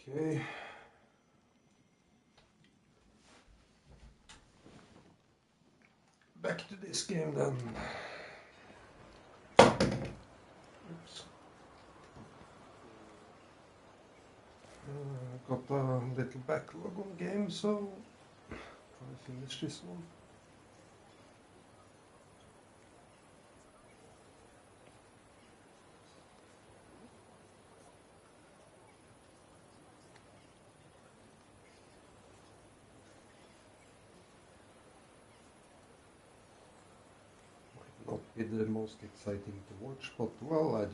Okay. Back to this game then. Oops. Got a little backlog on games, so try to finish this one. Not be the most exciting to watch, but well, I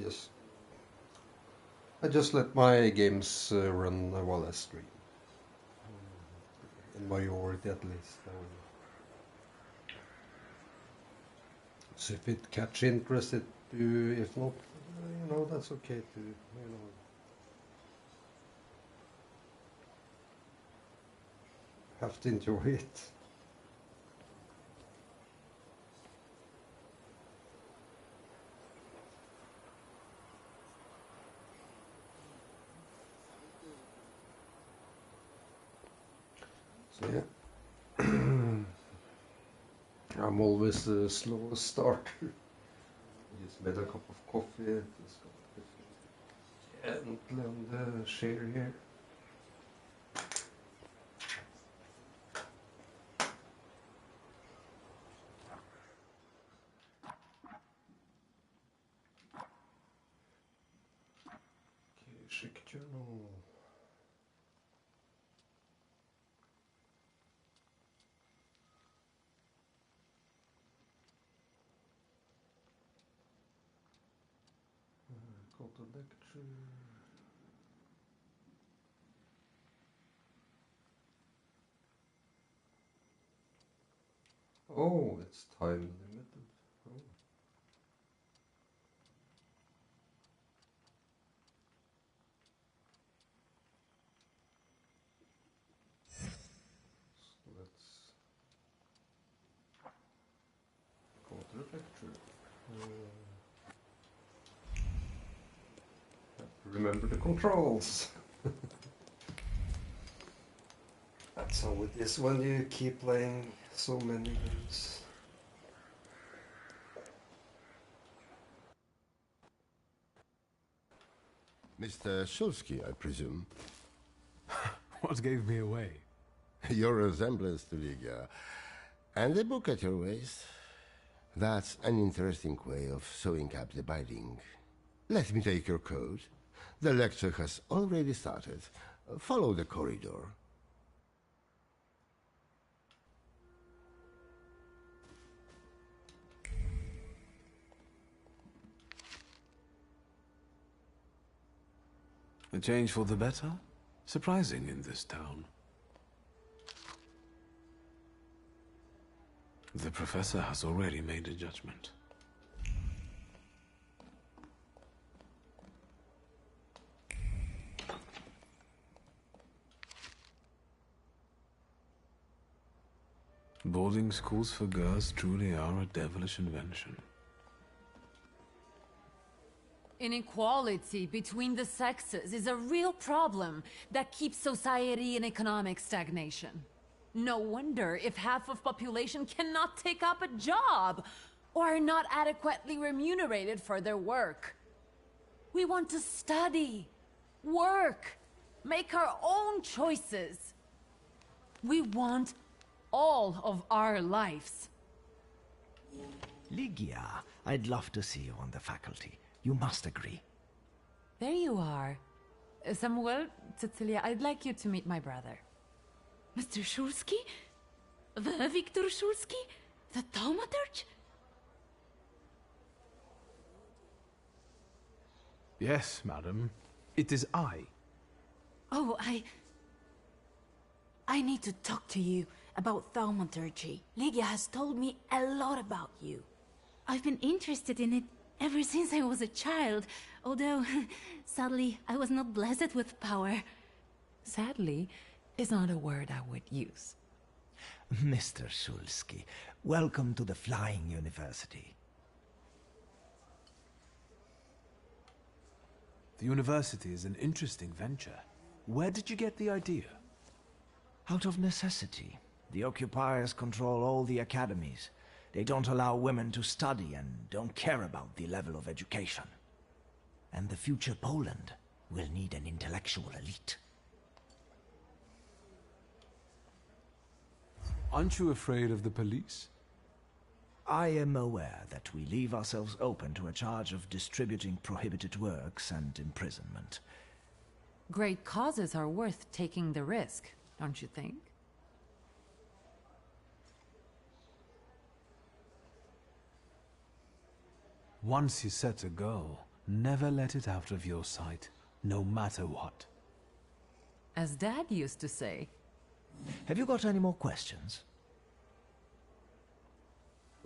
just let my games run while I stream. In majority, at least. So if it catch interest, it do. If not, that's okay too. Have to enjoy it. So yeah, I'm always a slow starter. Just made a cup of coffee. Just got gently on the share here. Okay, check journal. Got a lecture. Oh, it's time limited. Oh. So let's go to the lecture. Have to remember the controls. That's how it is when you keep playing so many games. Mr. Shulsky, I presume. What gave me away? Your resemblance to Liga. And the book at your waist. That's an interesting way of sewing up the binding. Let me take your coat. The lecture has already started. Follow the corridor. A change for the better? Surprising in this town. The professor has already made a judgment. Boarding schools for girls truly are a devilish invention. Inequality between the sexes is a real problem that keeps society in economic stagnation. No wonder if half of population cannot take up a job or are not adequately remunerated for their work. We want to study, work, make our own choices. We want all of our lives. Ligia, I'd love to see you on the faculty. You must agree. There you are. Samuel, Cecilia, I'd like you to meet my brother. Mr. Shulsky? The Victor Shulsky? The Thaumaturge? Yes, madam. It is I. Oh, I need to talk to you about Thaumaturge. Ligia has told me a lot about you. I've been interested in it ever since I was a child, although, sadly, I was not blessed with power. Sadly is not a word I would use. Mr. Shulsky, welcome to the Flying University. The university is an interesting venture. Where did you get the idea? Out of necessity. The occupiers control all the academies. They don't allow women to study and don't care about the level of education. And the future Poland will need an intellectual elite. Aren't you afraid of the police? I am aware that we leave ourselves open to a charge of distributing prohibited works and imprisonment. Great causes are worth taking the risk, don't you think? Once you set a goal, never let it out of your sight, no matter what. As Dad used to say. Have you got any more questions?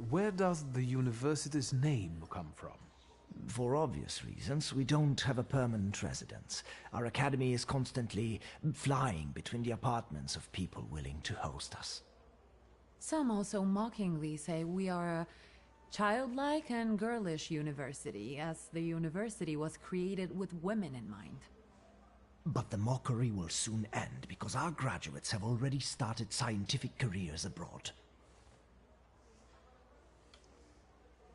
Where does the university's name come from? For obvious reasons, we don't have a permanent residence. Our academy is constantly flying between the apartments of people willing to host us. Some also mockingly say we are a childlike and girlish university, as the university was created with women in mind. But the mockery will soon end, because our graduates have already started scientific careers abroad.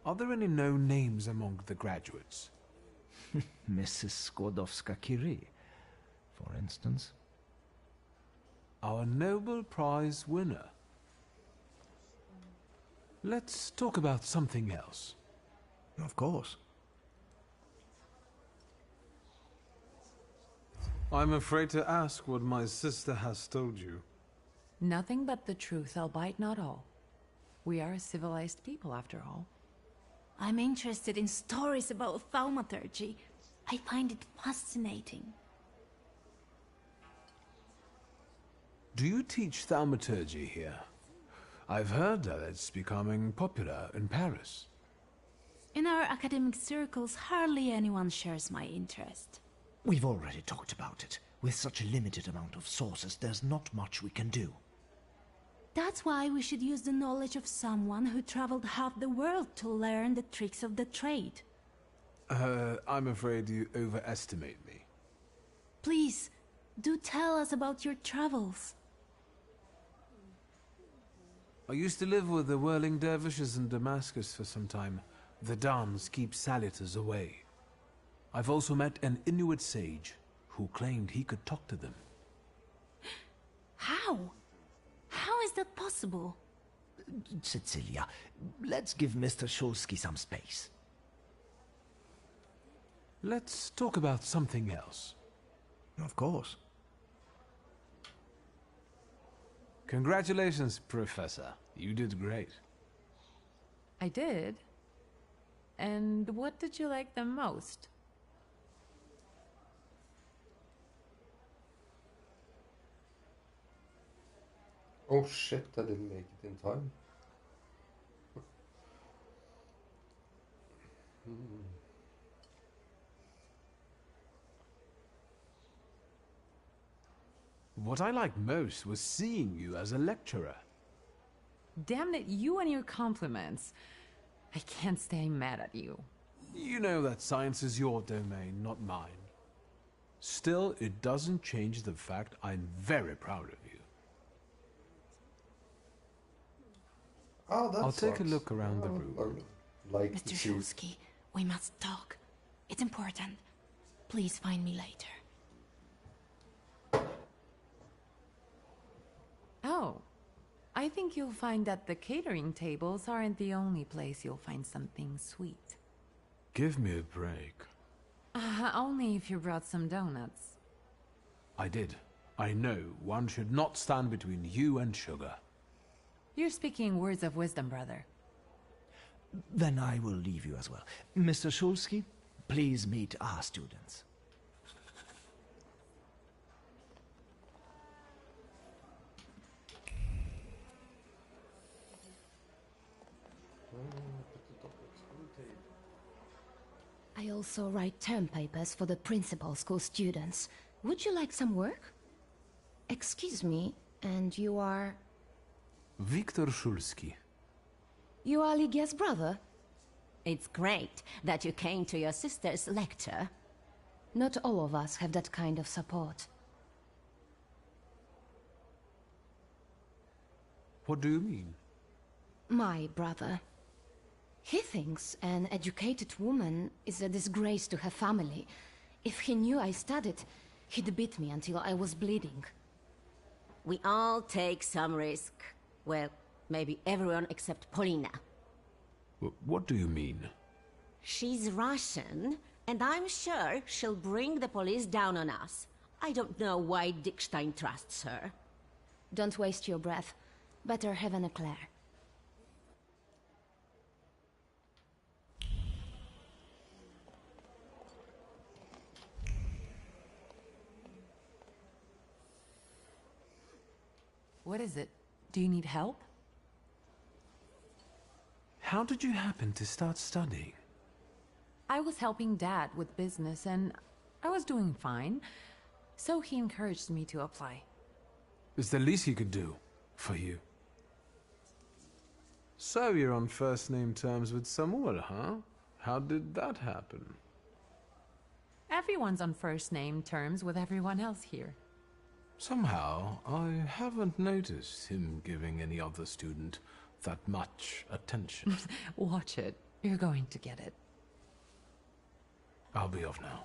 Are there any known names among the graduates? Mrs. Skłodowska-Curie, for instance. Our Nobel Prize winner. Let's talk about something else. Of course. I'm afraid to ask what my sister has told you. Nothing but the truth, albeit not all. We are a civilized people, after all. I'm interested in stories about thaumaturgy. I find it fascinating. Do you teach thaumaturgy here? I've heard that it's becoming popular in Paris. In our academic circles, hardly anyone shares my interest. We've already talked about it. With such a limited amount of sources, there's not much we can do. That's why we should use the knowledge of someone who traveled half the world to learn the tricks of the trade. I'm afraid you overestimate me. Please, do tell us about your travels. I used to live with the whirling dervishes in Damascus for some time. The dance keeps saluters away. I've also met an Inuit sage who claimed he could talk to them. How? How is that possible? Cecilia, let's give Mr. Szulski some space. Let's talk about something else. Of course. Congratulations, Professor. You did great. I did? And what did you like the most? Oh shit, I didn't make it in time. What I liked most was seeing you as a lecturer. Damn it, you and your compliments. I can't stay mad at you. You know that science is your domain, not mine. Still, it doesn't change the fact I'm very proud of you. Oh, that I'll take a sucks. look around the room. I would like to Mr. see. Szulski, we must talk. It's important. Please find me later. Oh, I think you'll find that the catering tables aren't the only place you'll find something sweet. Give me a break. Only if you brought some donuts. I did. I know one should not stand between you and sugar. You're speaking words of wisdom, brother. Then I will leave you as well. Mr. Szulski, please meet our students. I also write term papers for the principal school students. Would you like some work? Excuse me, and you are... Wiktor Szulski. You are Ligia's brother? It's great that you came to your sister's lecture. Not all of us have that kind of support. What do you mean? My brother. He thinks an educated woman is a disgrace to her family. If he knew I studied, he'd beat me until I was bleeding. We all take some risk. Well, maybe everyone except Polina. What do you mean? She's Russian, and I'm sure she'll bring the police down on us. I don't know why Dickstein trusts her. Don't waste your breath. Better have an eclair. What is it? Do you need help? How did you happen to start studying? I was helping Dad with business and I was doing fine. So he encouraged me to apply. It's the least he could do for you. So you're on first-name terms with Samuel, huh? How did that happen? Everyone's on first-name terms with everyone else here. Somehow, I haven't noticed him giving any other student that much attention. Watch it. You're going to get it. I'll be off now.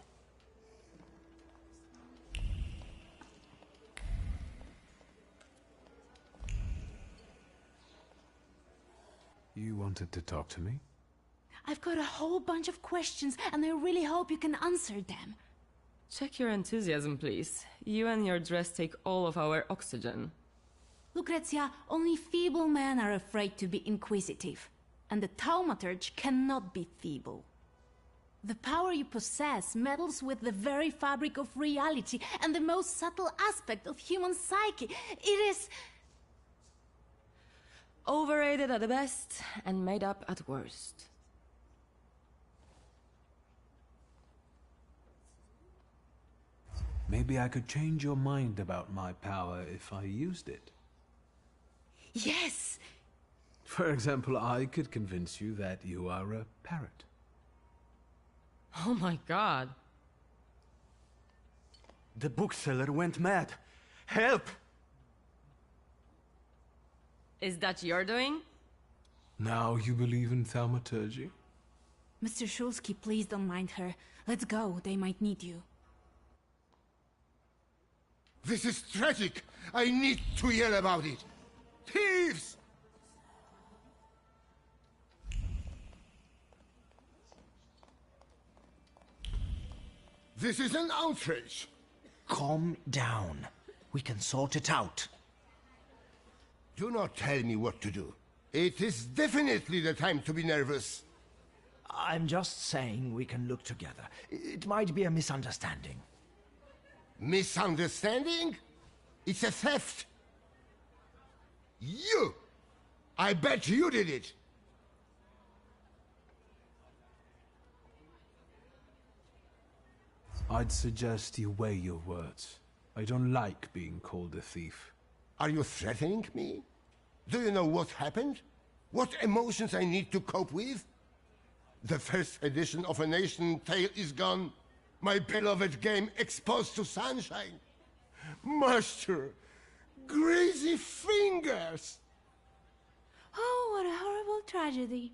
You wanted to talk to me? I've got a whole bunch of questions, and I really hope you can answer them. Check your enthusiasm, please. You and your dress take all of our oxygen. Lucrezia, only feeble men are afraid to be inquisitive. And the Thaumaturge cannot be feeble. The power you possess meddles with the very fabric of reality and the most subtle aspect of human psyche. It is... Overrated at the best, and made up at worst. Maybe I could change your mind about my power if I used it. Yes! For example, I could convince you that you are a parrot. Oh my god. The bookseller went mad. Help! Is that your doing? Now you believe in thaumaturgy? Mr. Shulsky, please don't mind her. Let's go, they might need you. This is tragic! I need to yell about it! Thieves! This is an outrage! Calm down. We can sort it out. Do not tell me what to do. It is definitely the time to be nervous. I'm just saying we can look together. It might be a misunderstanding. Misunderstanding? It's a theft. You! I bet you did it! I'd suggest you weigh your words. I don't like being called a thief. Are you threatening me? Do you know what happened? What emotions I need to cope with? The first edition of A Nation Tale is gone. My beloved game exposed to sunshine. Master, greasy fingers! Oh, what a horrible tragedy.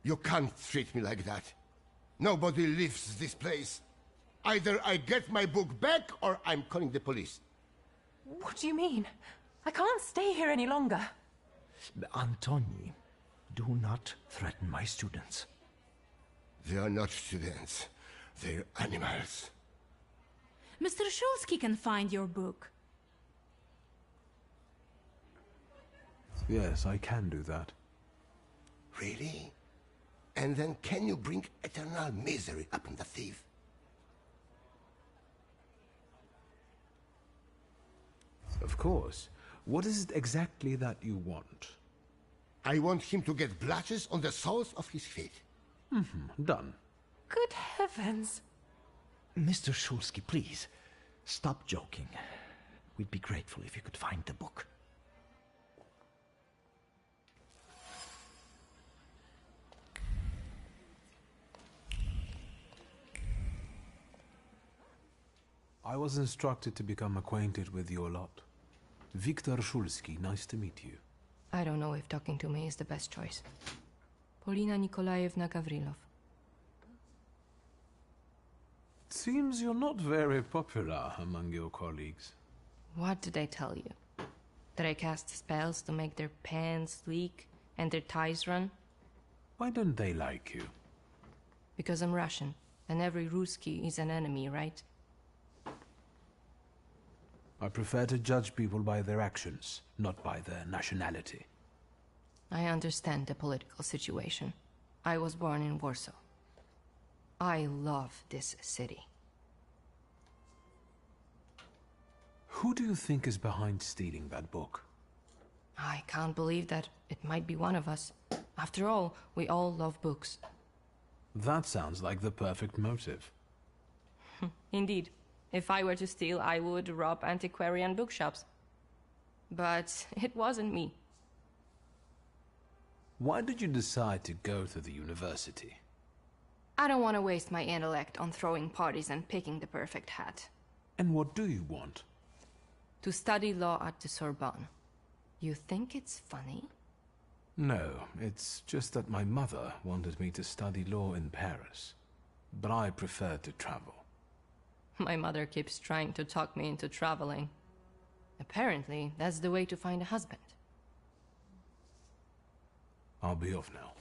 You can't treat me like that. Nobody leaves this place. Either I get my book back or I'm calling the police. What do you mean? I can't stay here any longer. Antoni, do not threaten my students. They are not students. They're animals. Mr. Shulsky can find your book. Yes, I can do that. Really? And then can you bring eternal misery upon the thief? Of course. What is it exactly that you want? I want him to get blotches on the soles of his feet. Done. Good heavens. Mr. Shulsky, please, stop joking. We'd be grateful if you could find the book. I was instructed to become acquainted with your lot. Viktor Shulsky, nice to meet you. I don't know if talking to me is the best choice. Polina Nikolaevna Gavrilov. Seems you're not very popular among your colleagues. What did I tell you? That I cast spells to make their pants leak and their ties run? Why don't they like you? Because I'm Russian, and every Ruski is an enemy, right? I prefer to judge people by their actions, not by their nationality. I understand the political situation. I was born in Warsaw. I love this city. Who do you think is behind stealing that book? I can't believe that it might be one of us. After all, we all love books. That sounds like the perfect motive. Indeed. If I were to steal, I would rob antiquarian bookshops. But it wasn't me. Why did you decide to go to the university? I don't want to waste my intellect on throwing parties and picking the perfect hat. And what do you want? To study law at the Sorbonne. You think it's funny? No, it's just that my mother wanted me to study law in Paris. But I prefer to travel. My mother keeps trying to talk me into traveling. Apparently, that's the way to find a husband. I'll be off now.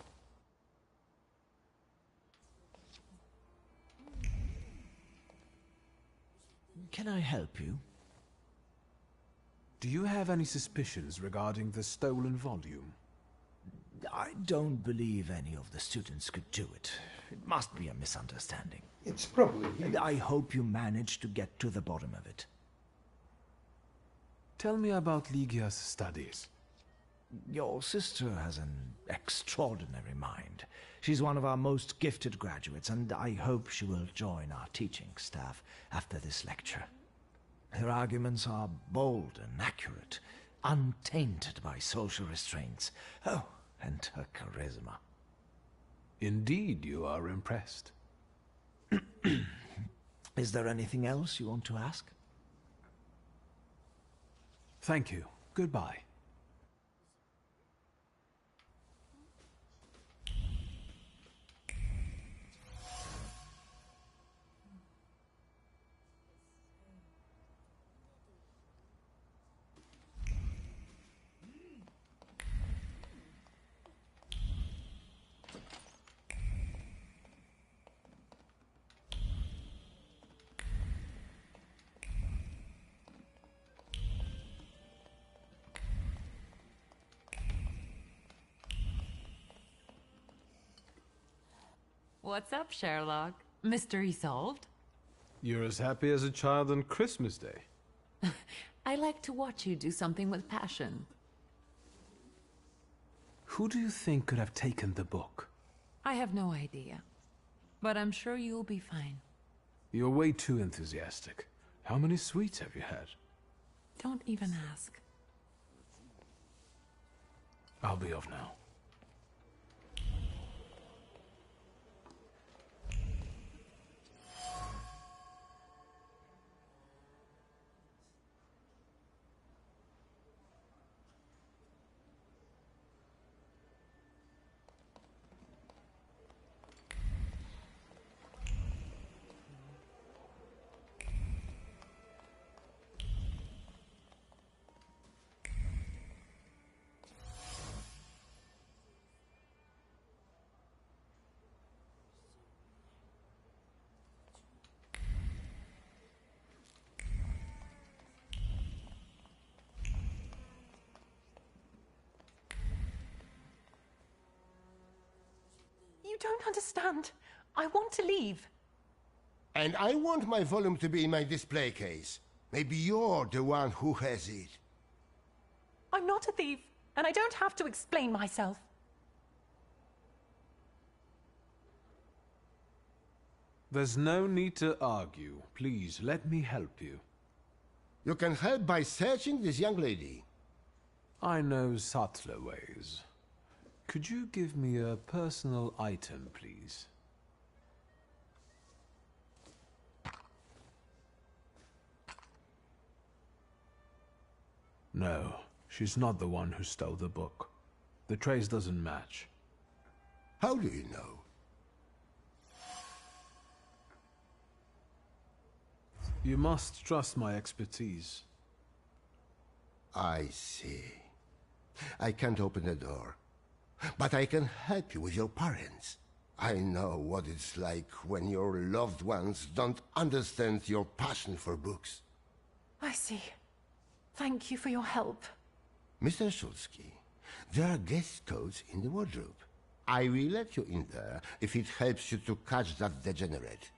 Can I help you? Do you have any suspicions regarding the stolen volume? I don't believe any of the students could do it. It must be a misunderstanding. It's probably And I hope you manage to get to the bottom of it. Tell me about Ligia's studies. Your sister has an extraordinary mind. She's one of our most gifted graduates, and I hope she will join our teaching staff after this lecture. Her arguments are bold and accurate, untainted by social restraints. Oh, and her charisma. Indeed, you are impressed. Is there anything else you want to ask? Thank you. Goodbye. What's up, Sherlock? Mystery solved? You're as happy as a child on Christmas Day. I like to watch you do something with passion. Who do you think could have taken the book? I have no idea. But I'm sure you'll be fine. You're way too enthusiastic. How many sweets have you had? Don't even ask. I'll be off now. You don't understand. I want to leave. And I want my volume to be in my display case. Maybe you're the one who has it. I'm not a thief, and I don't have to explain myself. There's no need to argue. Please, let me help you. You can help by searching this young lady. I know subtler ways. Could you give me a personal item, please? No, She's not the one who stole the book. The trace doesn't match. How do you know? You must trust my expertise. I see. I can't open the door, but I can help you with your parents. I know what it's like when your loved ones don't understand your passion for books. I see. Thank you for your help. Mr. Szulski, there are guest codes in the wardrobe. I will let you in there if it helps you to catch that degenerate.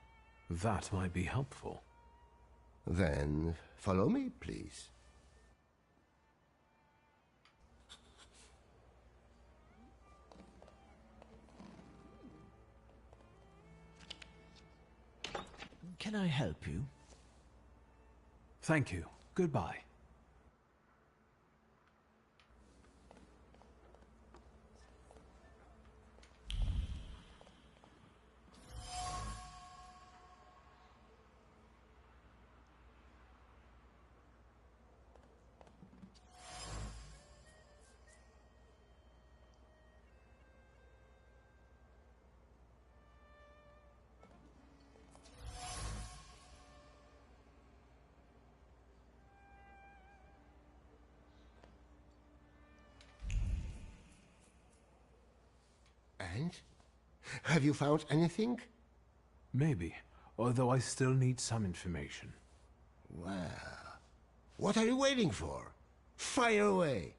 That might be helpful. Then follow me, please. Can I help you? Thank you. Goodbye. And? Have you found anything? Maybe, although I still need some information. Well, what are you waiting for? Fire away!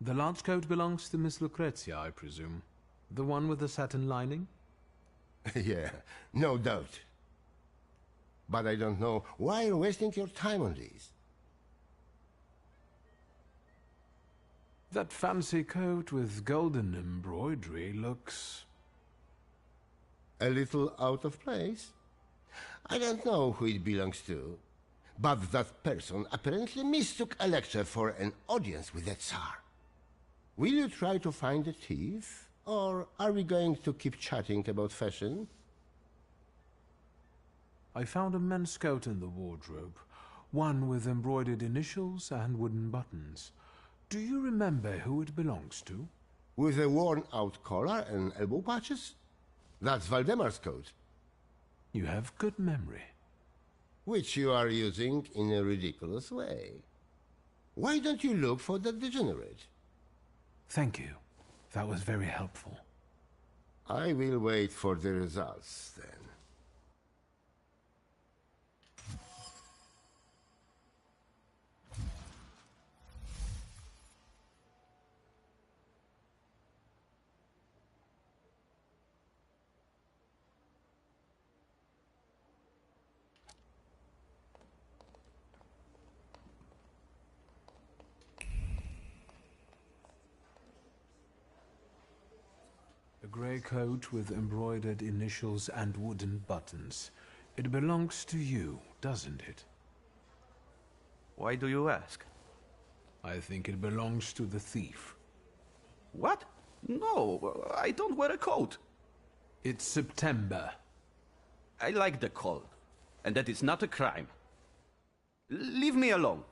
The large coat belongs to Miss Lucrezia, I presume. The one with the satin lining? Yeah, no doubt. But I don't know why you're wasting your time on these. That fancy coat with golden embroidery looks... A little out of place? I don't know who it belongs to, but that person apparently mistook a lecture for an audience with the Tsar. Will you try to find the thief, or are we going to keep chatting about fashion? I found a men's coat in the wardrobe, one with embroidered initials and wooden buttons. Do you remember who it belongs to? With a worn-out collar and elbow patches? That's Valdemar's coat. You have good memory. Which you are using in a ridiculous way. Why don't you look for that degenerate? Thank you. That was very helpful. I will wait for the results, then. A grey coat with embroidered initials and wooden buttons. It belongs to you, doesn't it? Why do you ask? I think it belongs to the thief. What? No, I don't wear a coat. It's September. I like the cold, and that is not a crime. Leave me alone.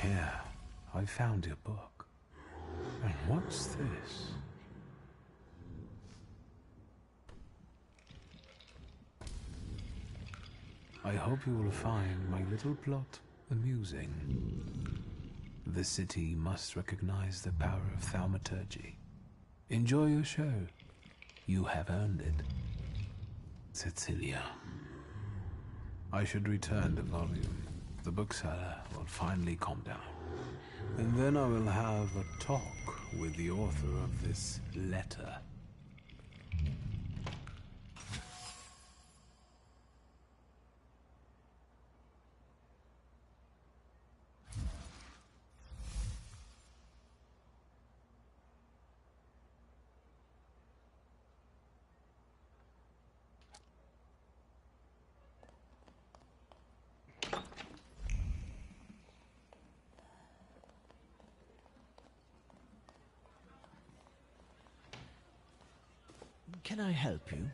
Here, I found your book. And what's this? I hope you will find my little plot amusing. The city must recognize the power of Thaumaturge. Enjoy your show. You have earned it. Cecilia. I should return the volume. The bookseller will finally calm down. And then I will have a talk with the author of this letter. can I help you?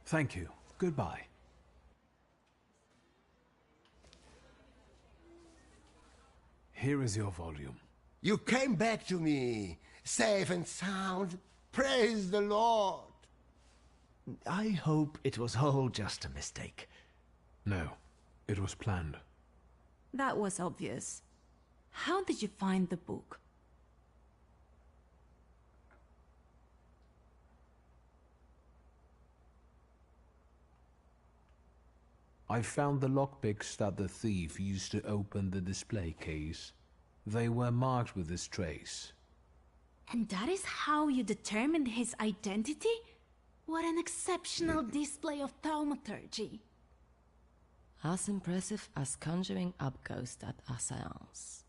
Thank you. Goodbye. Here is your volume. You came back to me, safe and sound. Praise the Lord. I hope it was all just a mistake. No, it was planned. That was obvious. How did you find the book? I found the lockpicks that the thief used to open the display case. They were marked with this trace. And that is how you determined his identity? What an exceptional display of thaumaturgy. As impressive as conjuring up ghosts at a seance.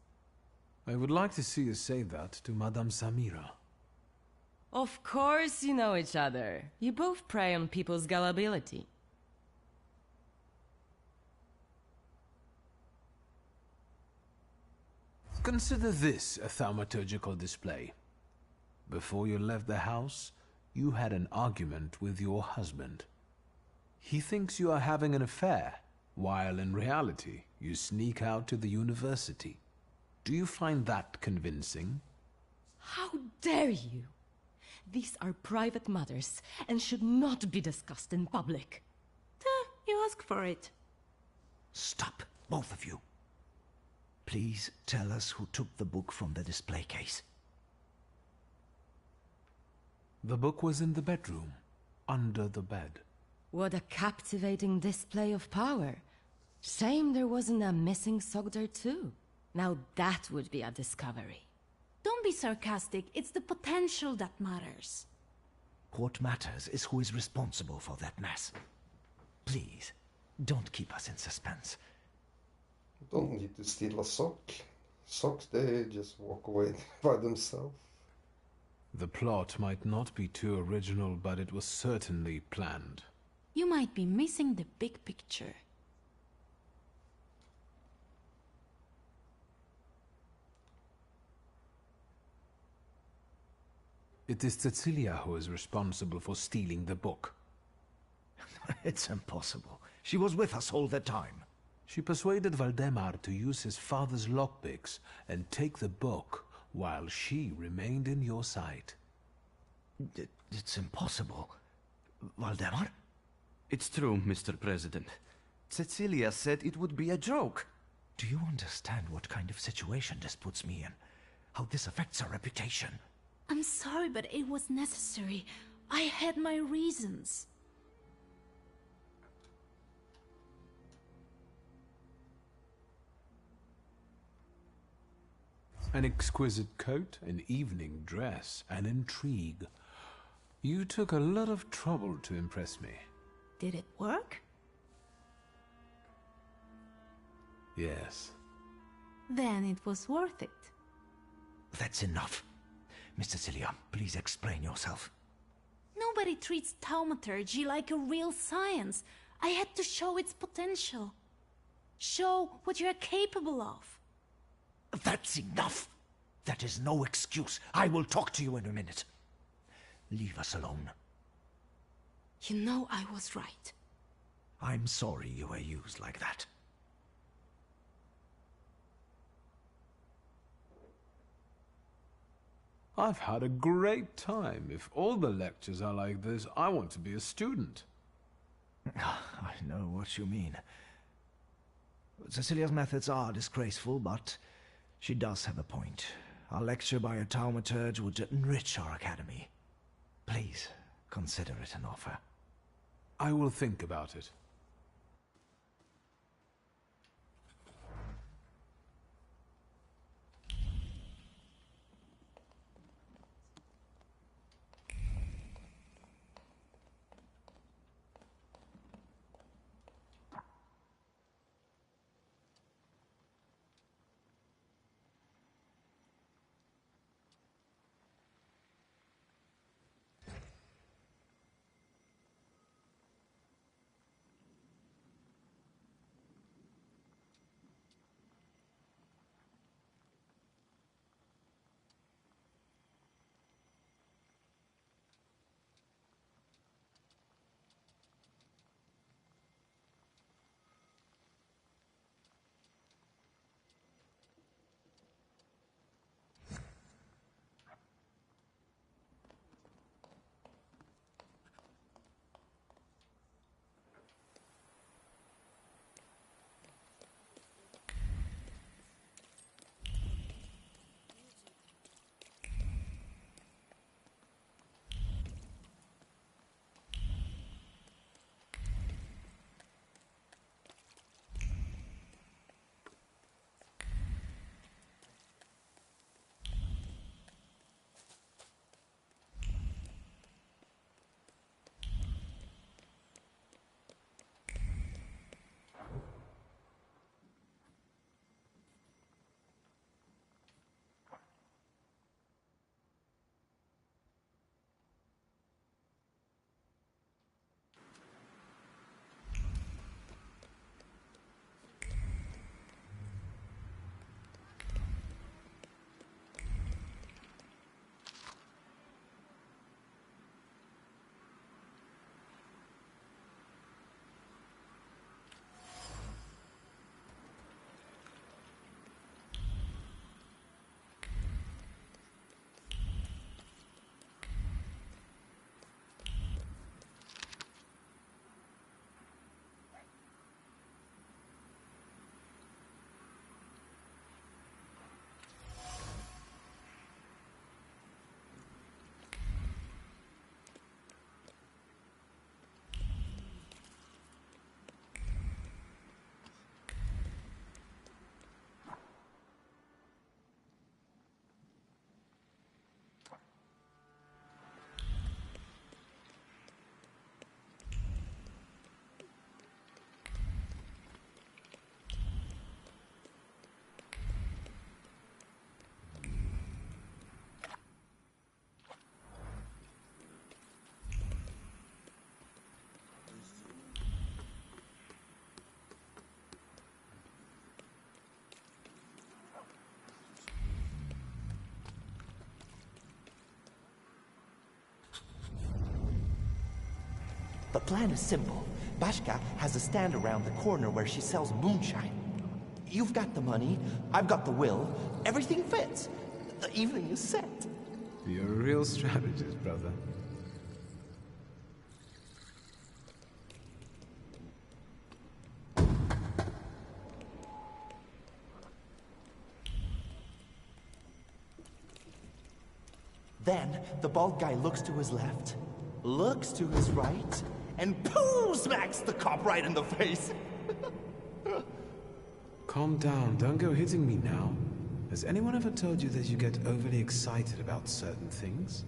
I would like to see you say that to Madame Samira. Of course you know each other. You both prey on people's gullibility. Consider this a thaumaturgical display. Before you left the house, you had an argument with your husband. He thinks you are having an affair, while in reality, you sneak out to the university. Do you find that convincing? How dare you! These are private matters and should not be discussed in public. You asked for it. Stop, both of you. Please tell us who took the book from the display case. The book was in the bedroom, under the bed. What a captivating display of power. Shame there wasn't a missing sock there too. Now that would be a discovery. Don't be sarcastic. It's the potential that matters. What matters is who is responsible for that mess. Please, don't keep us in suspense. Don't need to steal a sock. Socks, they just walk away by themselves. The plot might not be too original, but it was certainly planned. You might be missing the big picture. It is Cecilia who is responsible for stealing the book. It's impossible. She was with us all the time. She persuaded Valdemar to use his father's lockpicks and take the book while she remained in your sight. It's impossible. Valdemar? It's true, Mr. President. Cecilia said it would be a joke. Do you understand what kind of situation this puts me in? How this affects our reputation? I'm sorry, but it was necessary. I had my reasons. An exquisite coat, an evening dress, an intrigue. You took a lot of trouble to impress me. Did it work? Yes. Then it was worth it. That's enough. Miss Cecilia, please explain yourself. Nobody treats thaumaturgy like a real science. I had to show its potential. Show what you're capable of. That's enough! That is no excuse. I will talk to you in a minute. Leave us alone. You know I was right. I'm sorry you were used like that. I've had a great time. If all the lectures are like this, I want to be a student. I know what you mean. Cecilia's methods are disgraceful, but she does have a point. A lecture by a Thaumaturge would enrich our academy. Please, consider it an offer. I will think about it. plan is simple. Bashka has a stand around the corner where she sells moonshine. You've got the money, I've got the will, everything fits. The evening is set. You're a real strategist, brother. Then, the bald guy looks to his left, looks to his right, and pooh! Smacks the cop right in the face. Calm down, don't go hitting me now. Has anyone ever told you that you get overly excited about certain things?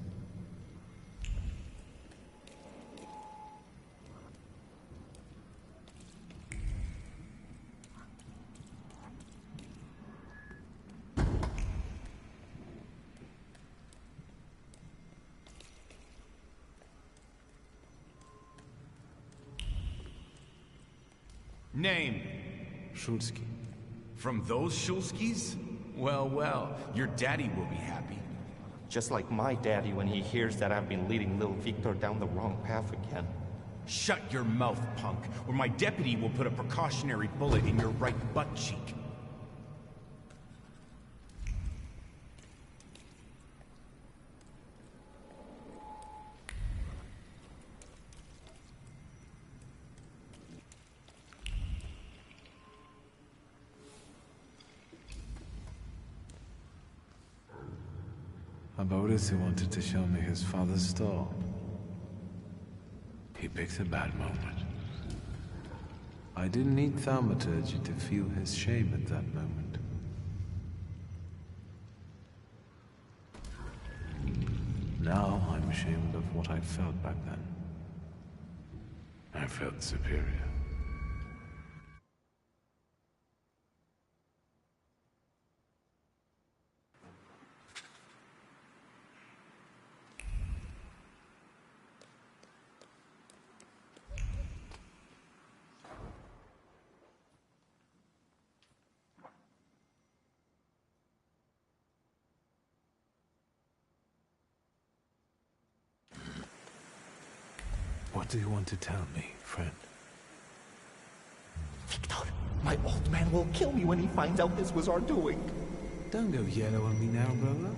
Name? Shulsky. From those Shulskis? Well, well, your daddy will be happy. Just like my daddy when he hears that I've been leading little Victor down the wrong path again. Shut your mouth, punk, or my deputy will put a precautionary bullet in your right butt cheek. Boris wanted to show me his father's store. He picked a bad moment. I didn't need Thaumaturge to feel his shame at that moment. Now I'm ashamed of what I felt back then. I felt superior. What do you want to tell me, friend? Victor, my old man will kill me when he finds out this was our doing. Don't go yellow on me now, brother.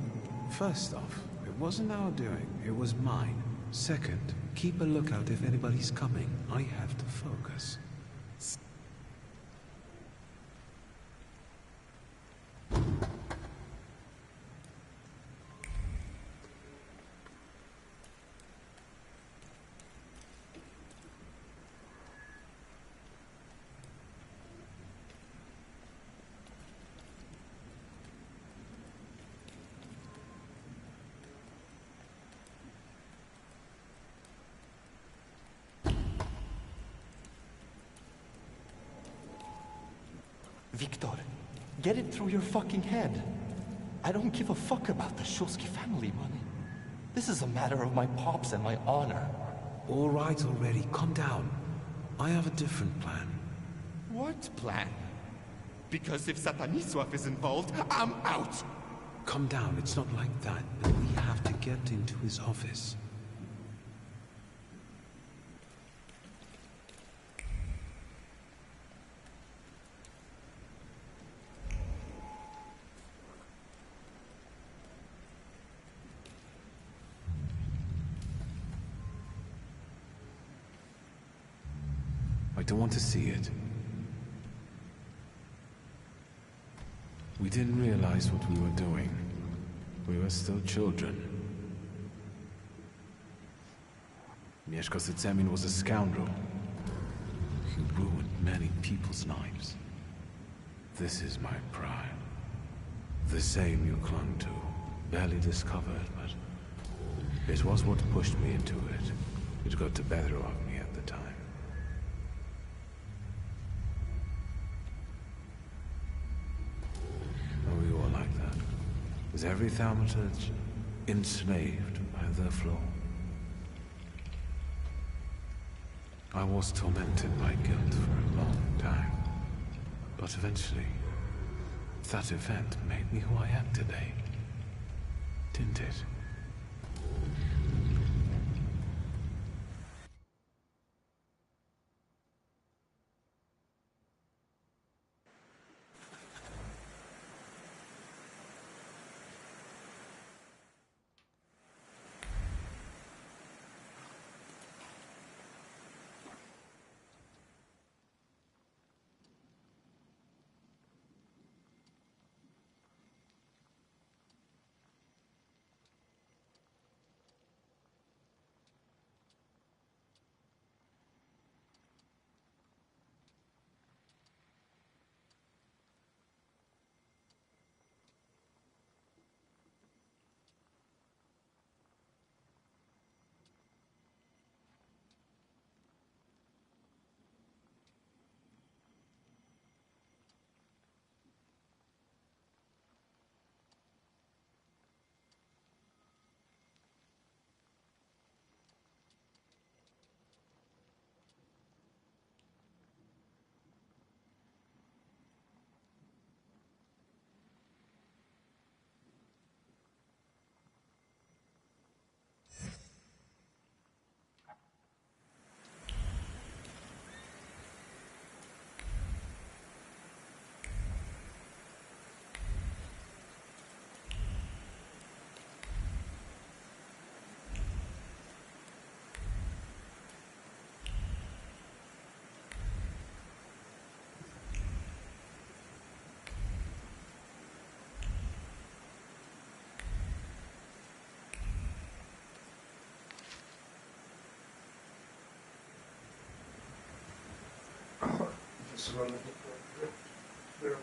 First off, it wasn't our doing, it was mine. Second, keep a lookout if anybody's coming. I have to focus. Victor, get it through your fucking head. I don't give a fuck about the Shulsky family money. This is a matter of my pops and my honor. All right already, calm down. I have a different plan. What plan? Because if Sataniswaf is involved, I'm out! Calm down, it's not like that, but we have to get into his office. I don't want to see it. We didn't realize what we were doing. We were still children. Mieszko Sycemin was a scoundrel. He ruined many people's lives. This is my pride. The same you clung to. Barely discovered, but it was what pushed me into it. It got the better of me at the time. We were like that. Was every Thaumaturge enslaved by their flaw? I was tormented by guilt for a long time. But eventually, that event made me who I am today. Didn't it? is running. There.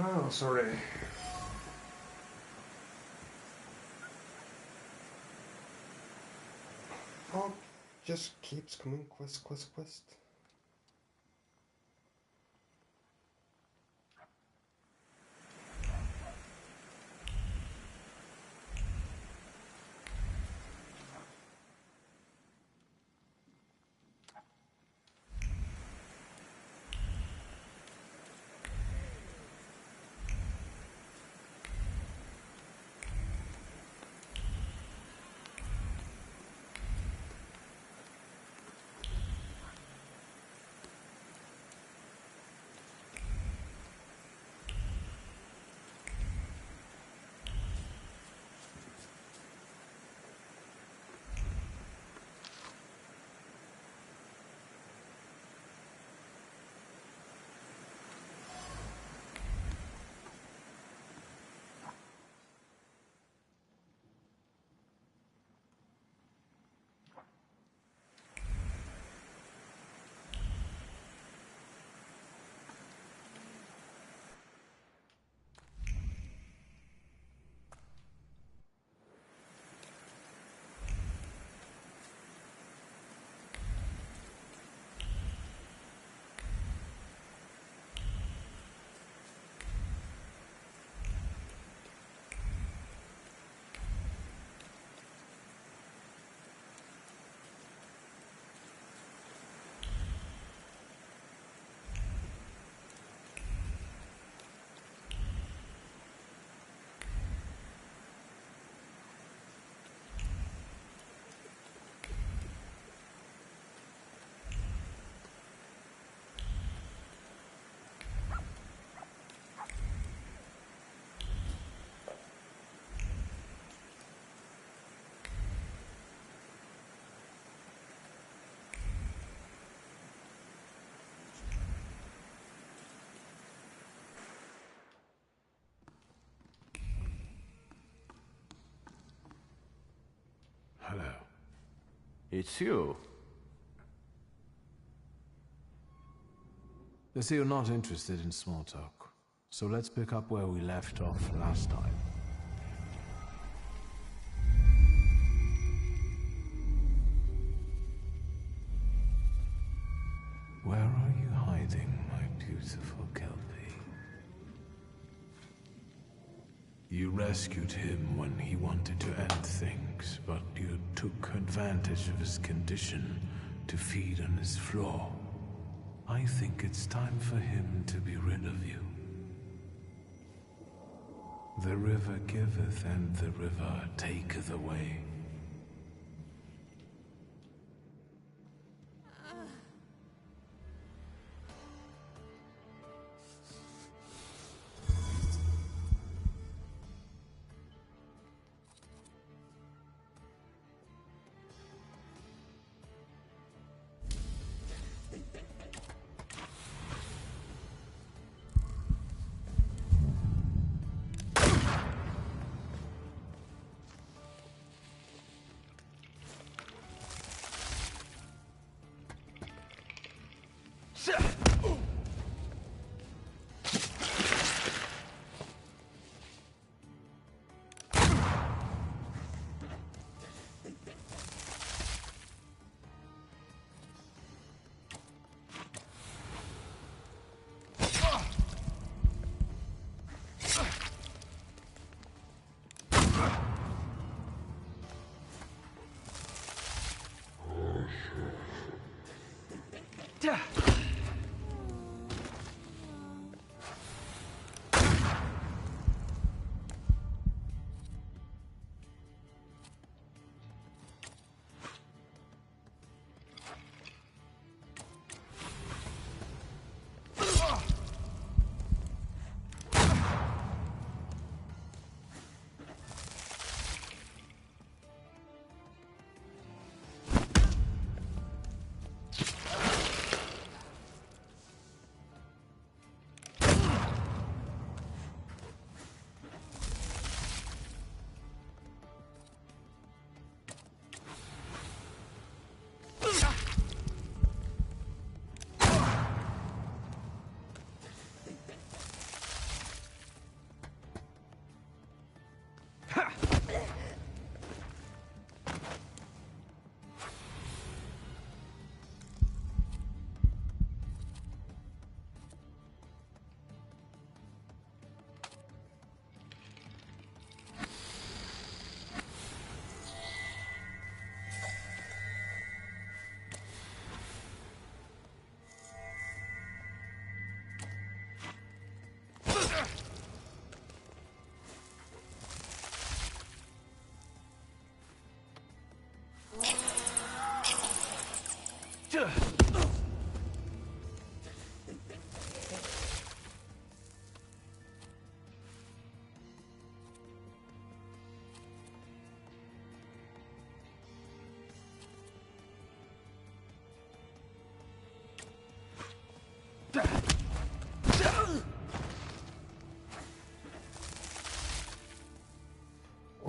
Oh, sorry. just keeps coming, quest. Hello. It's you. They say you're not interested in small talk, so let's pick up where we left off last time. Where are you hiding, my beautiful Kelpie? You rescued him when he wanted to end things, but you took advantage of his condition to feed on his flaw. I think it's time for him to be rid of you. The river giveth and the river taketh away.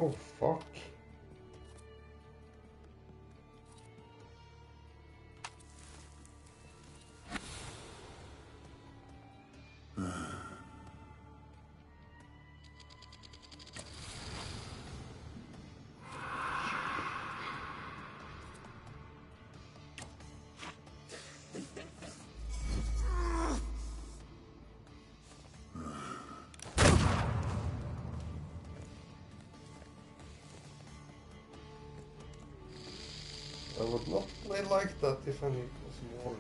Oh, fuck. I would not play like that if I knew it was more.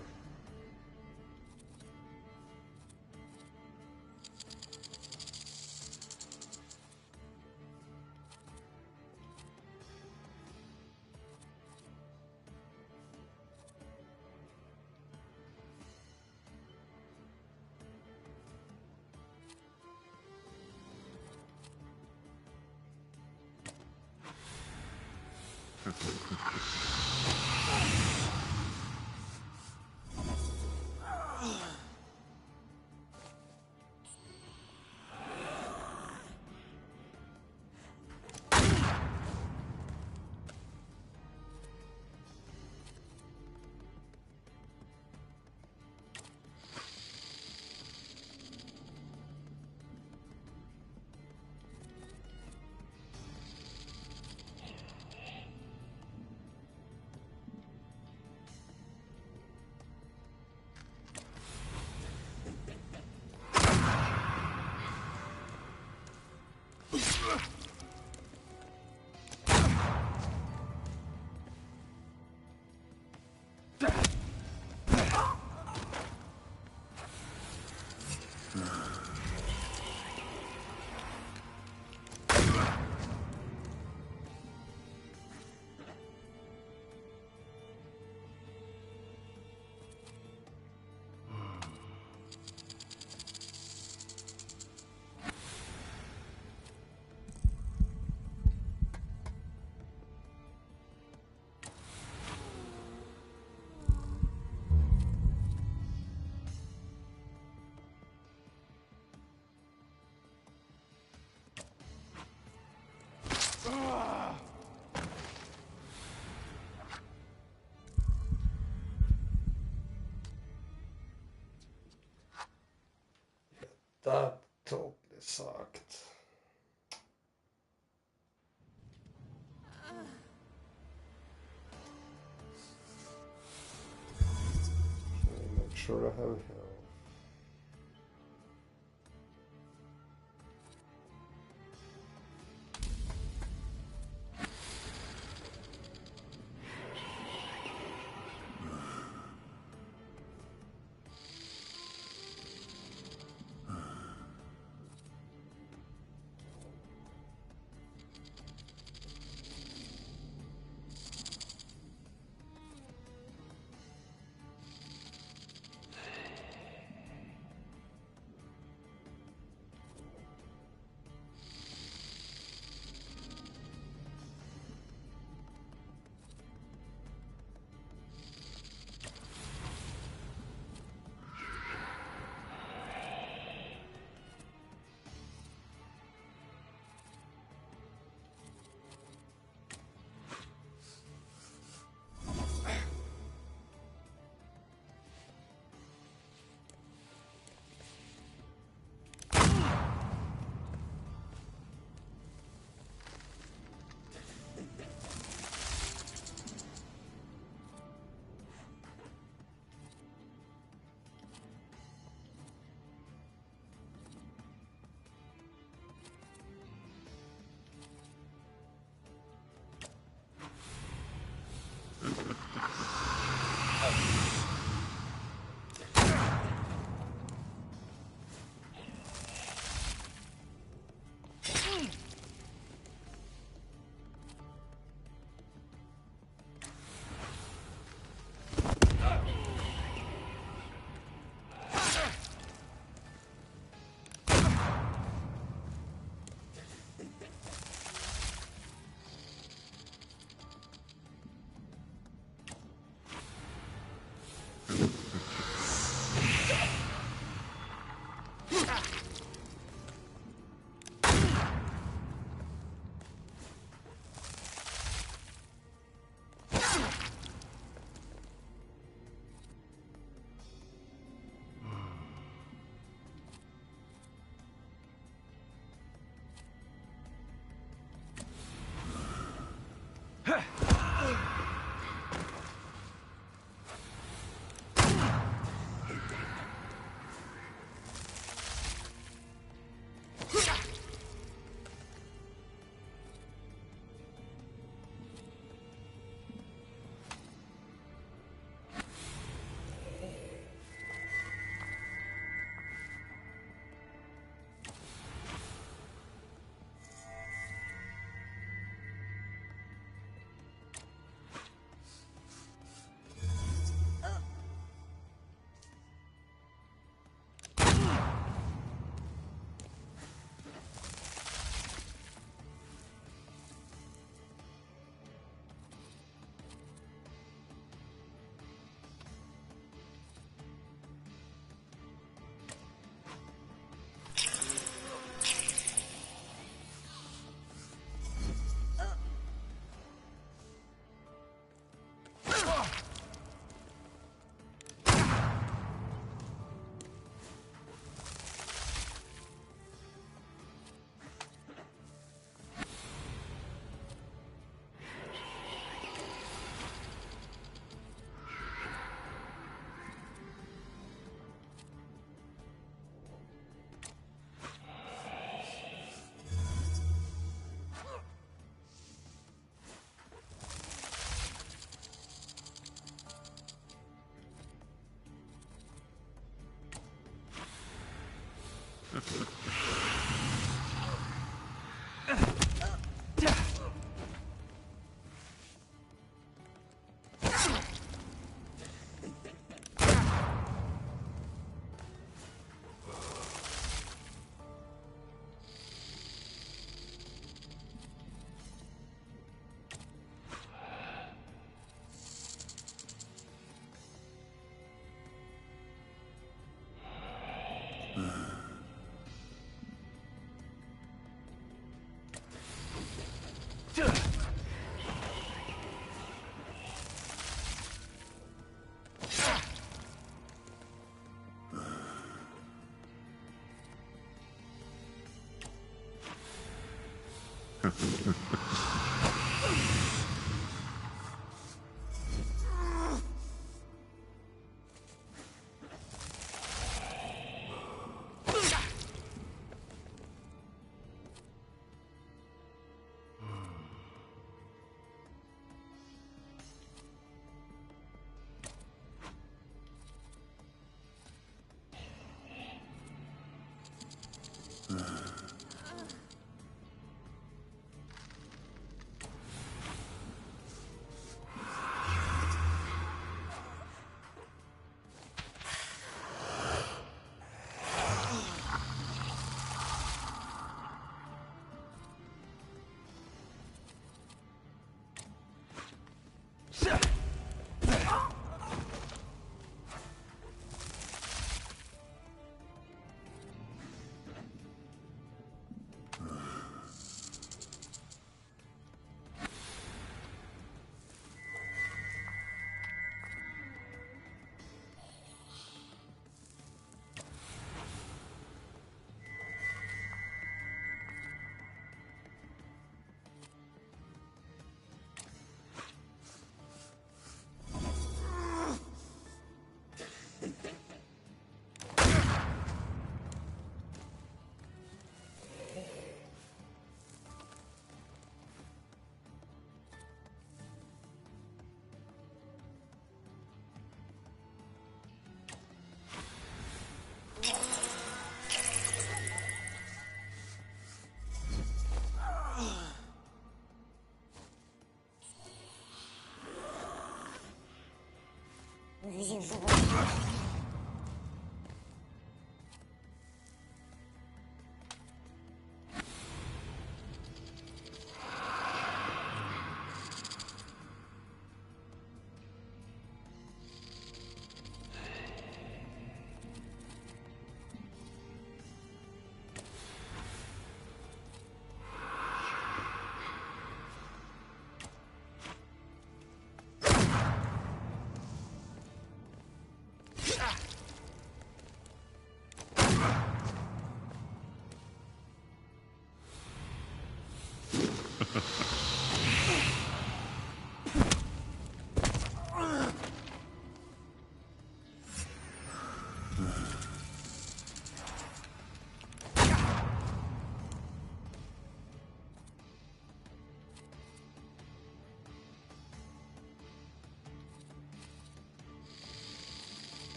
That totally sucked. Okay, make sure I have health.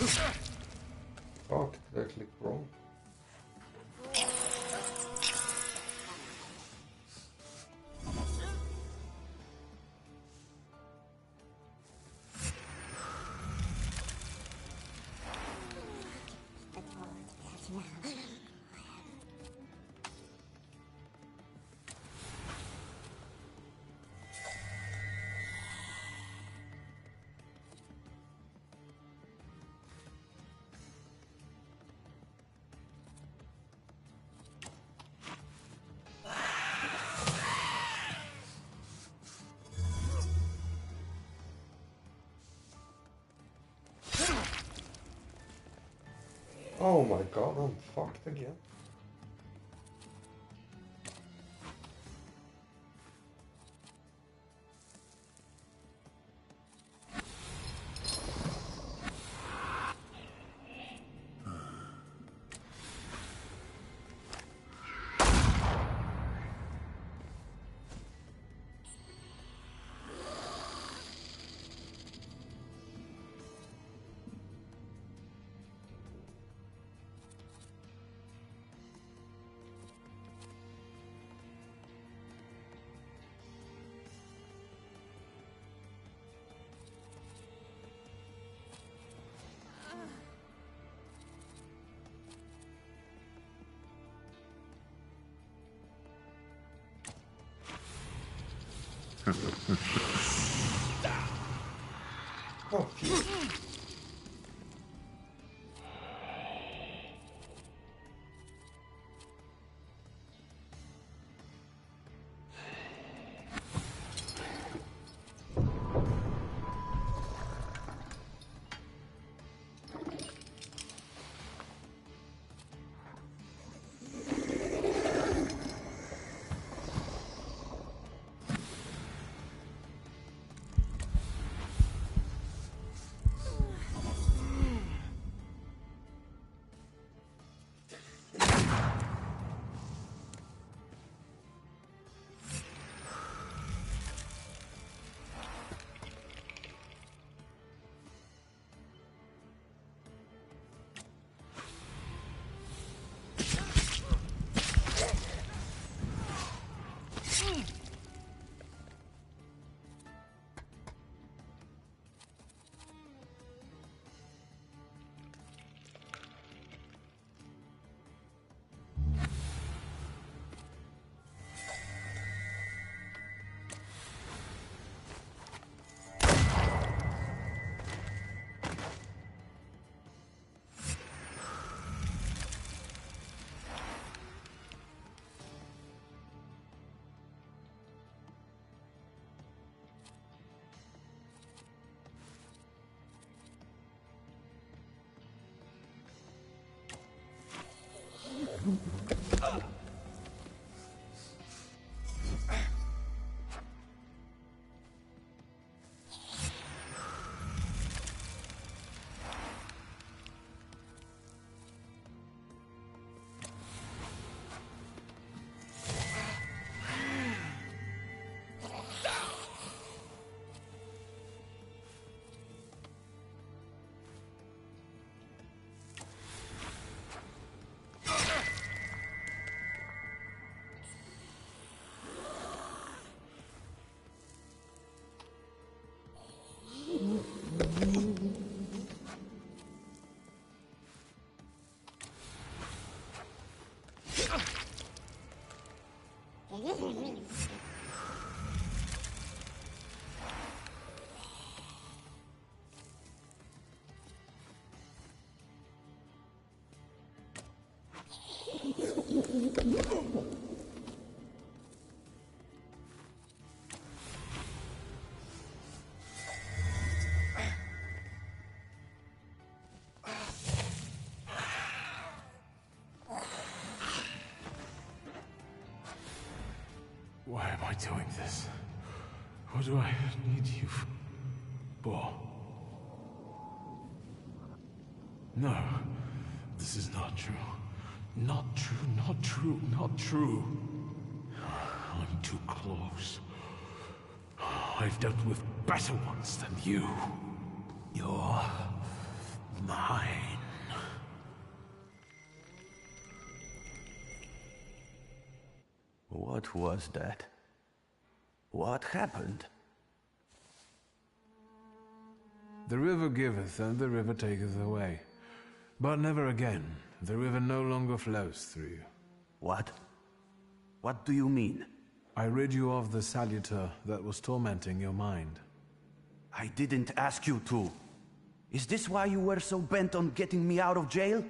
Fuck, did I click wrong? Oh my god, I'm fucked again. Oh, Why am I doing this? What do I need you for? No, this is not true. Not true, not true, not true. I'm too close. I've dealt with better ones than you. You're mine. What was that? What happened? The river giveth and the river taketh away. But never again. The river no longer flows through you. What? What do you mean? I rid you of the salutor that was tormenting your mind. I didn't ask you to. Is this why you were so bent on getting me out of jail?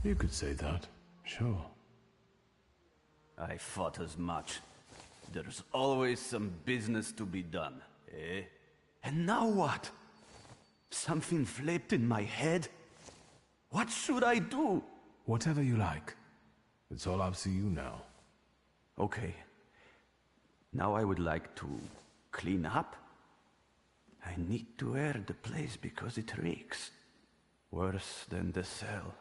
You could say that, sure. I thought as much. There's always some business to be done, eh? And now what? Something flipped in my head? What should I do? Whatever you like. It's all up to you now. Okay. Now I would like to clean up. I need to air the place because it reeks. Worse than the cell.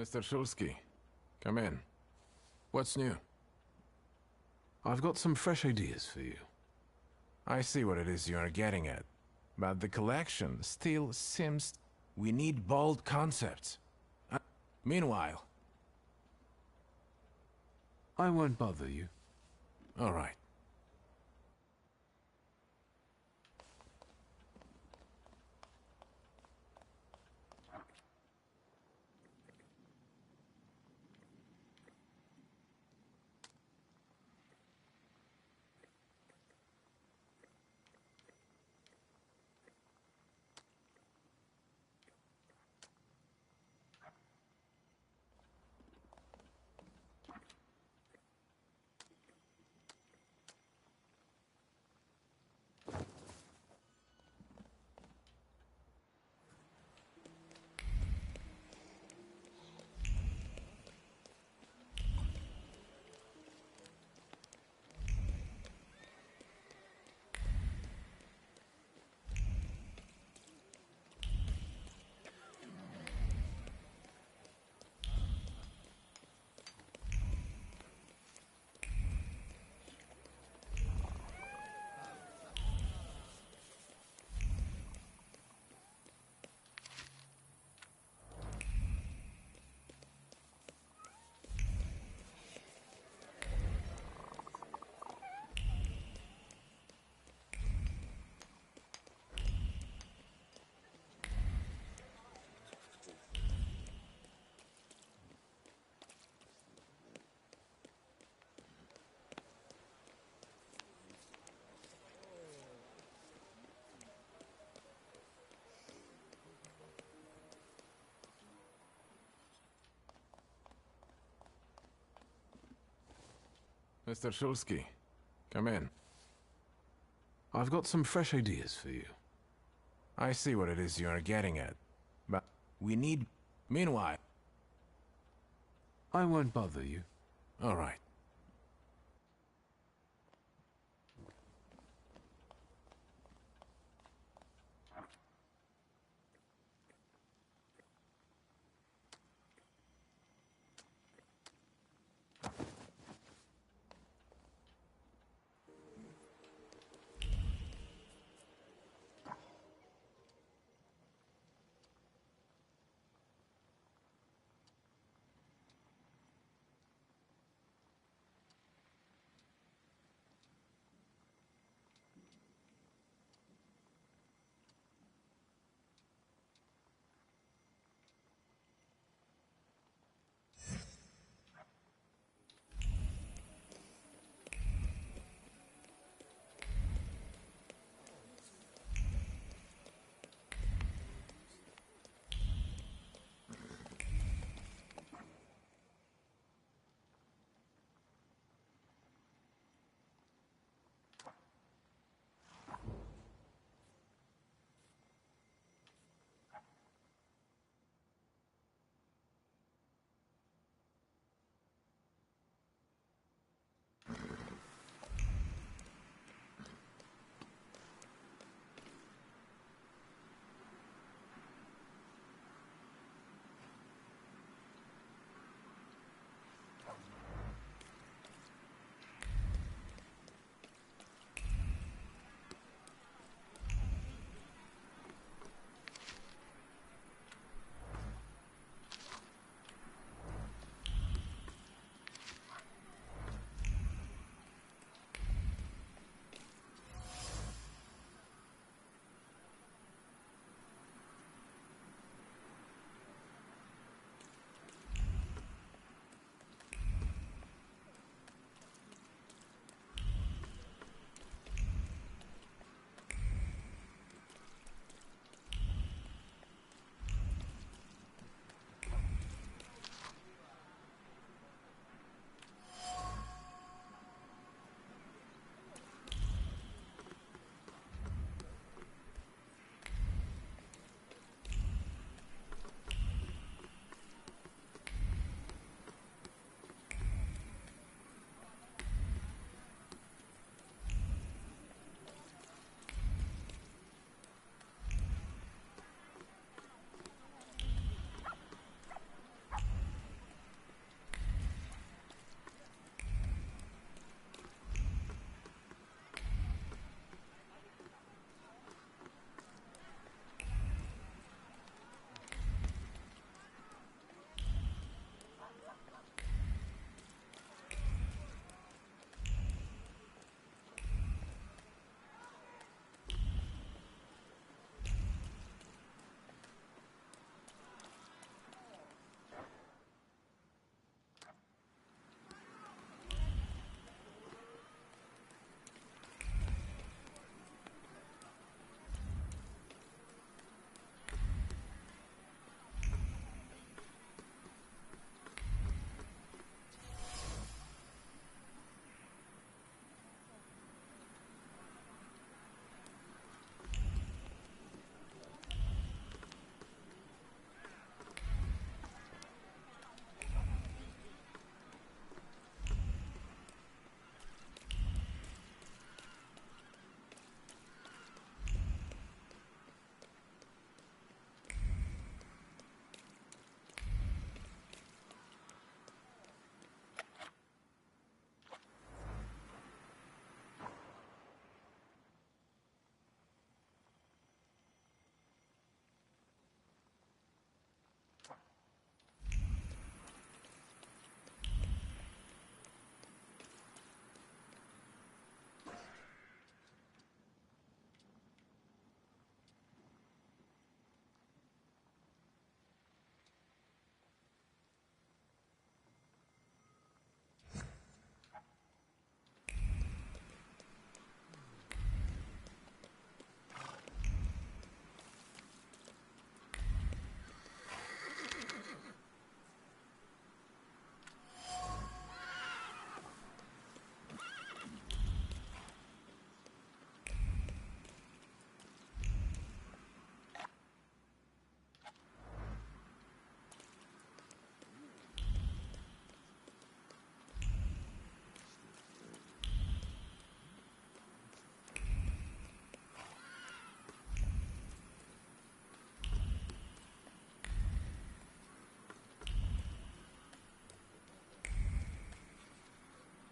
Mr. Shulsky, come in. What's new? I've got some fresh ideas for you. I see what it is you are getting at. But the collection still seems... We need bold concepts. Meanwhile... I won't bother you. All right. Mr. Shulsky, come in. I've got some fresh ideas for you. I see what it is you're getting at. But we need... Meanwhile... I won't bother you. All right.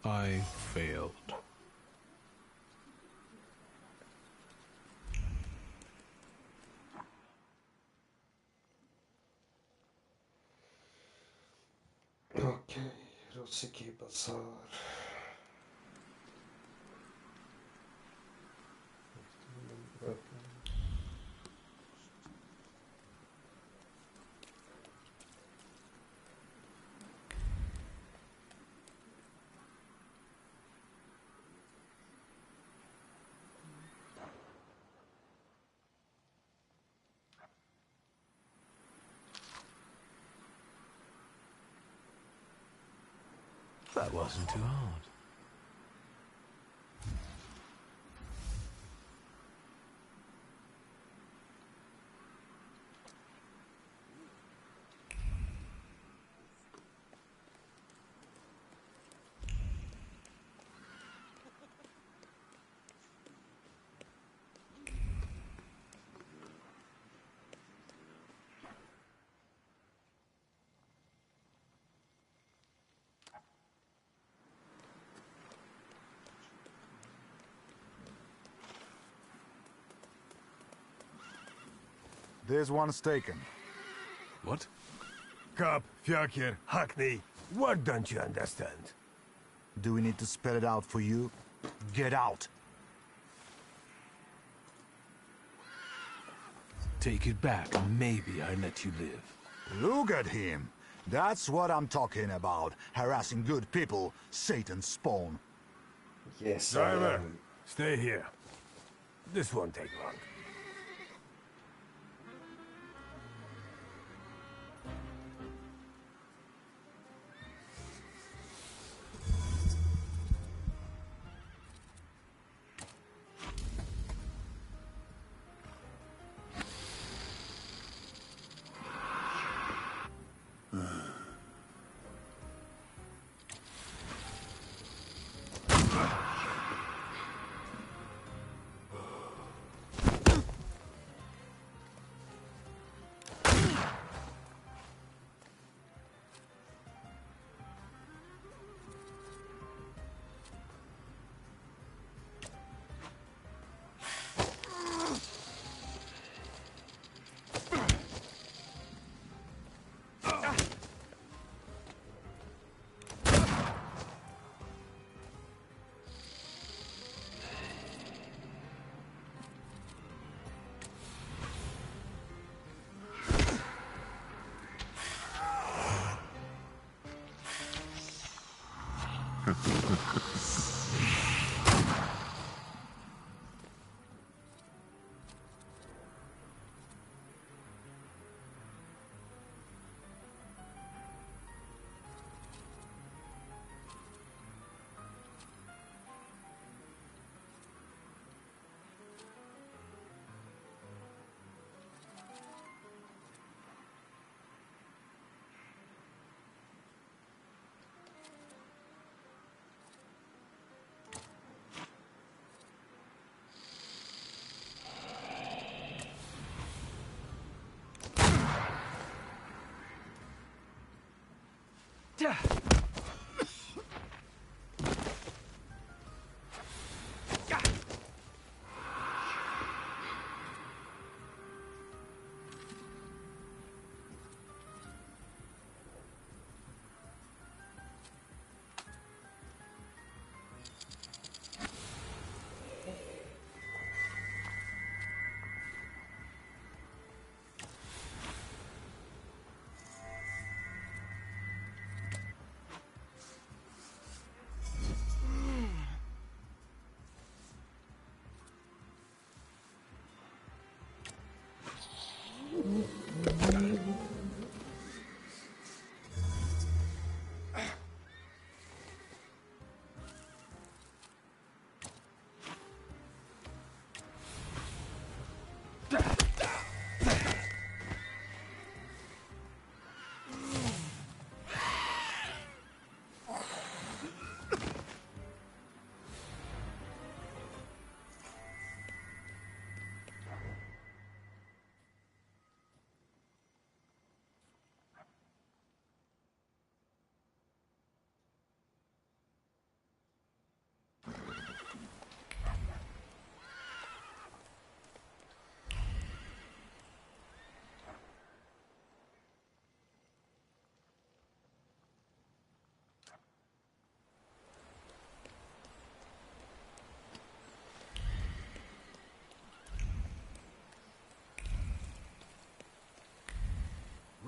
I failed. Okej, Rosiki Bazar. That wasn't too hard. There's one's taken. What? Cop, Fjokir, Hackney, what don't you understand? Do we need to spell it out for you? Get out! Take it back, and maybe I let you live. Look at him! That's what I'm talking about. Harassing good people, Satan's spawn. Yes, Driver, stay here. This won't take long.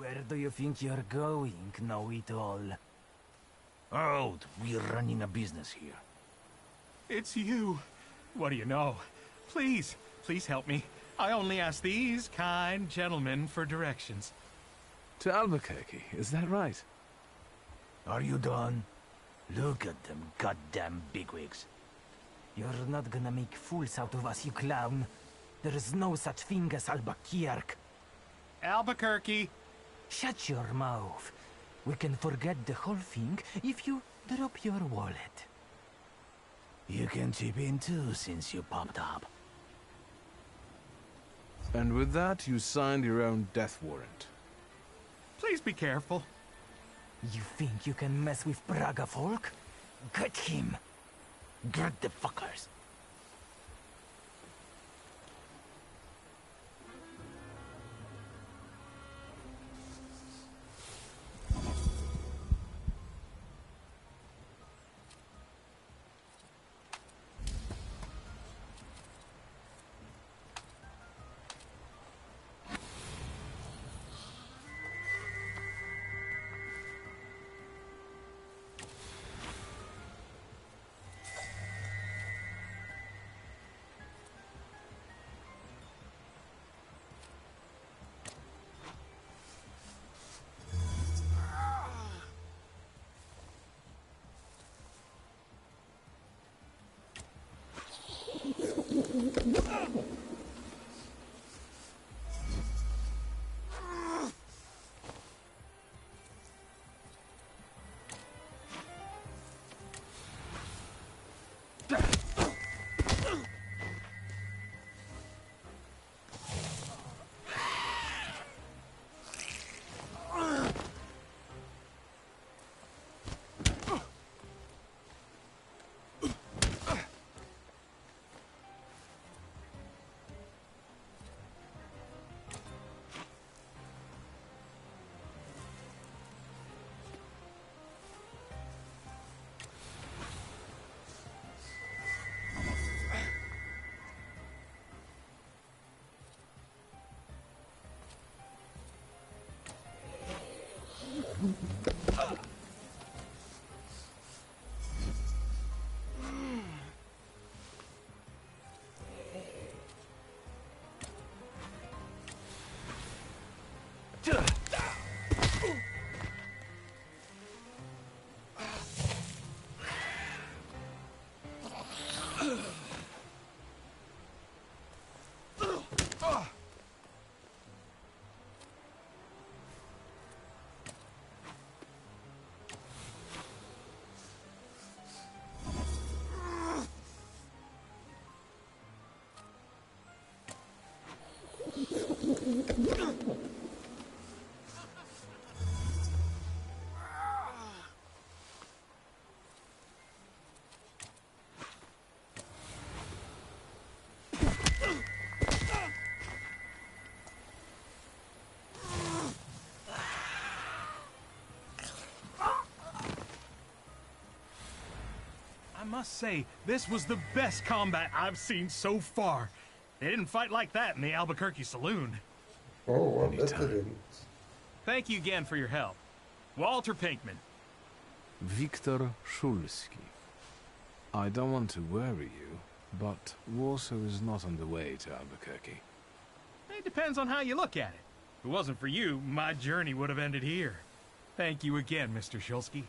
Where do you think you're going, know-it-all? Old, we're running a business here. It's you. What do you know? Please, please help me. I only ask these kind gentlemen for directions. To Albuquerque, is that right? Are you done? Look at them goddamn bigwigs. You're not gonna make fools out of us, you clown. There is no such thing as Albuquerque. Albuquerque! Shut your mouth. We can forget the whole thing if you drop your wallet. You can chip in too since you popped up. And with that, you signed your own death warrant. Please be careful. You think you can mess with Braga folk? Get him! Get the fuckers! I must say, this was the best combat I've seen so far. They didn't fight like that in the Albuquerque saloon. Oh, I bet they didn't. Thank you again for your help. Walter Pinkman. Viktor Szulski. I don't want to worry you, but Warsaw is not on the way to Albuquerque. It depends on how you look at it. If it wasn't for you, my journey would have ended here. Thank you again, Mr. Szulski.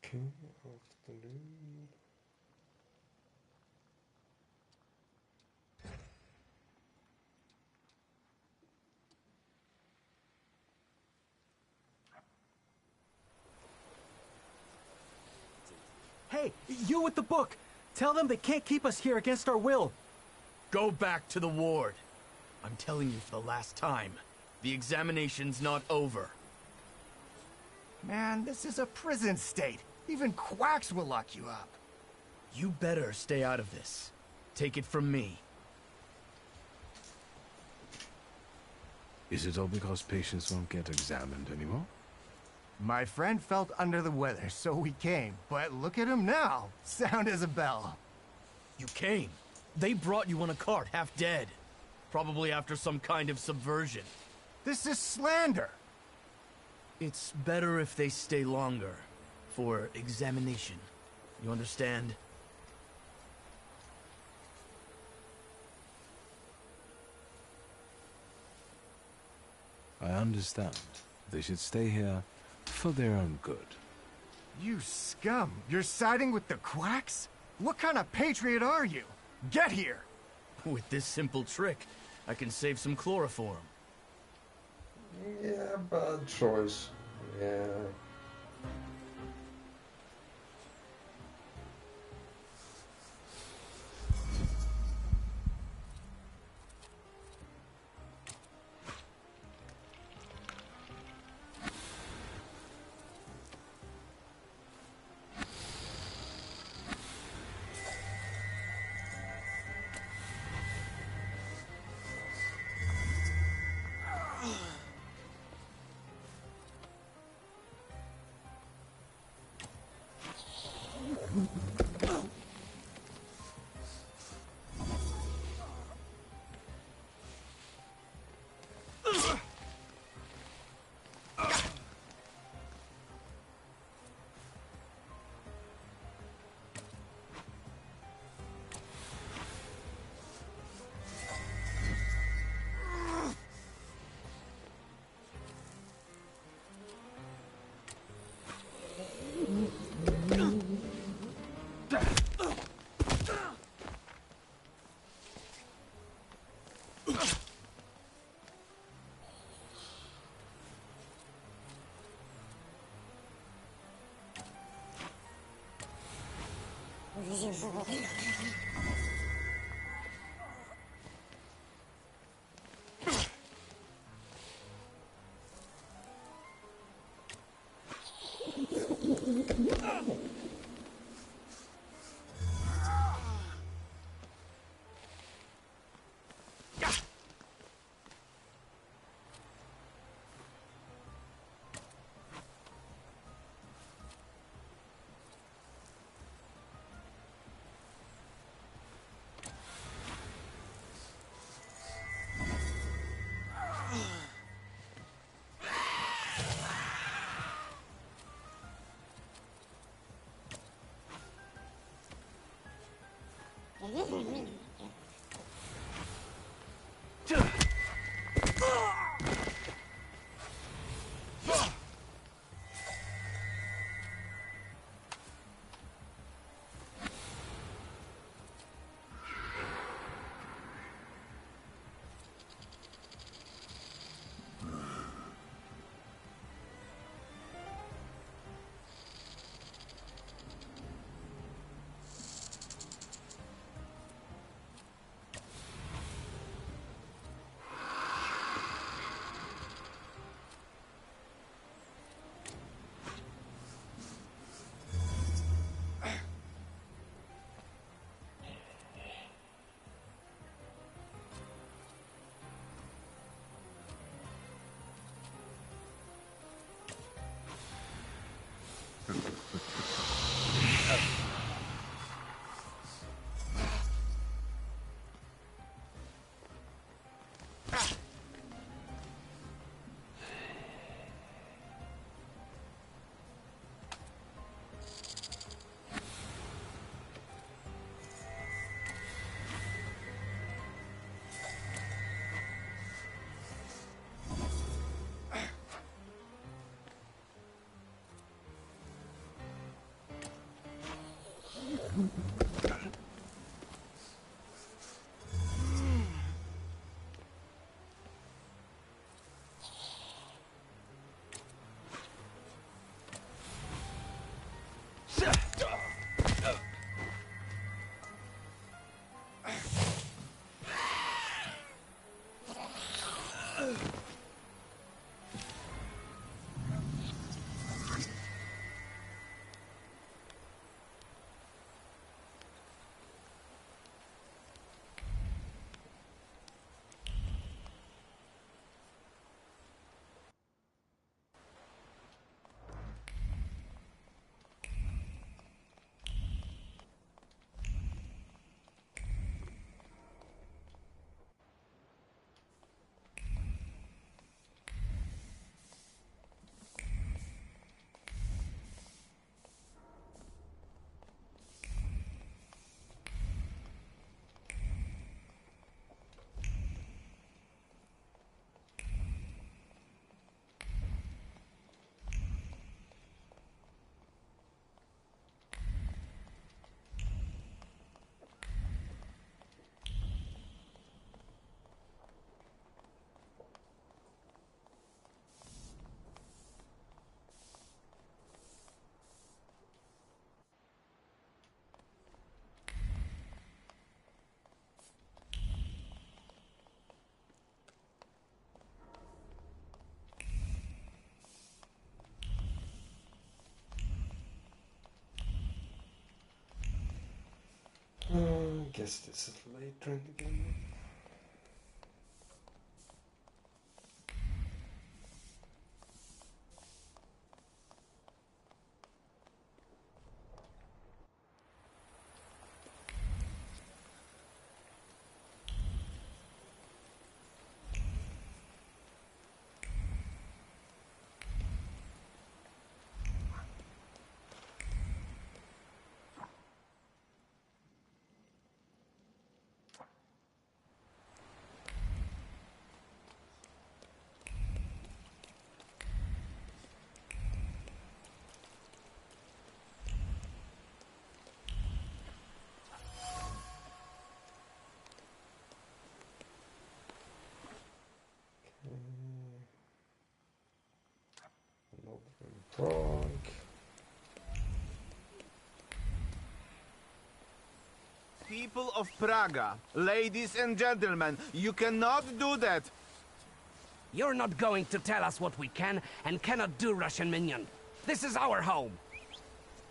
Okay, afternoon. Hey, you with the book! Tell them they can't keep us here against our will! Go back to the ward. I'm telling you for the last time. The examination's not over. Man, this is a prison state. Even quacks will lock you up. You better stay out of this. Take it from me. Is it all because patients won't get examined anymore? My friend felt under the weather, so we came. But look at him now. Sound as a bell. You came. They brought you on a cart, half dead. Probably after some kind of subversion. This is slander. It's better if they stay longer. For examination. You understand? I understand. They should stay here for their own good. You scum. You're siding with the quacks? What kind of patriot are you? Get here! With this simple trick, I can save some chloroform. Yeah, bad choice. Yeah. Guess this is later in the game. Prague. People of Praga, ladies and gentlemen, you cannot do that. You're not going to tell us what we can and cannot do, Russian minion. This is our home.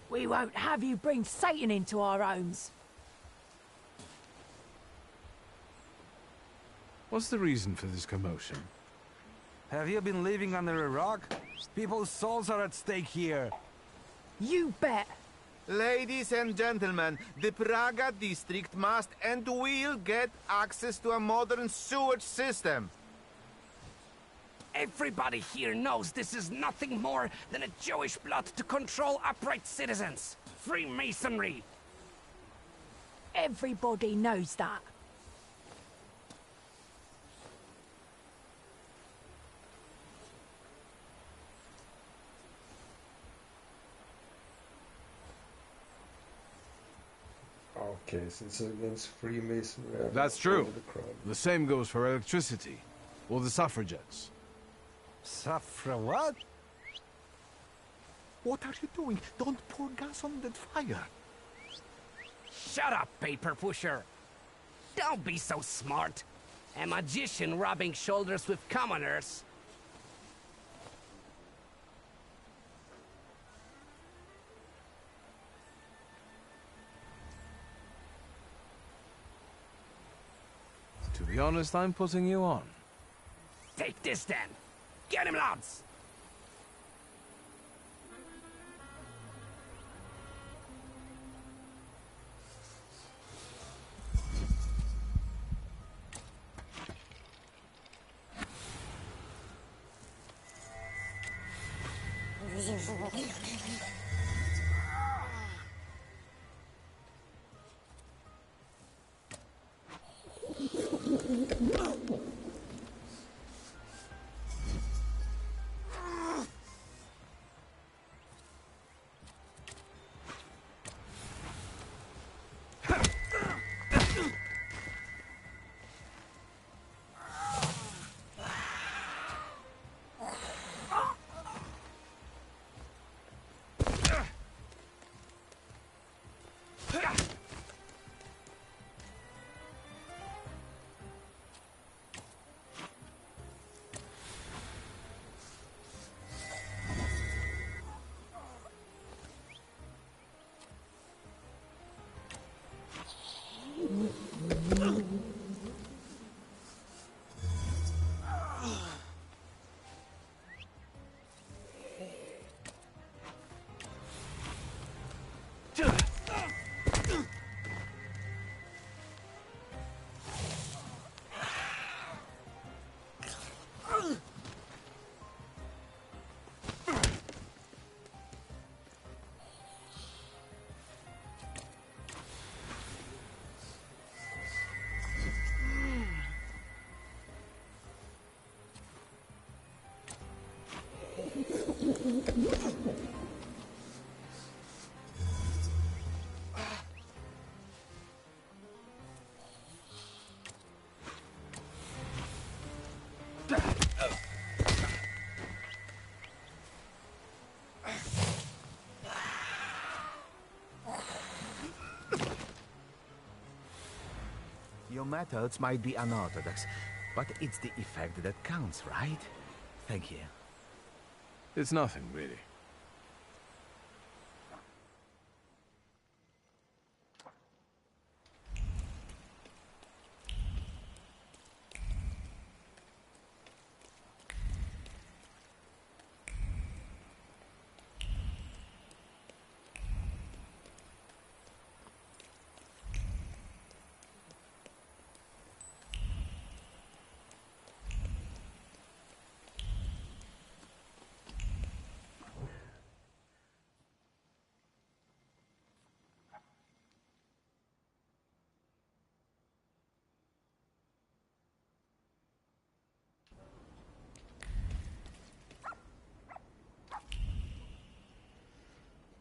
We won't have you bring Satan into our homes. What's the reason for this commotion? Have you been living under a rock? People's souls are at stake here. You bet. Ladies and gentlemen, the Praga district must and will get access to a modern sewage system. Everybody here knows this is nothing more than a Jewish plot to control upright citizens. Freemasonry. Everybody knows that. Okay, so it's against Freemasonry. That's true. The same goes for electricity, or the suffragettes. What? What are you doing? Don't pour gas on that fire. Shut up, paper pusher. Don't be so smart. A magician rubbing shoulders with commoners. To be honest, I'm putting you on. Take this then. Get him, lads! Your methods might be unorthodox, but it's the effect that counts, right? Thank you. It's nothing, really.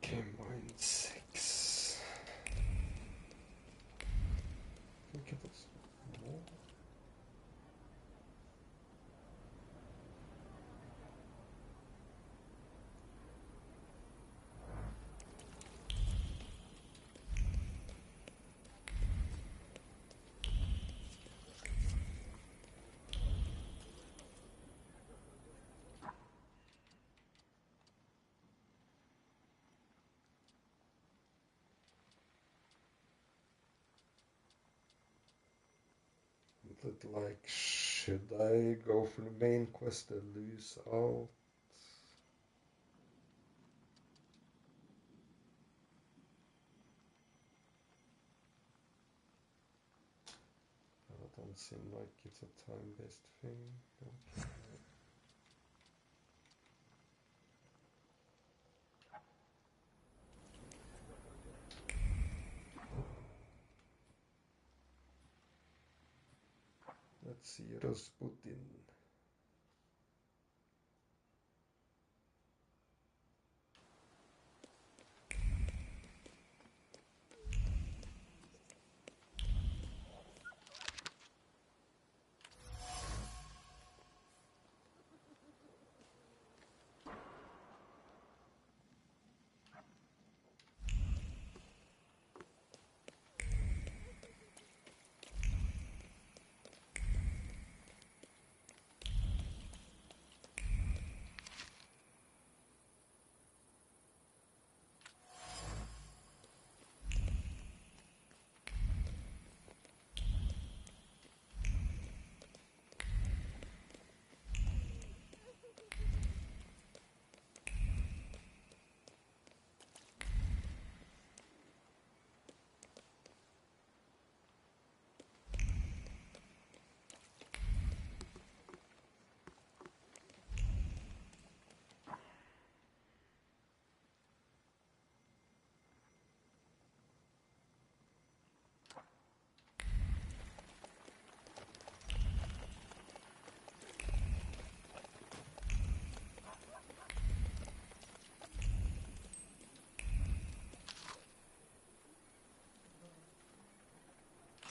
Okay, mine 6. I think it was more. But like, should I go for the main quest and lose out? That don't seem like it's a time-based thing. Okay. Let's see, Rasputin.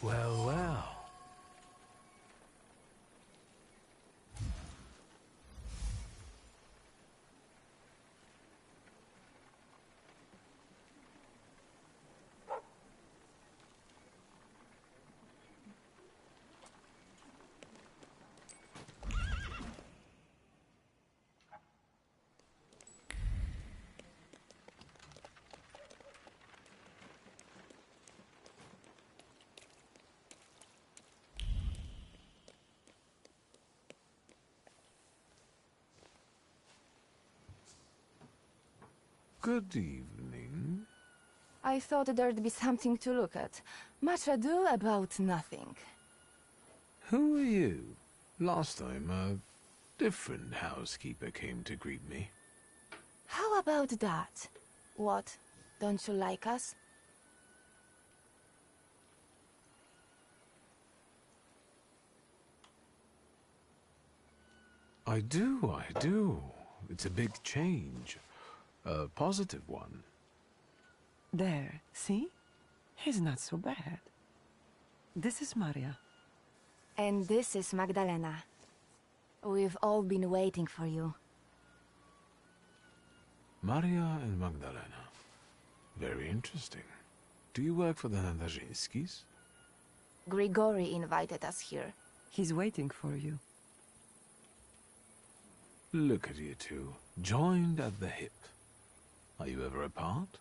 Well, well. Good evening. I thought there'd be something to look at. Much ado about nothing. Who are you? Last time, a different housekeeper came to greet me. How about that? What? Don't you like us? I do, I do. it's a big change. A positive one. There, see? He's not so bad. This is Maria. And this is Magdalena. We've all been waiting for you. Maria and Magdalena. Very interesting. Do you work for the Nandarzinskis? Grigori invited us here. He's waiting for you. Look at you two, joined at the hip. Are you ever apart?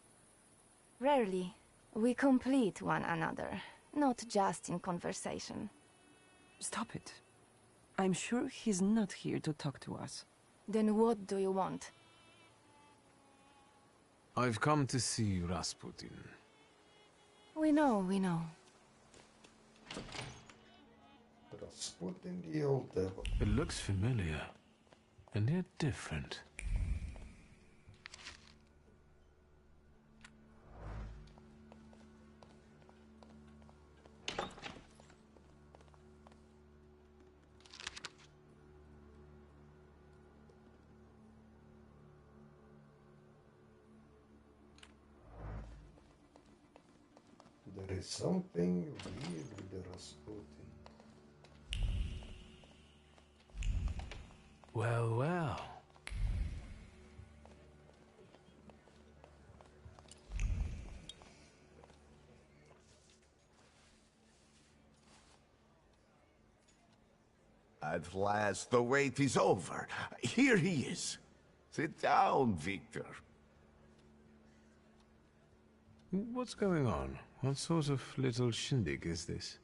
Rarely. We complete one another, not just in conversation. Stop it. I'm sure he's not here to talk to us. Then what do you want? I've come to see Rasputin. We know, we know. Rasputin, the old devil. It looks familiar, and yet different. There is something weird with the Rasputin. Well, well. At last, the wait is over. Here he is. Sit down, Victor. What's going on? What sort of little shindig is this?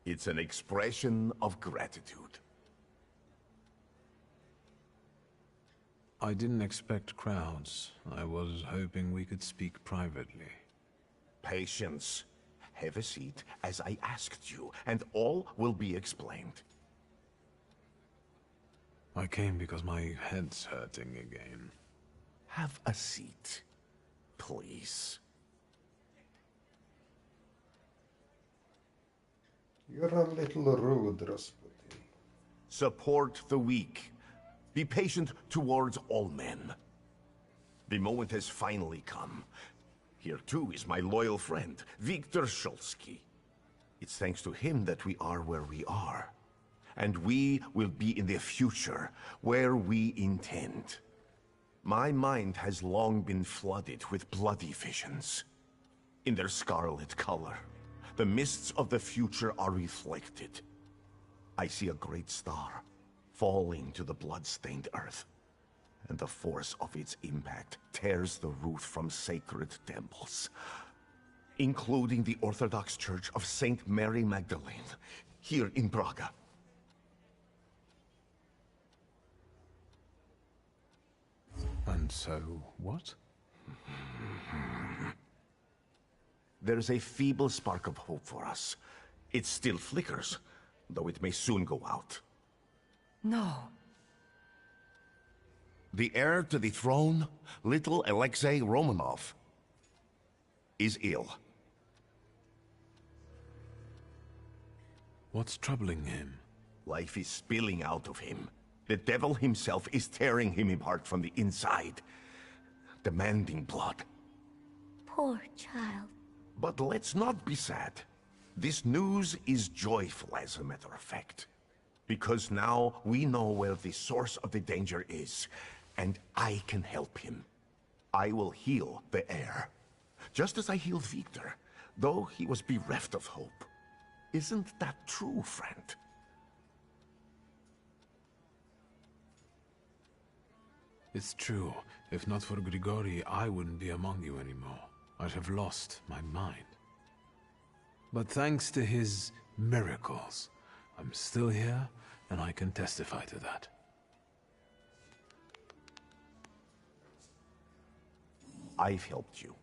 It's an expression of gratitude. I didn't expect crowds. I was hoping we could speak privately. Patience. Have a seat, as I asked you, and all will be explained. I came because my head's hurting again. Have a seat, please. You're a little rude, Rasputin. Support the weak. Be patient towards all men. The moment has finally come. Here too is my loyal friend, Viktor Shulsky. It's thanks to him that we are where we are. And we will be in the future, where we intend. My mind has long been flooded with bloody visions. In their scarlet color, the mists of the future are reflected. I see a great star falling to the blood-stained earth, and the force of its impact tears the roof from sacred temples, including the Orthodox Church of Saint Mary Magdalene, here in Praga. And so, what? There's a feeble spark of hope for us. It still flickers, though it may soon go out. No. The heir to the throne, little Alexei Romanov, is ill. What's troubling him? Life is spilling out of him. The devil himself is tearing him apart from the inside, demanding blood. Poor child. But let's not be sad. This news is joyful, as a matter of fact. Because now we know where the source of the danger is, and I can help him. I will heal the heir, just as I healed Victor, though he was bereft of hope. Isn't that true, friend? It's true. If not for Grigori, I wouldn't be among you anymore. I'd have lost my mind. But thanks to his miracles, I'm still here, and I can testify to that. I've helped you,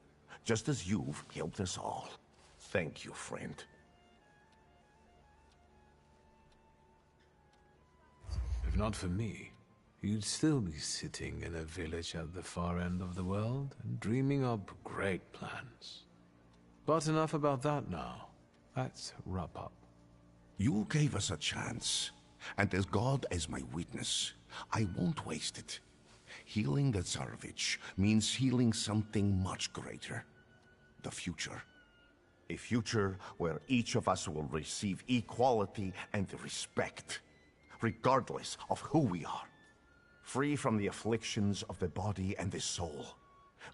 just as you've helped us all. Thank you, friend. If not for me, you'd still be sitting in a village at the far end of the world and dreaming up great plans. But enough about that now. Let's wrap up. You gave us a chance, and as God as my witness, I won't waste it. Healing the Tsarevich means healing something much greater. The future. A future where each of us will receive equality and respect, regardless of who we are. Free from the afflictions of the body and the soul.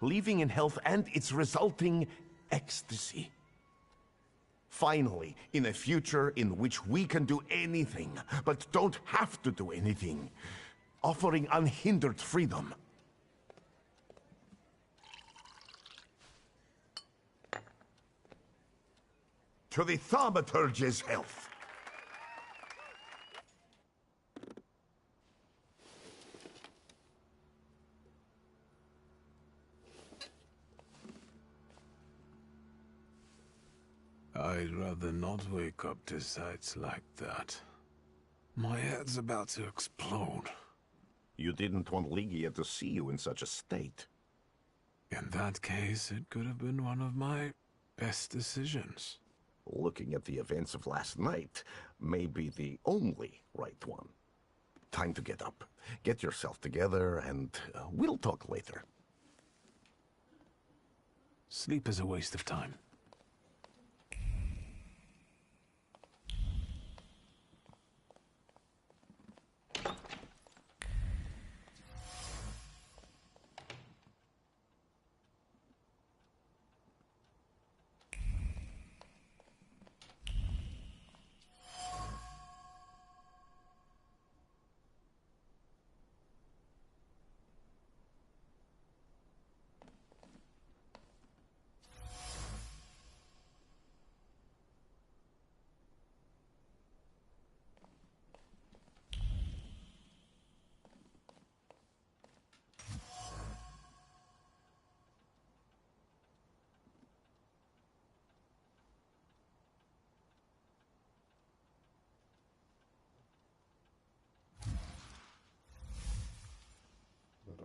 Living in health and its resulting ecstasy. Finally, in a future in which we can do anything, but don't have to do anything. Offering unhindered freedom. To the Thaumaturge's health. I'd rather not wake up to sights like that. My head's about to explode. You didn't want Ligia to see you in such a state. In that case, it could have been one of my best decisions. Looking at the events of last night may be the only right one. Time to get up. Get yourself together, and we'll talk later. Sleep is a waste of time.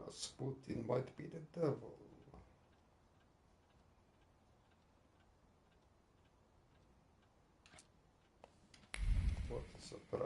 Rasputin might be the devil. What a surprise.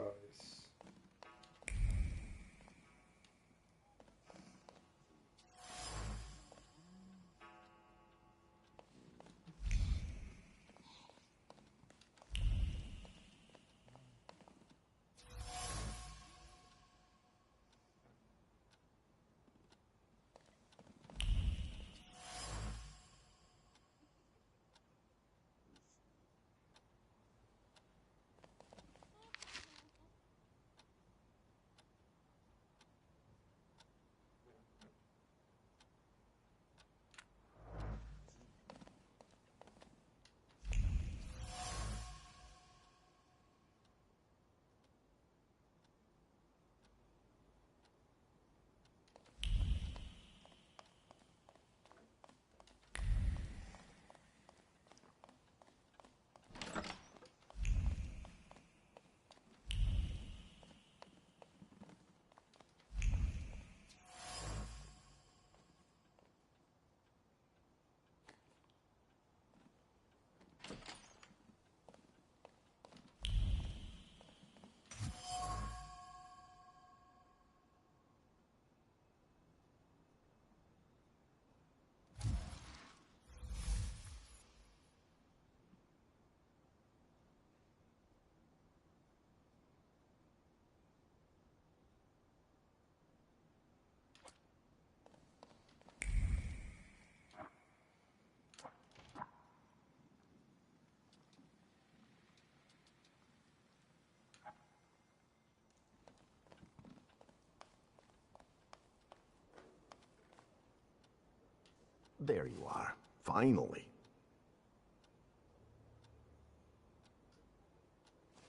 There you are, finally.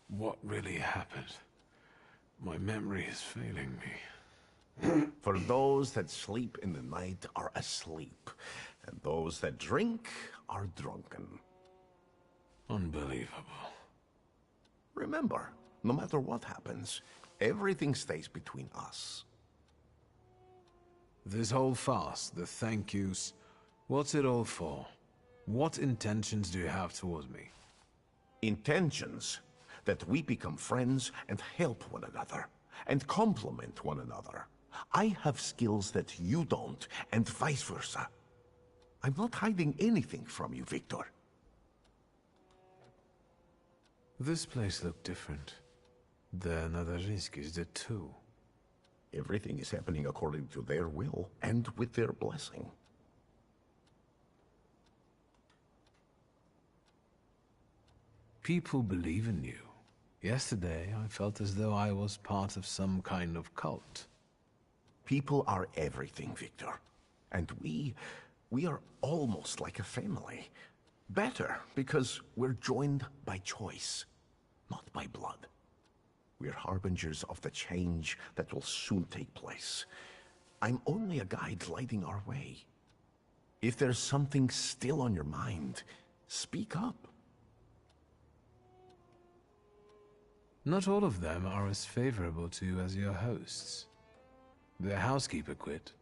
What really happened? My memory is failing me. For those that sleep in the night are asleep, and those that drink are drunken. Unbelievable. Remember, no matter what happens, everything stays between us. This whole farce, the thank yous, what's it all for? What intentions do you have towards me? Intentions that we become friends and help one another, and complement one another. I have skills that you don't, and vice versa. I'm not hiding anything from you, Victor. This place looked different. The Nadarzinskis did too. Everything is happening according to their will, and with their blessing. People believe in you. Yesterday, I felt as though I was part of some kind of cult. People are everything, Victor. And we are almost like a family. Better, because we're joined by choice, not by blood. We're harbingers of the change that will soon take place. I'm only a guide lighting our way. If there's something still on your mind, speak up. Not all of them are as favorable to you as your hosts. The housekeeper quit.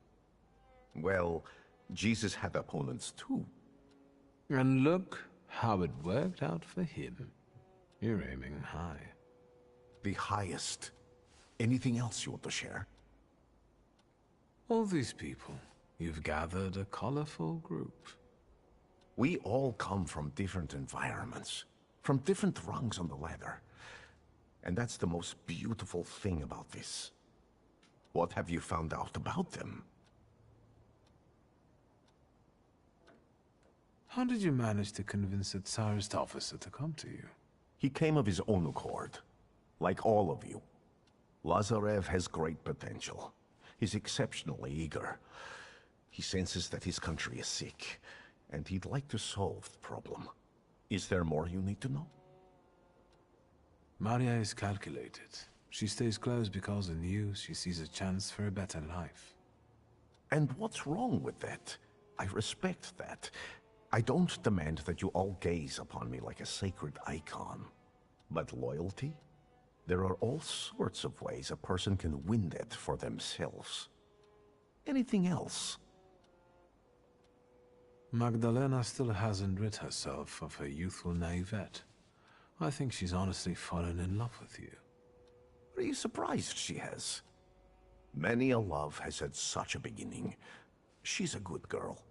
Well, Jesus had opponents too. And look how it worked out for him. You're aiming high. The highest. Anything else you want to share? All these people, you've gathered a colorful group. We all come from different environments, from different rungs on the ladder. And that's the most beautiful thing about this. What have you found out about them? How did you manage to convince a Tsarist officer to come to you? He came of his own accord, like all of you. Lazarev has great potential. He's exceptionally eager. He senses that his country is sick, and he'd like to solve the problem. Is there more you need to know? Maria is calculated. She stays close because in you she sees a chance for a better life. And what's wrong with that? I respect that. I don't demand that you all gaze upon me like a sacred icon. But loyalty? There are all sorts of ways a person can win that for themselves. Anything else? Magdalena still hasn't rid herself of her youthful naivete. I think she's honestly fallen in love with you. Are you surprised she has? Many a love has had such a beginning. She's a good girl.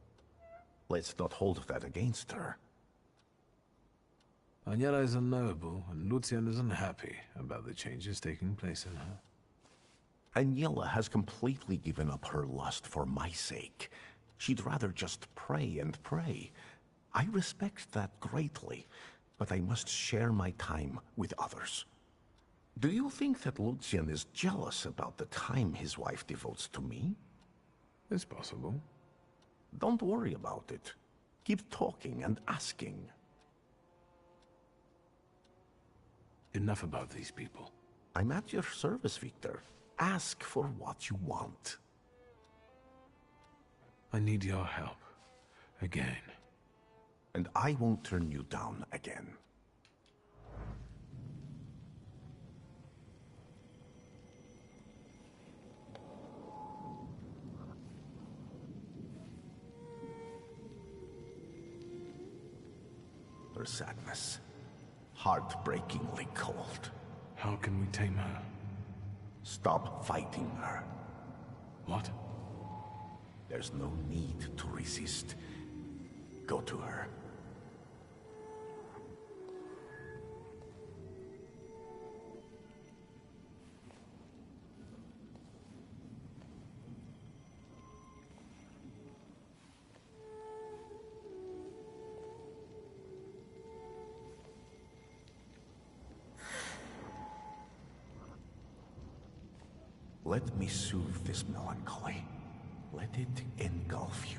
Let's not hold that against her. Aniela is unknowable, and Lucian is unhappy about the changes taking place in her. Aniela has completely given up her lust for my sake. She'd rather just pray and pray. I respect that greatly, but I must share my time with others. Do you think that Lucian is jealous about the time his wife devotes to me? It's possible. Don't worry about it. Keep talking and asking. Enough about these people. I'm at your service, Victor. Ask for what you want. I need your help. Again. And I won't turn you down again. Her sadness. Heartbreakingly cold. How can we tame her? Stop fighting her. What? There's no need to resist. Go to her. Let me soothe this melancholy. Let it engulf you.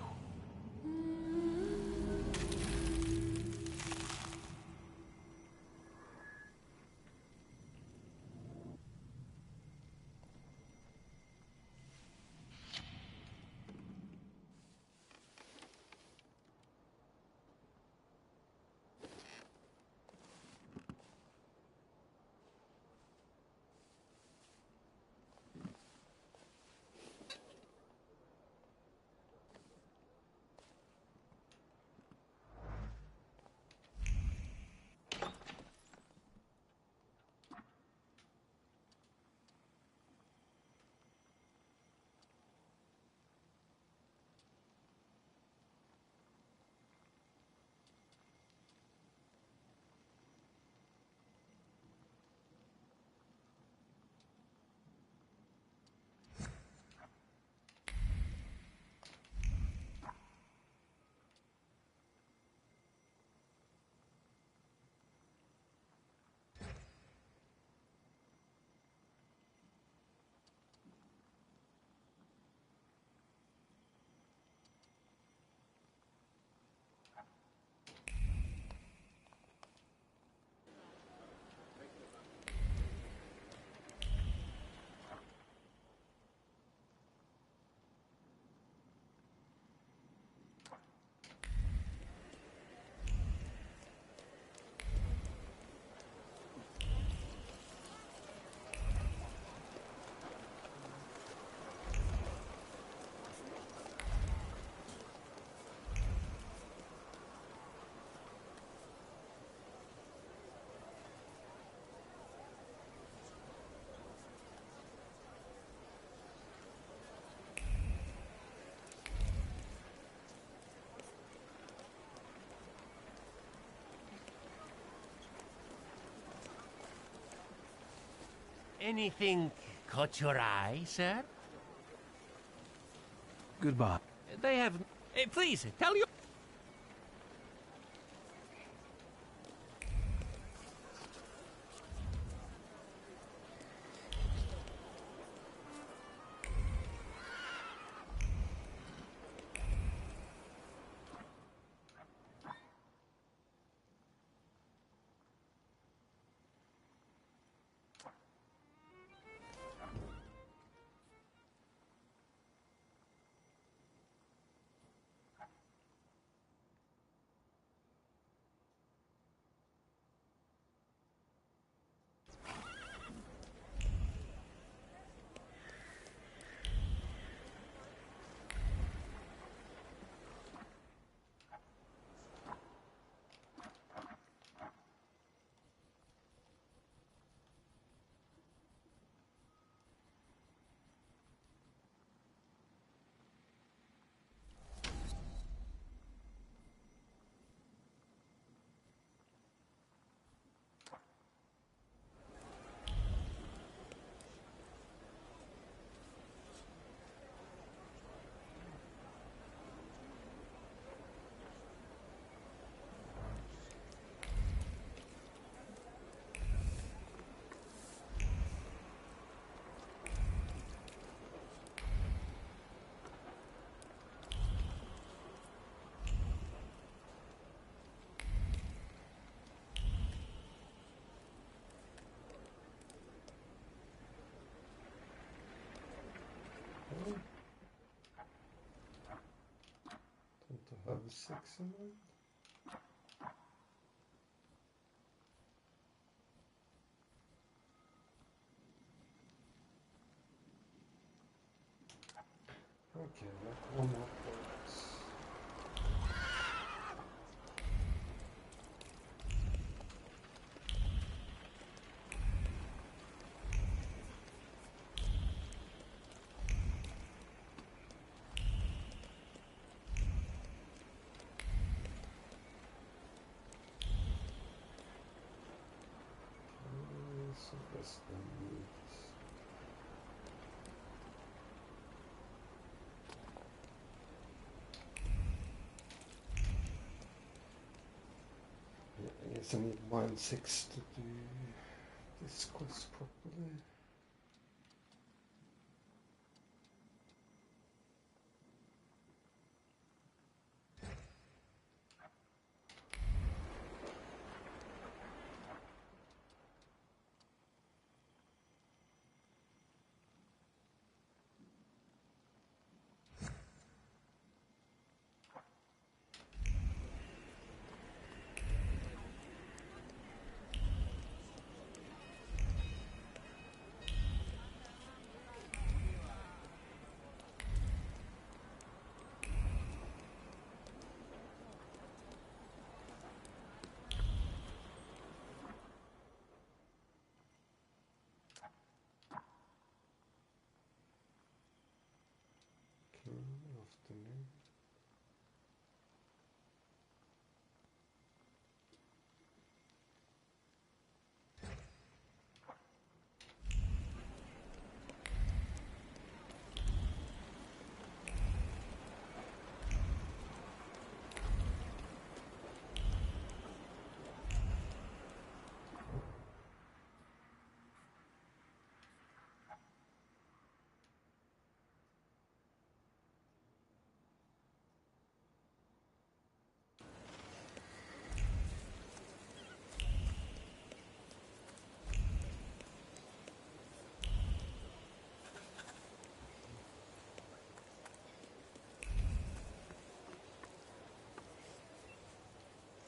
Anything caught your eye, sir? Goodbye. They have... please, tell you... Don't have 6 in it. Okay, that one more point. So that's the meat. I guess I need -6 to do this quest properly. Afternoon.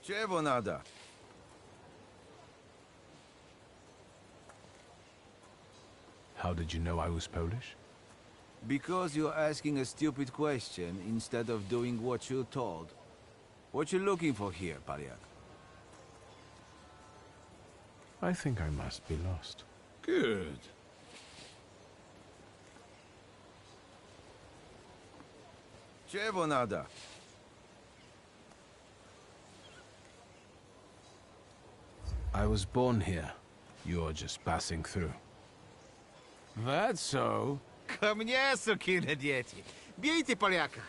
Czego nada? How did you know I was Polish? Because you're asking a stupid question instead of doing what you're told. What you looking for here, Pariak? I think I must be lost. Good. Czego nada? I was born here. You're just passing through. That's so. Ко мне, сукины дети. Бейте поляка.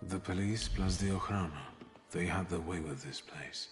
The police plus the Ochrana. They had their way with this place.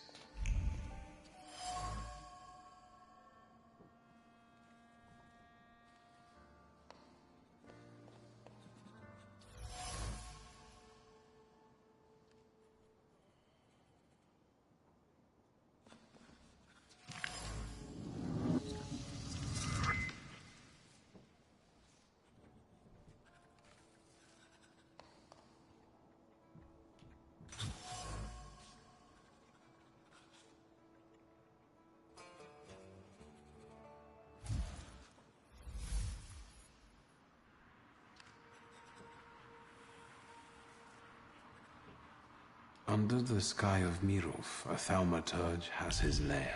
Under the sky of Mirov, a Thaumaturge has his lair.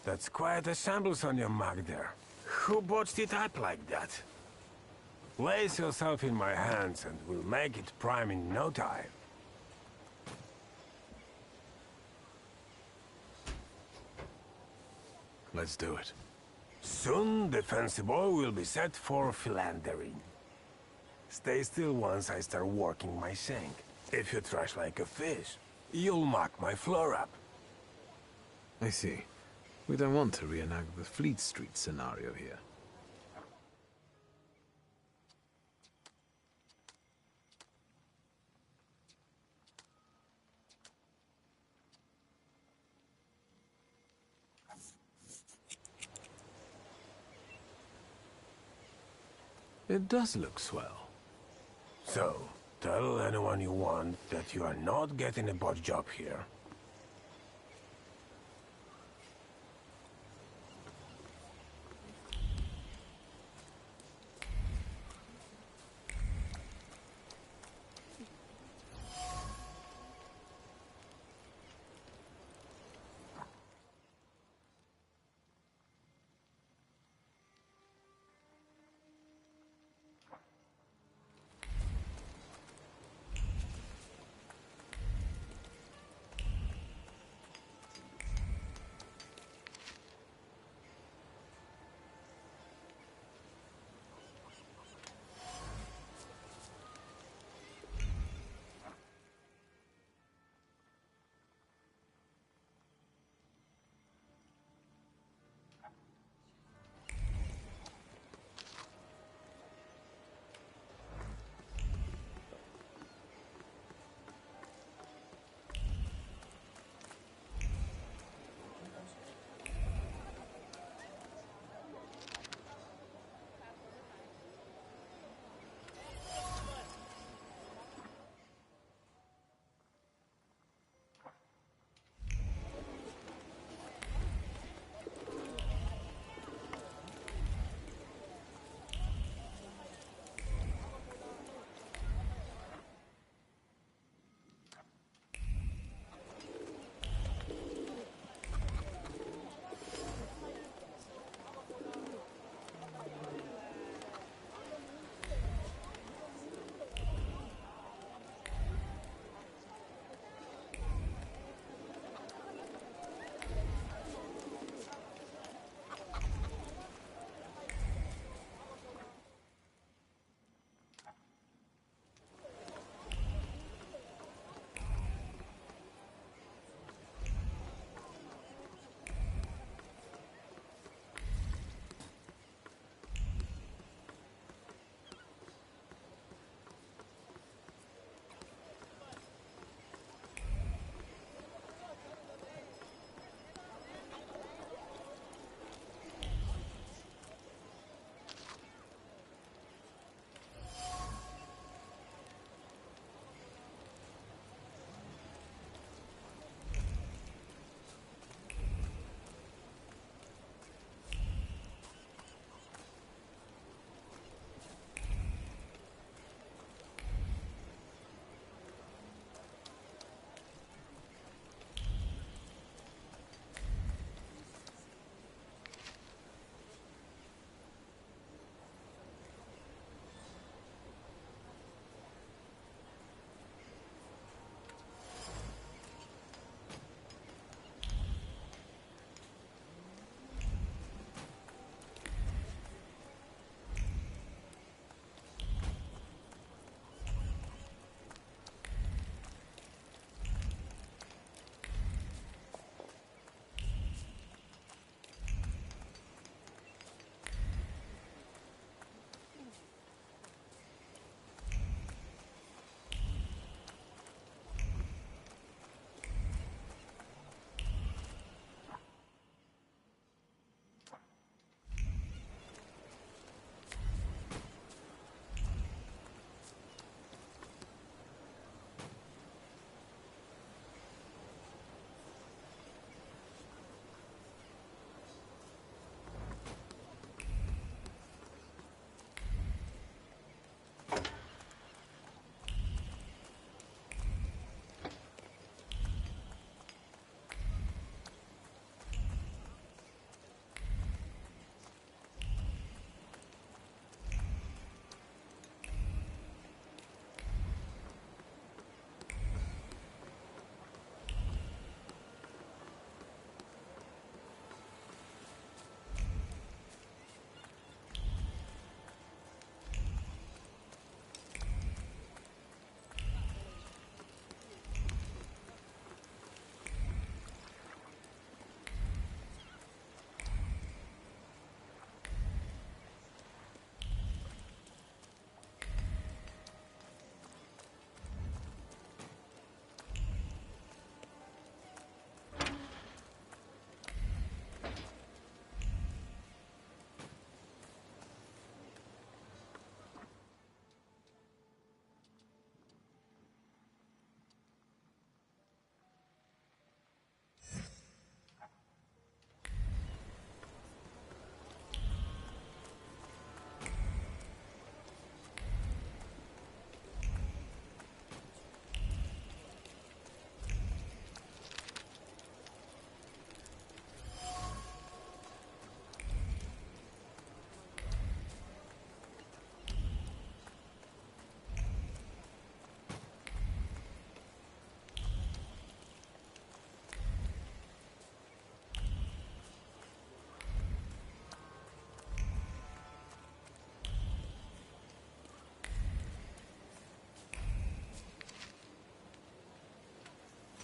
That's quite a shambles on your mug there. Who botched it up like that? Place yourself in my hands and we'll make it prime in no time. Let's do it. Soon the fancy boy will be set for philandering. Stay still once I start working my shank. If you trash like a fish, you'll muck my floor up. I see. We don't want to reenact the Fleet Street scenario here. It does look swell. So, tell anyone you want that you are not getting a botch job here.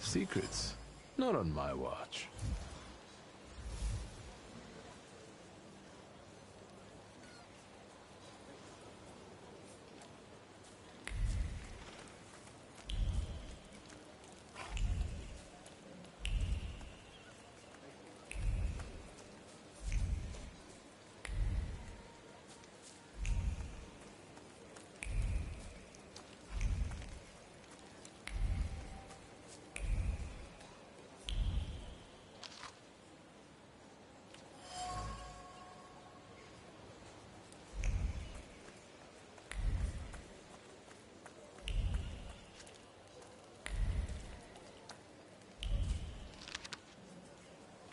Secrets? Not on my watch.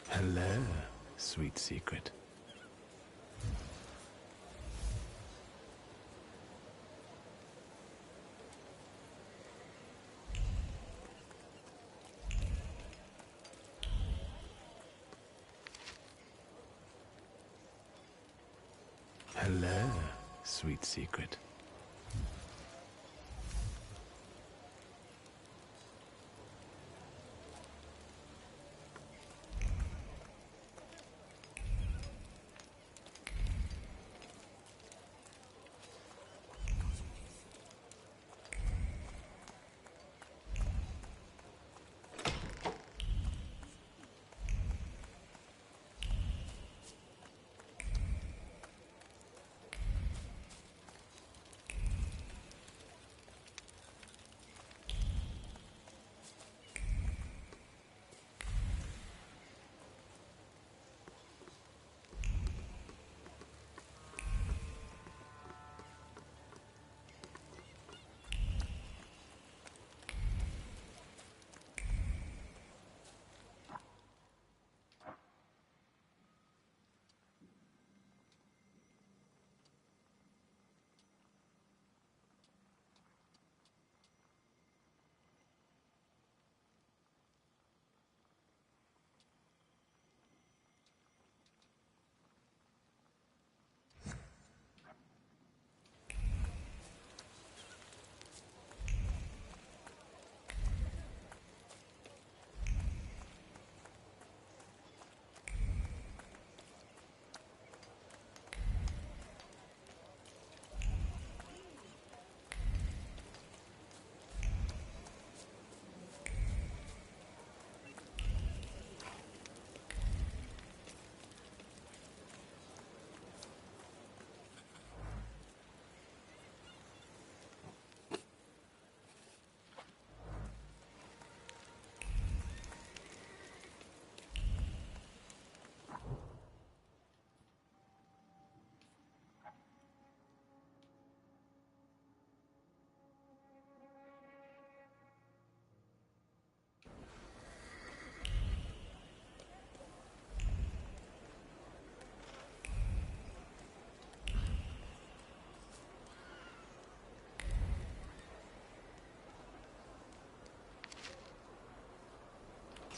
Hello, sweet secret. Hello, sweet secret.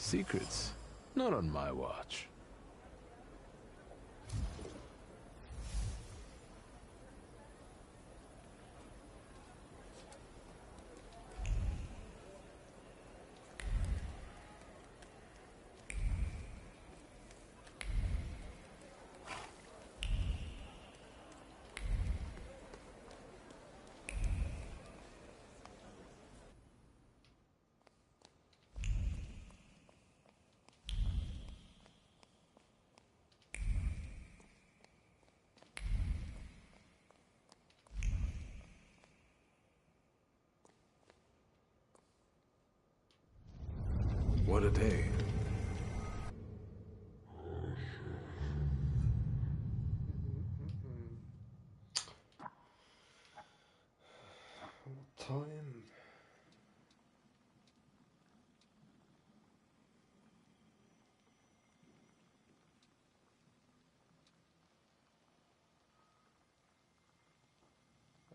Secrets? Not on my watch. What a day. Time.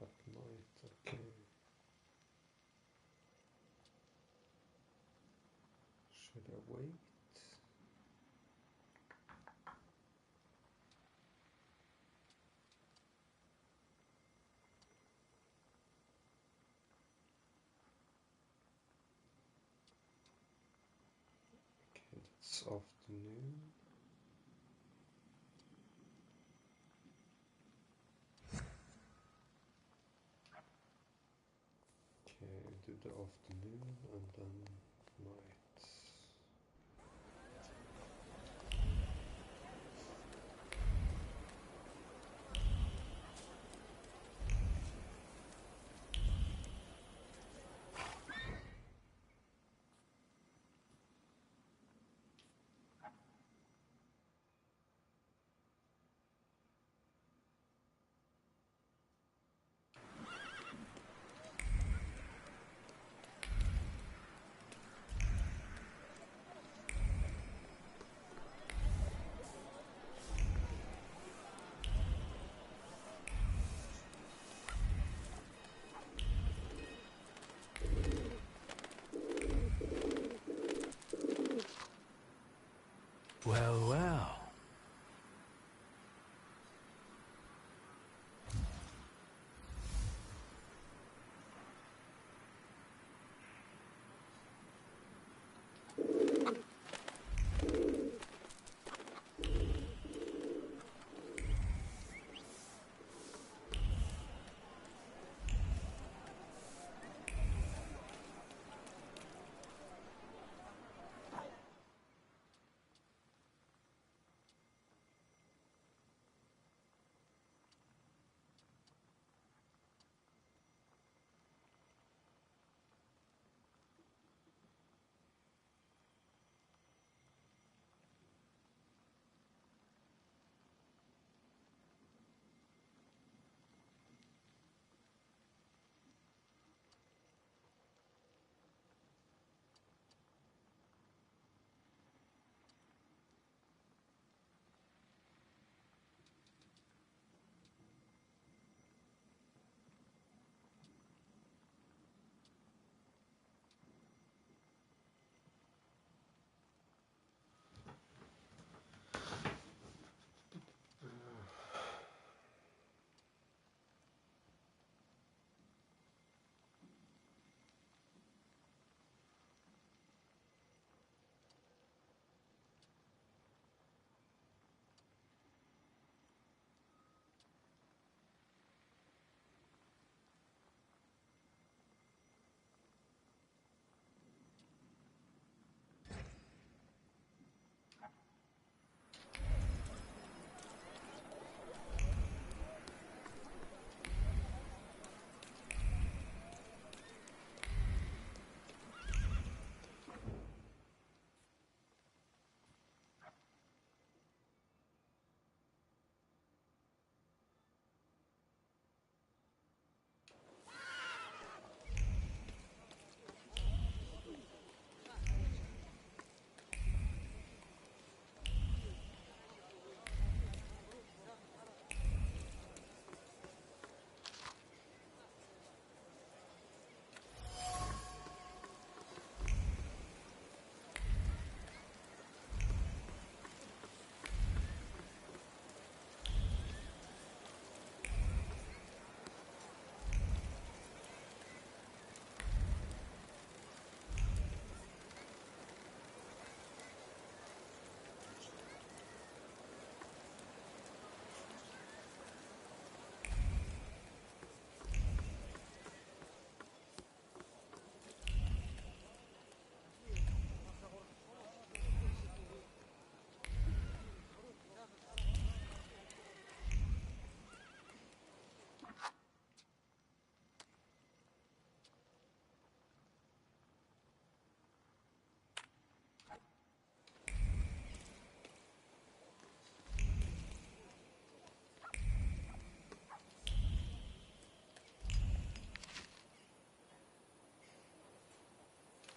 At night, okay. Should I wait? It's afternoon. Okay, do the afternoon and then night. Well, well.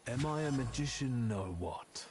Am I a magician or what?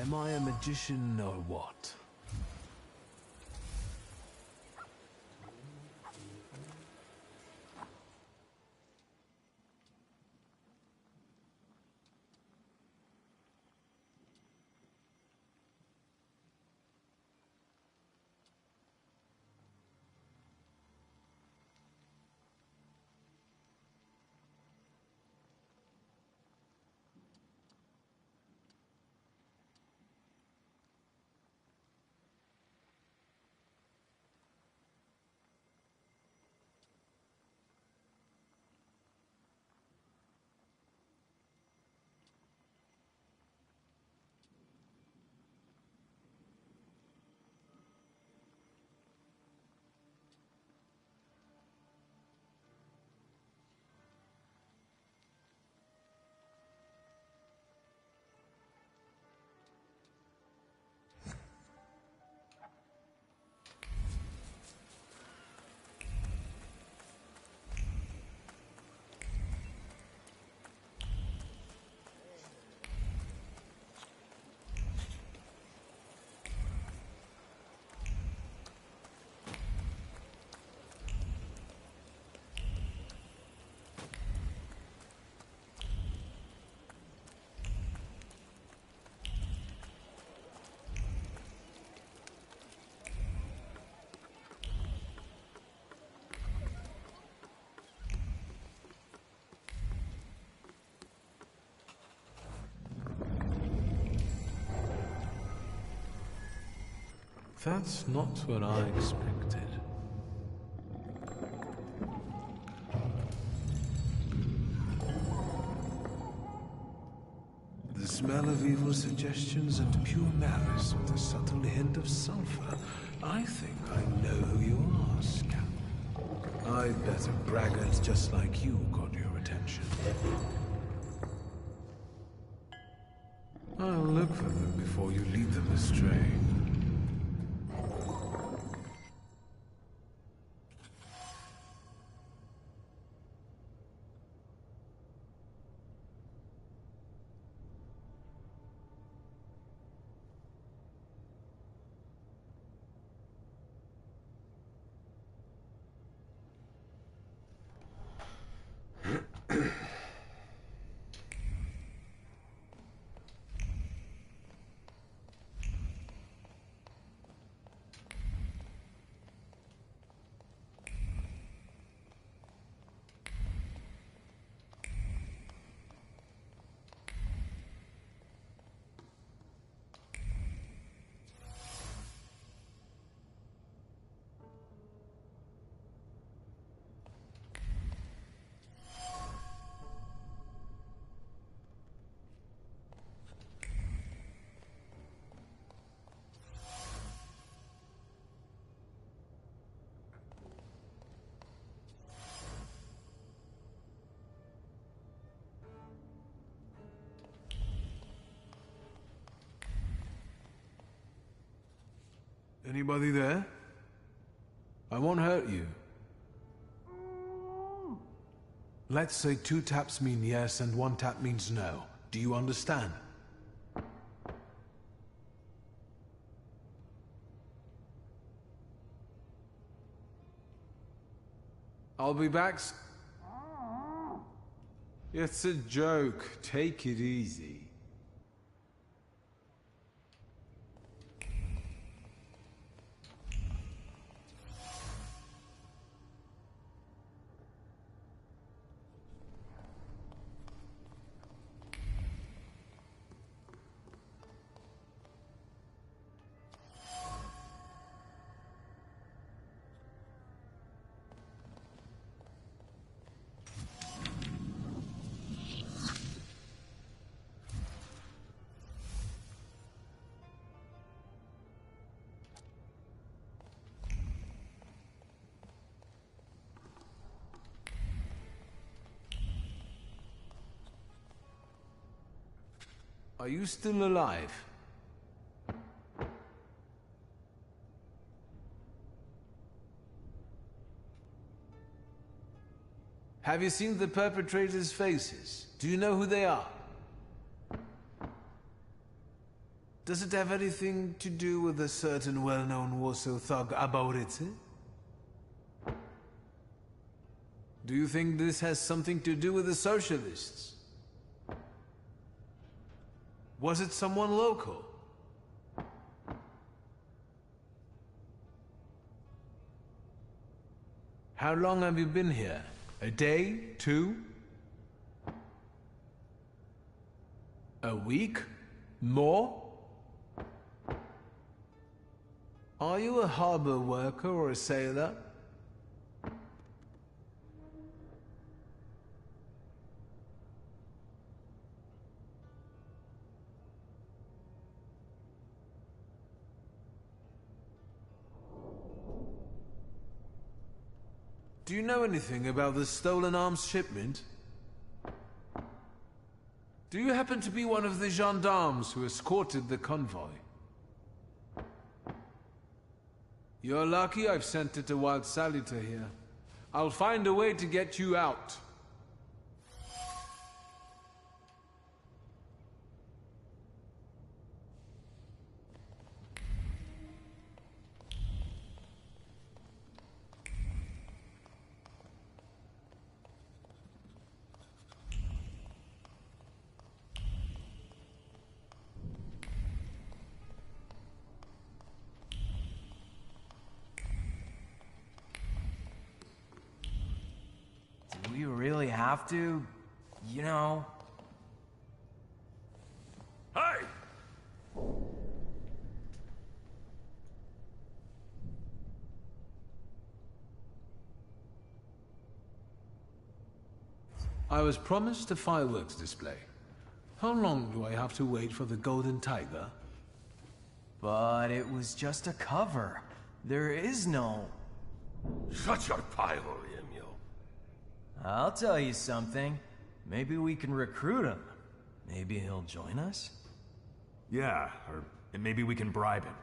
Am I a magician or what? That's not what I expected. The smell of evil suggestions and pure malice with a subtle hint of sulfur. I think I know who you are, Scamp. I bet a braggart just like you got your attention. I'll look for them before you lead them astray. Anybody there? I won't hurt you. Let's say 2 taps mean yes and 1 tap means no. Do you understand? I'll be back. It's a joke. Take it easy. Are you still alive? Have you seen the perpetrators' faces? Do you know who they are? Does it have anything to do with a certain well-known Warsaw thug, Aborycy? Do you think this has something to do with the socialists? Was it someone local? How long have you been here? A day? 2? A week? More? Are you a harbor worker or a sailor? Do you know anything about the stolen arms shipment? Do you happen to be one of the gendarmes who escorted the convoy? You're lucky I've sent it a wild salutor here. I'll find a way to get you out. Do we really have to? You know? Hey! I was promised a fireworks display. How long do I have to wait for the Golden Tiger? But it was just a cover. There is no... Shut your pie hole, Emil. I'll tell you something. Maybe we can recruit him. Maybe he'll join us? Yeah, or maybe we can bribe him.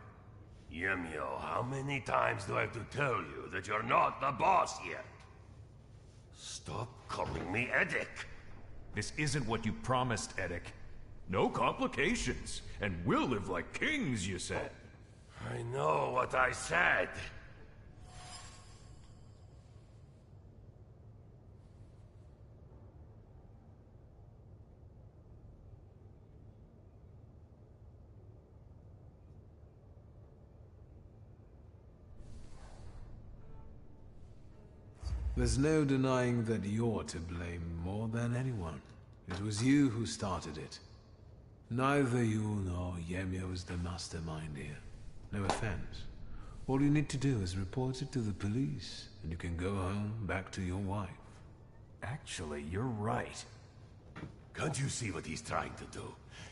Yemio, how many times do I have to tell you that you're not the boss yet? Stop calling me Edic. This isn't what you promised, Edic. No complications, and we'll live like kings, you said. I know what I said. There's no denying that you're to blame more than anyone. It was you who started it. Neither you nor Yemio is the mastermind here. No offense. All you need to do is report it to the police, and you can go home back to your wife. Actually, you're right. Can't you see what he's trying to do?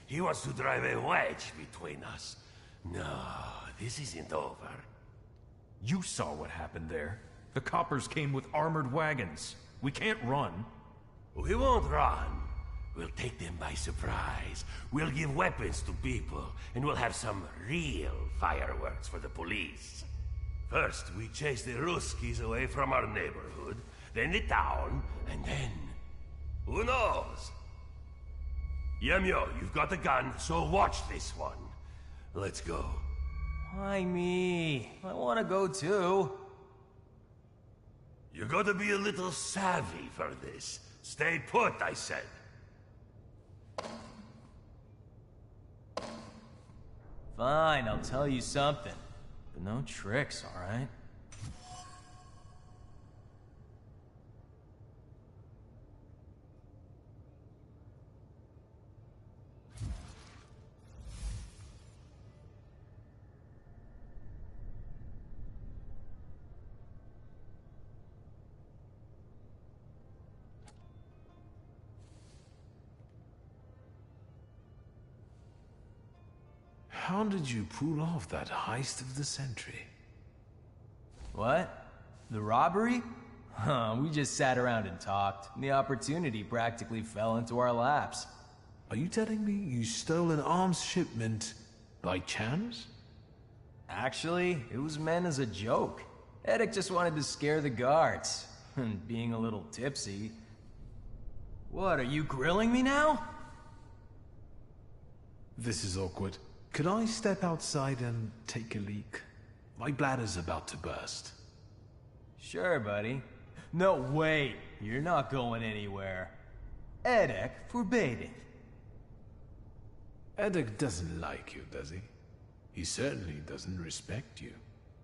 He wants to drive a wedge between us. No, this isn't over. You saw what happened there. The coppers came with armored wagons. We can't run. We won't run. We'll take them by surprise. We'll give weapons to people, and we'll have some real fireworks for the police. First, we chase the Ruskies away from our neighborhood, then the town, and then... who knows? Yemio, you've got a gun, so watch this one. Let's go. Why me? I want to go too. You gotta be a little savvy for this. Stay put, I said. Fine, I'll tell you something. But no tricks, alright? How did you pull off that heist of the century? What? The robbery? Huh, we just sat around and talked, and the opportunity practically fell into our laps. Are you telling me you stole an arms shipment by chance? Actually, it was meant as a joke. Edic just wanted to scare the guards. And being a little tipsy... What, are you grilling me now? This is awkward. Could I step outside and take a leak? My bladder's about to burst. Sure, buddy. No, wait. You're not going anywhere. Edek forbade it. Edek doesn't like you, does he? He certainly doesn't respect you.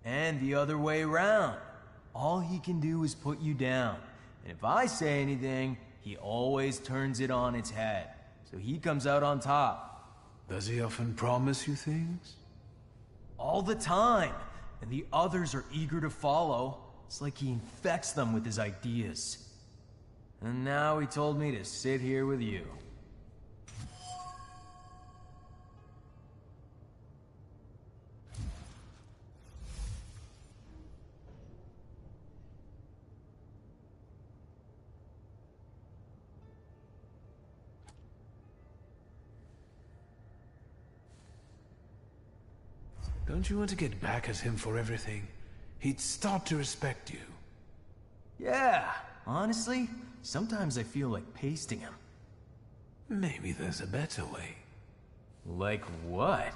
And the other way round. All he can do is put you down. And if I say anything, he always turns it on its head. So he comes out on top. Does he often promise you things? All the time. And the others are eager to follow. It's like he infects them with his ideas. And now he told me to sit here with you. Don't you want to get back at him for everything? He'd start to respect you. Yeah, honestly, sometimes I feel like pasting him. Maybe there's a better way. Like what?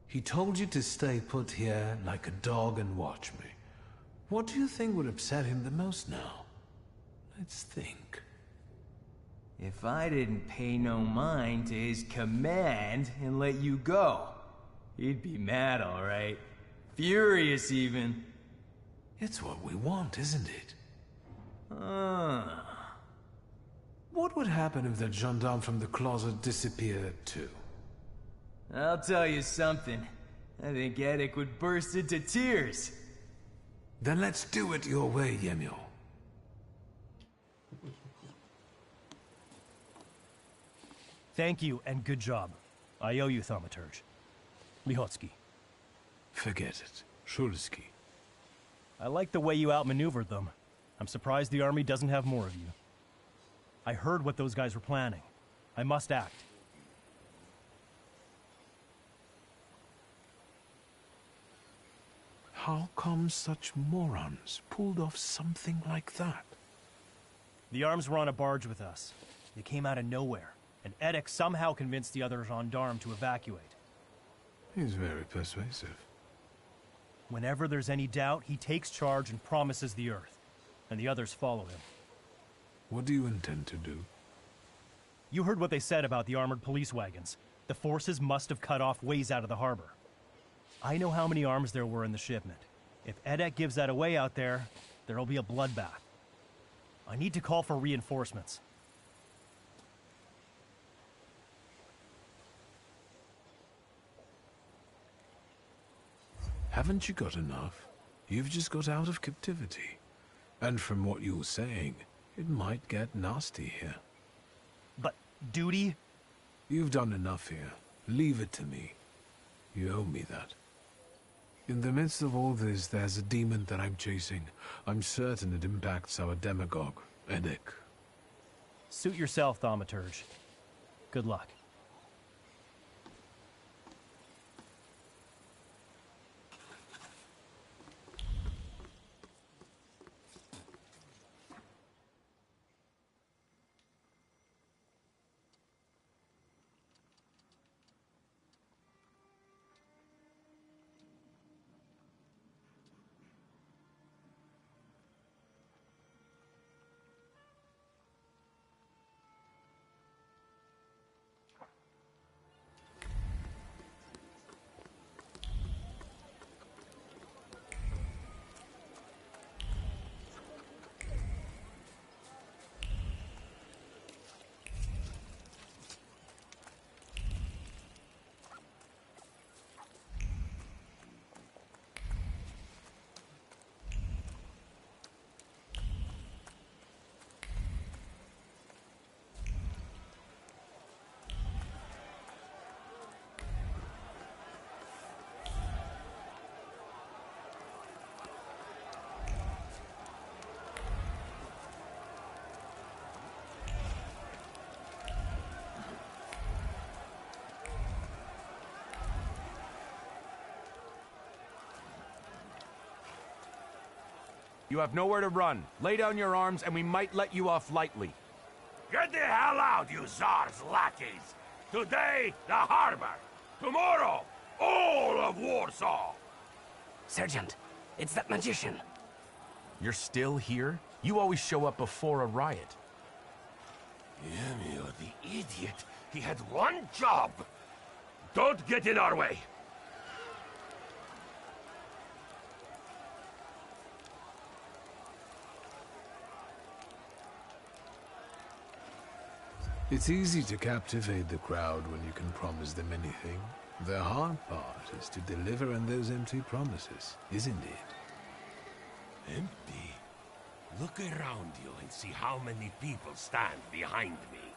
He told you to stay put here like a dog and watch me. What do you think would upset him the most now? Let's think. If I didn't pay no mind to his command and let you go, he'd be mad, all right. Furious, even. It's what we want, isn't it? What would happen if that gendarme from the closet disappeared too? I'll tell you something. I think Edek would burst into tears. Then let's do it your way, Yemio. Thank you, and good job. I owe you, Thaumaturge. Lihotsky. Forget it. Shulsky. I like the way you outmaneuvered them. I'm surprised the army doesn't have more of you. I heard what those guys were planning. I must act. How come such morons pulled off something like that? The arms were on a barge with us. They came out of nowhere, and Edek somehow convinced the other gendarme to evacuate. He's very persuasive. Whenever there's any doubt, he takes charge and promises the Earth, and the others follow him. What do you intend to do? You heard what they said about the armored police wagons. The forces must have cut off ways out of the harbor. I know how many arms there were in the shipment. If Edek gives that away out there, there'll be a bloodbath. I need to call for reinforcements. Haven't you got enough? You've just got out of captivity. And from what you were saying, it might get nasty here. But duty? You've done enough here. Leave it to me. You owe me that. In the midst of all this, there's a demon that I'm chasing. I'm certain it impacts our demagogue, Edek. Suit yourself, Thaumaturge. Good luck. You have nowhere to run. Lay down your arms and we might let you off lightly. Get the hell out, you Tsar's lackeys! Today, the harbor. Tomorrow, all of Warsaw! Sergeant, it's that magician. You're still here? You always show up before a riot. Ymir, the idiot! He had one job! Don't get in our way! It's easy to captivate the crowd when you can promise them anything. The hard part is to deliver on those empty promises, isn't it? Empty? Look around you and see how many people stand behind me.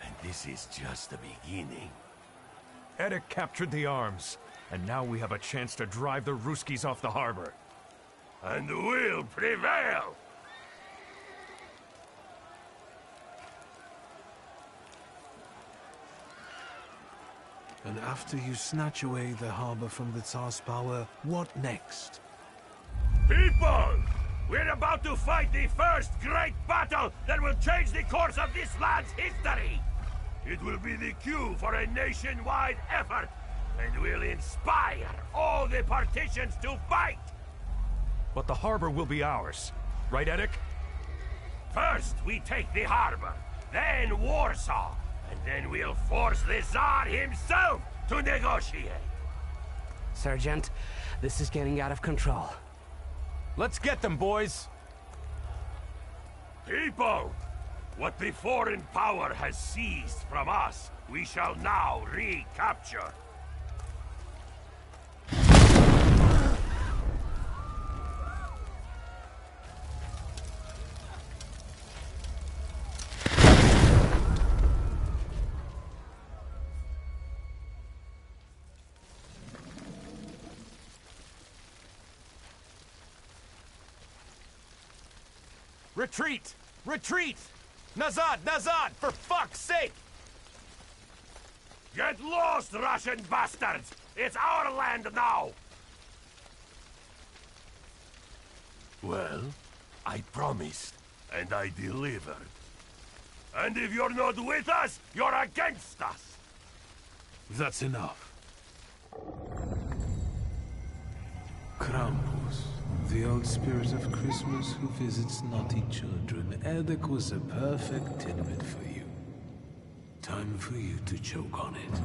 And this is just the beginning. Edek captured the arms, and now we have a chance to drive the Ruskies off the harbor. And we'll prevail! And after you snatch away the harbor from the Tsar's power, what next? People! We're about to fight the first great battle that will change the course of this land's history! It will be the cue for a nationwide effort, and will inspire all the partitions to fight! But the harbor will be ours. Right, Edek? First, we take the harbor, then Warsaw, and then we'll force the Tsar himself to negotiate. Sergeant, this is getting out of control. Let's get them, boys! People! What the foreign power has seized from us, we shall now recapture. Retreat! Retreat! Nazad! Nazad! For fuck's sake! Get lost, Russian bastards! It's our land now! Well, I promised, and I delivered. And if you're not with us, you're against us! That's enough. Krampus, the old spirit of Christmas who visits naughty children. Edek was a perfect tidbit for you. Time for you to choke on it.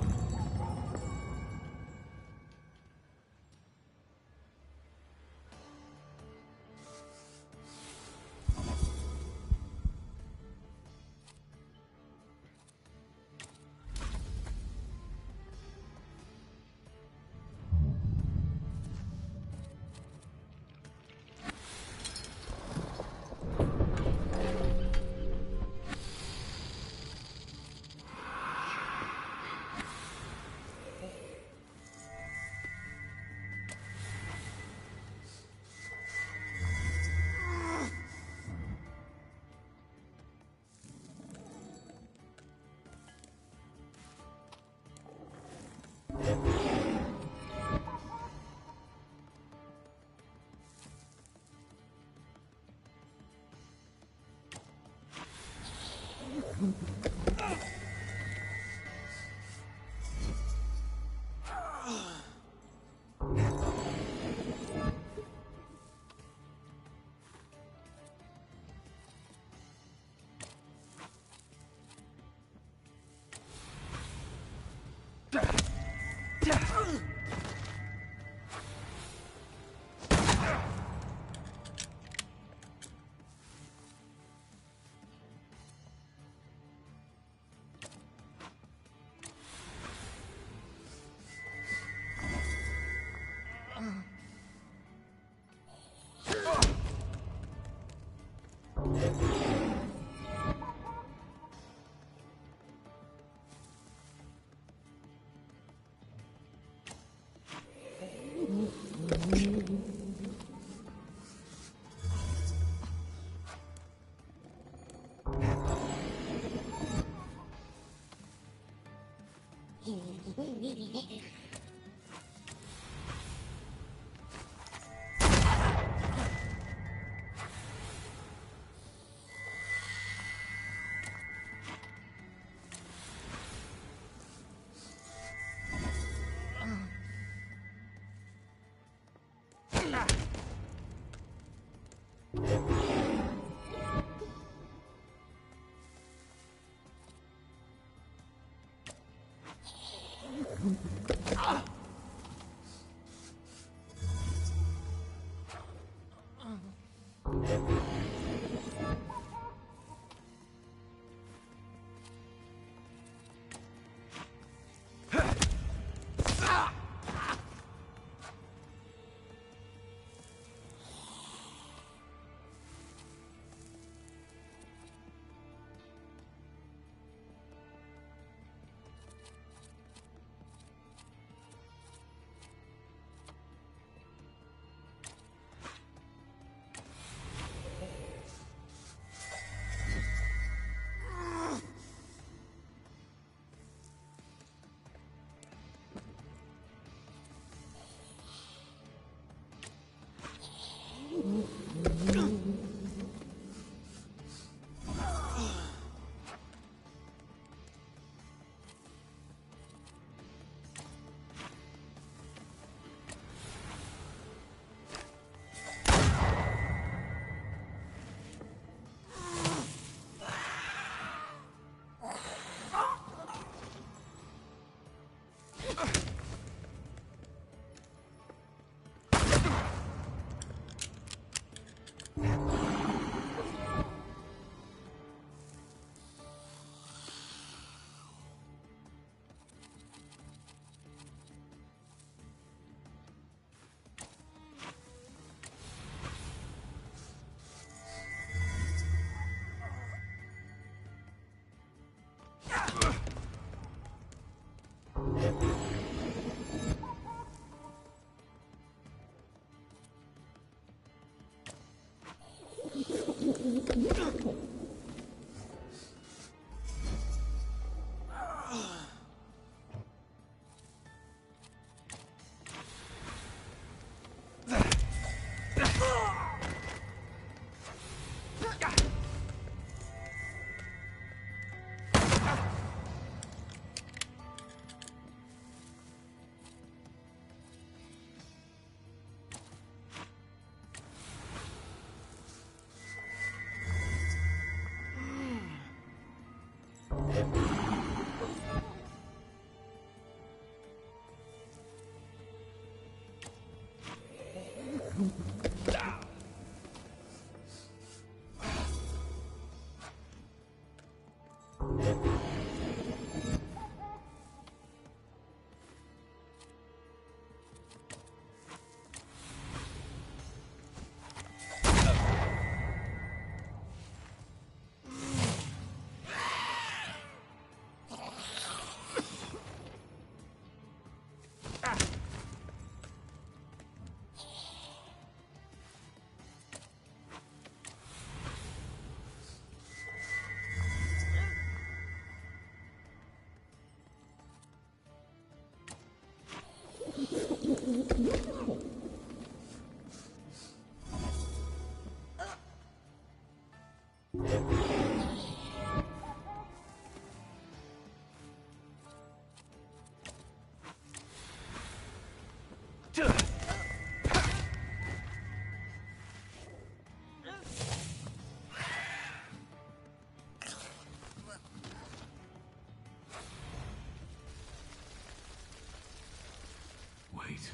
Wait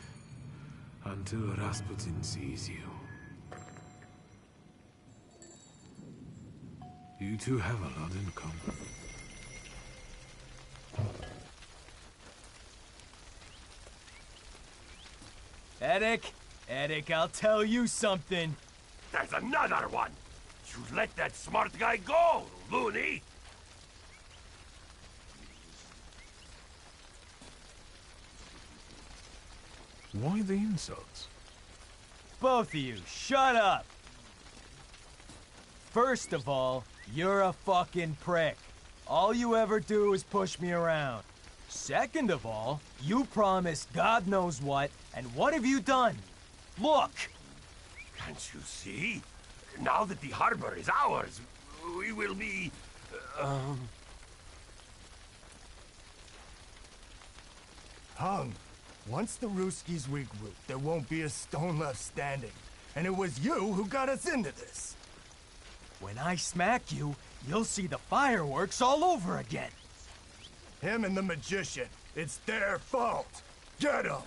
until Rasputin sees you. You two have a lot in common. Eddic, I'll tell you something. There's another one! You let that smart guy go, loony! Why the insults? Both of you, shut up! First of all, you're a fucking prick. All you ever do is push me around. Second of all, you promised God knows what, and what have you done? Look! Can't you see? Now that the harbor is ours, we will be... Hung. Once the Ruskies regroup, there won't be a stone left standing. And it was you who got us into this. When I smack you, you'll see the fireworks all over again. Him and the magician. It's their fault. Get 'em!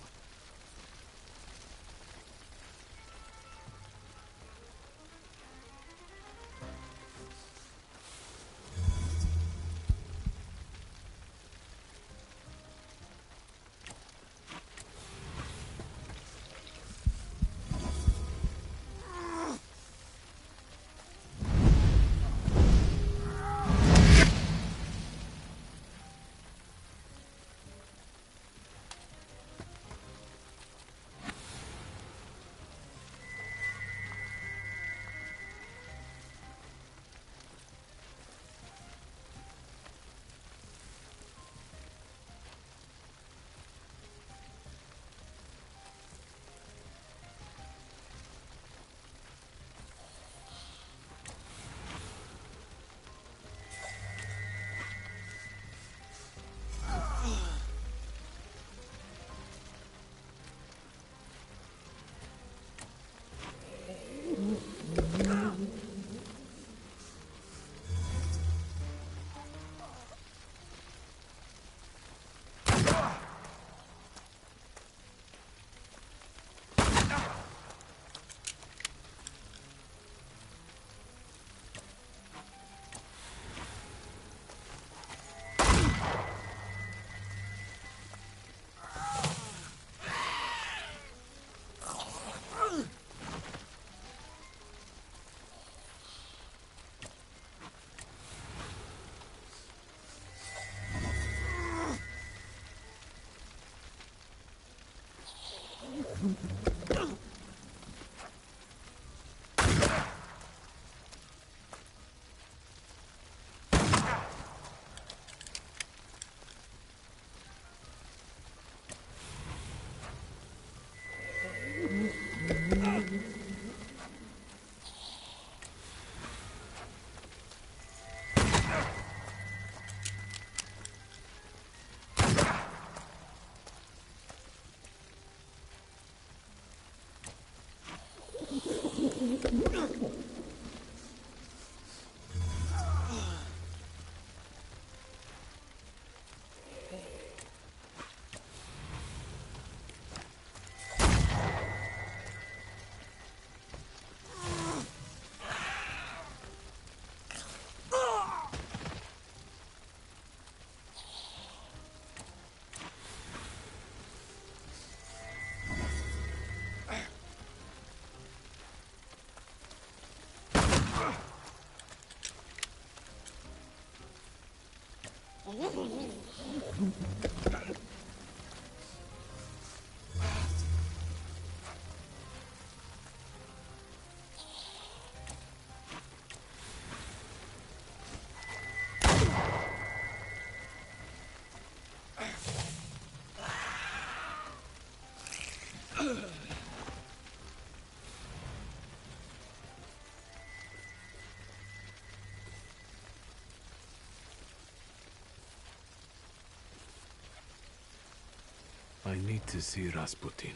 I need to see Rasputin.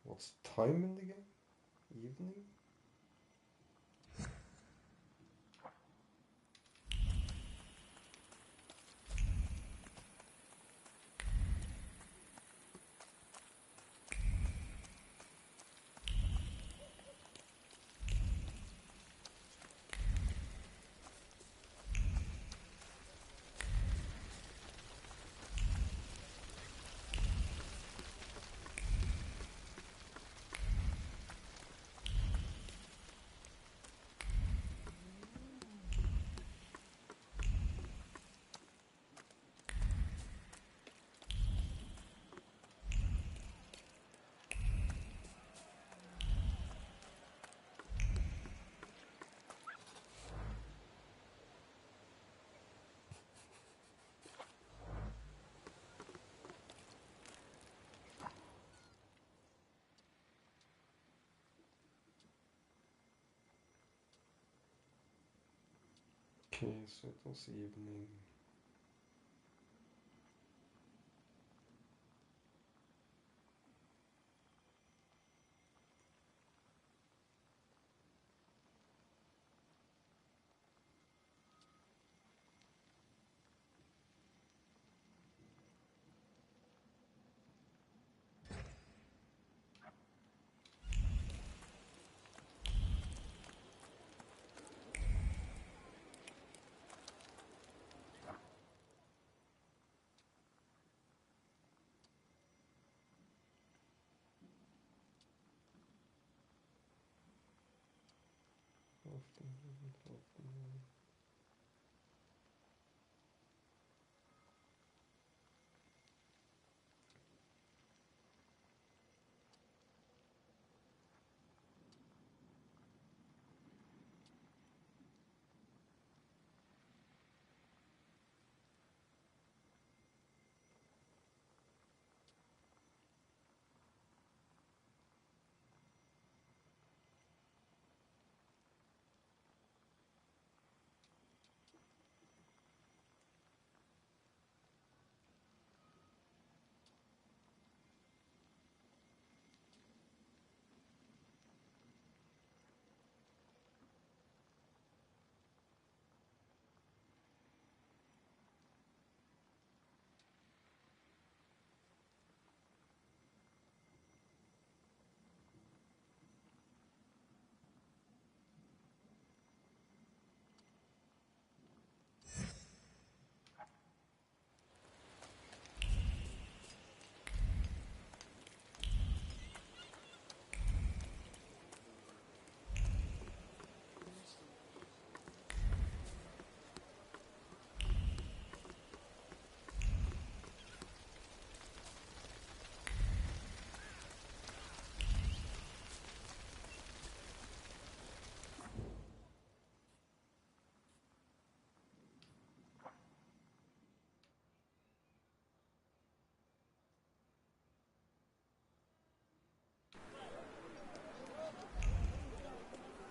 What's time in the game? Evening? Okay, so it was evening.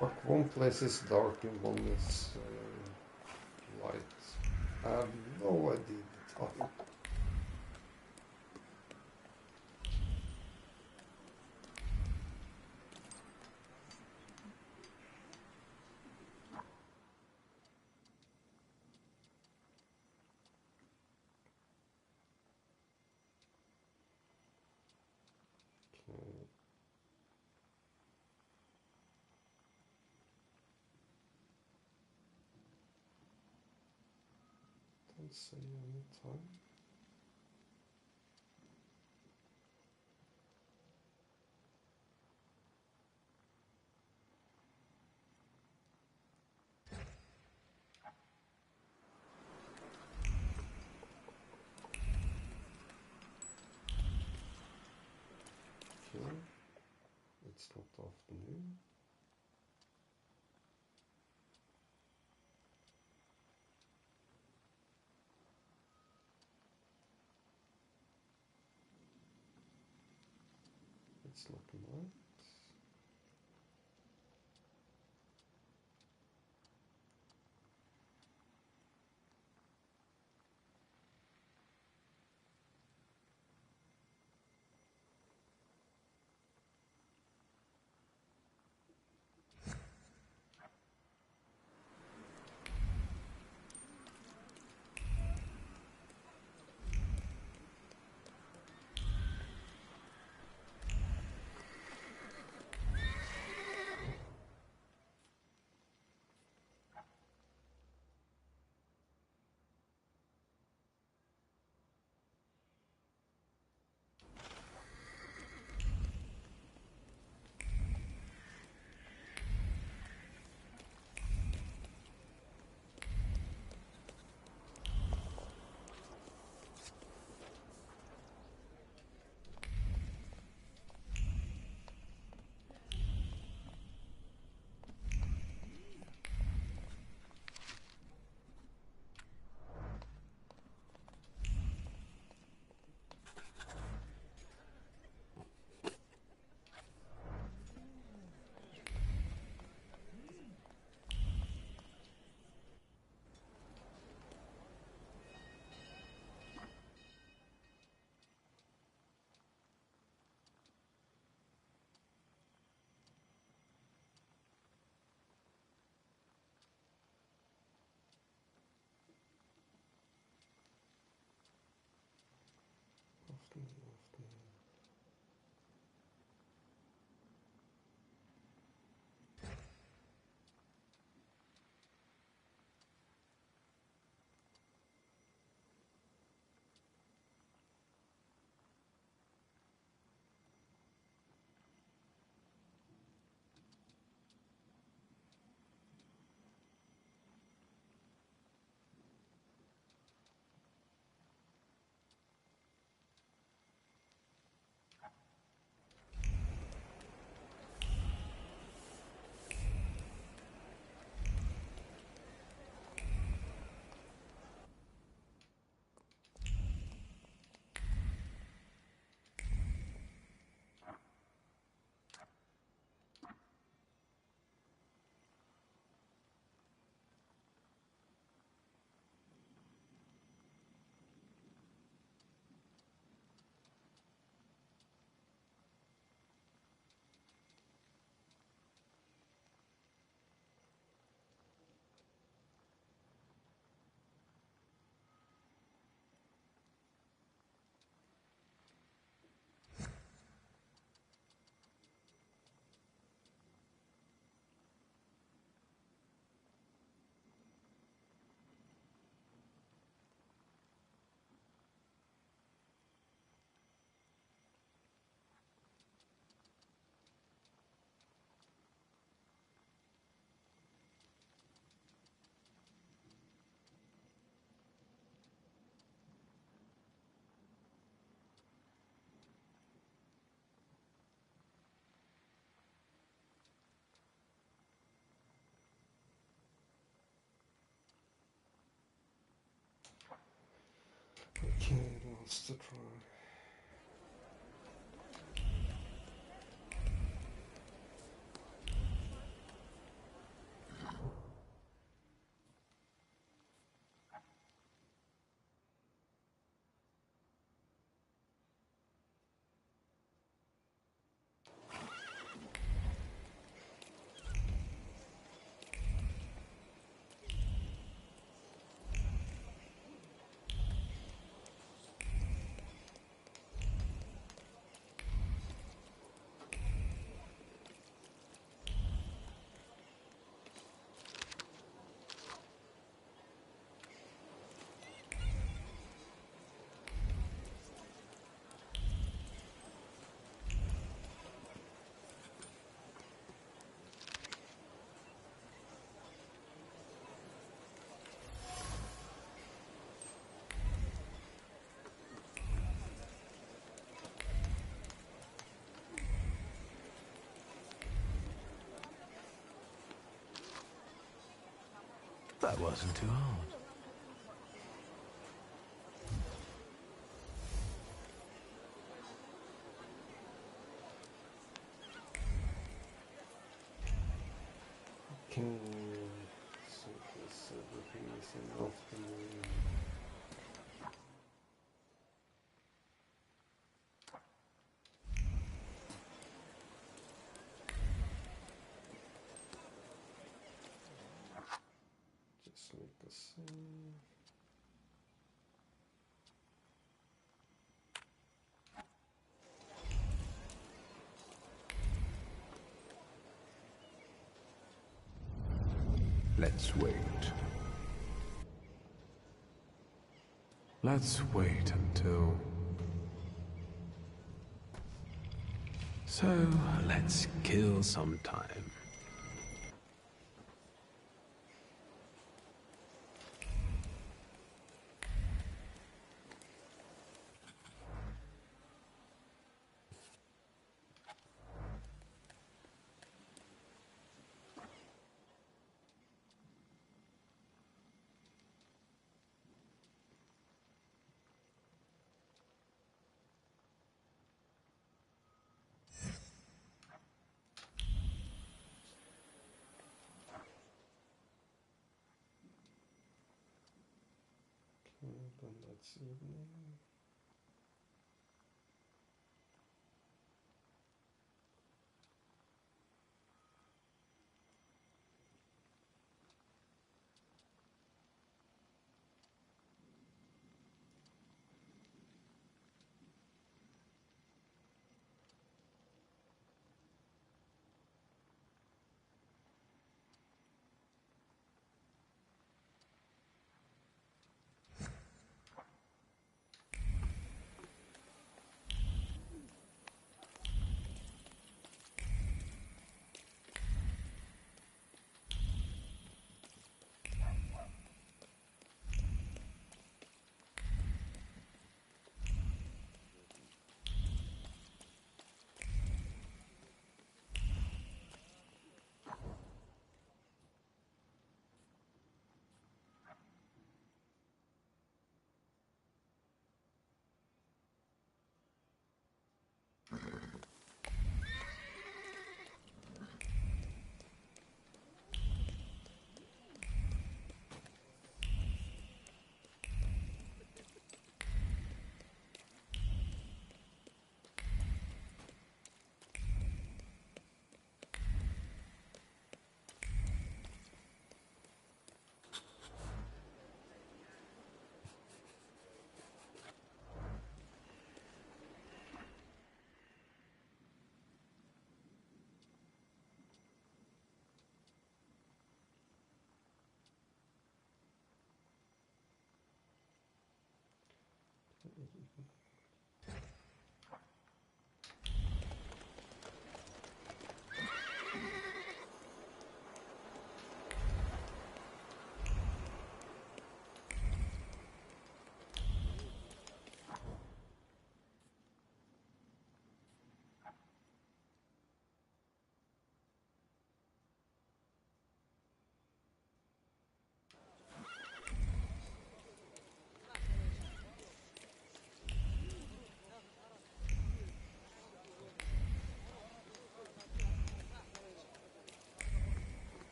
Fuck, one place is dark and one is light. I have no idea the time. Okay. Don't say any time. Okay. It's not afternoon. It's not night. Okay, last to try. That wasn't too hard. Okay, so this everything is enough to move. Just make the same. Let's wait. Let's wait until... So, let's kill some time. Okay, then that's evening.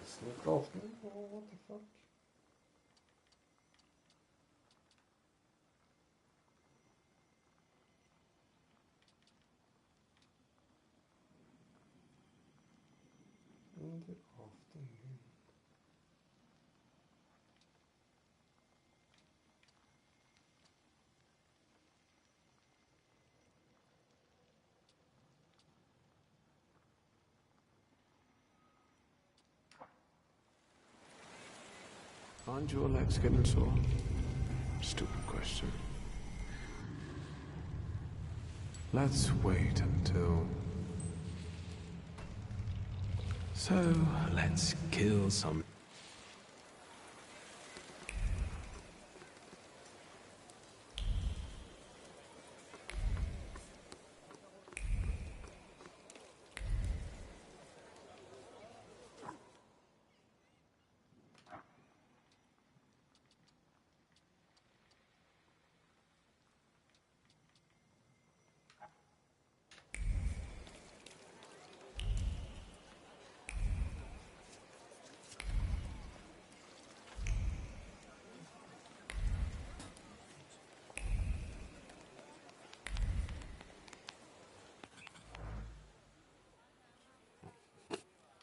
Sneak off me? Oh, what the fuck? In the afternoon. Aren't your legs getting sore? Stupid question. Let's wait until... So, let's kill some...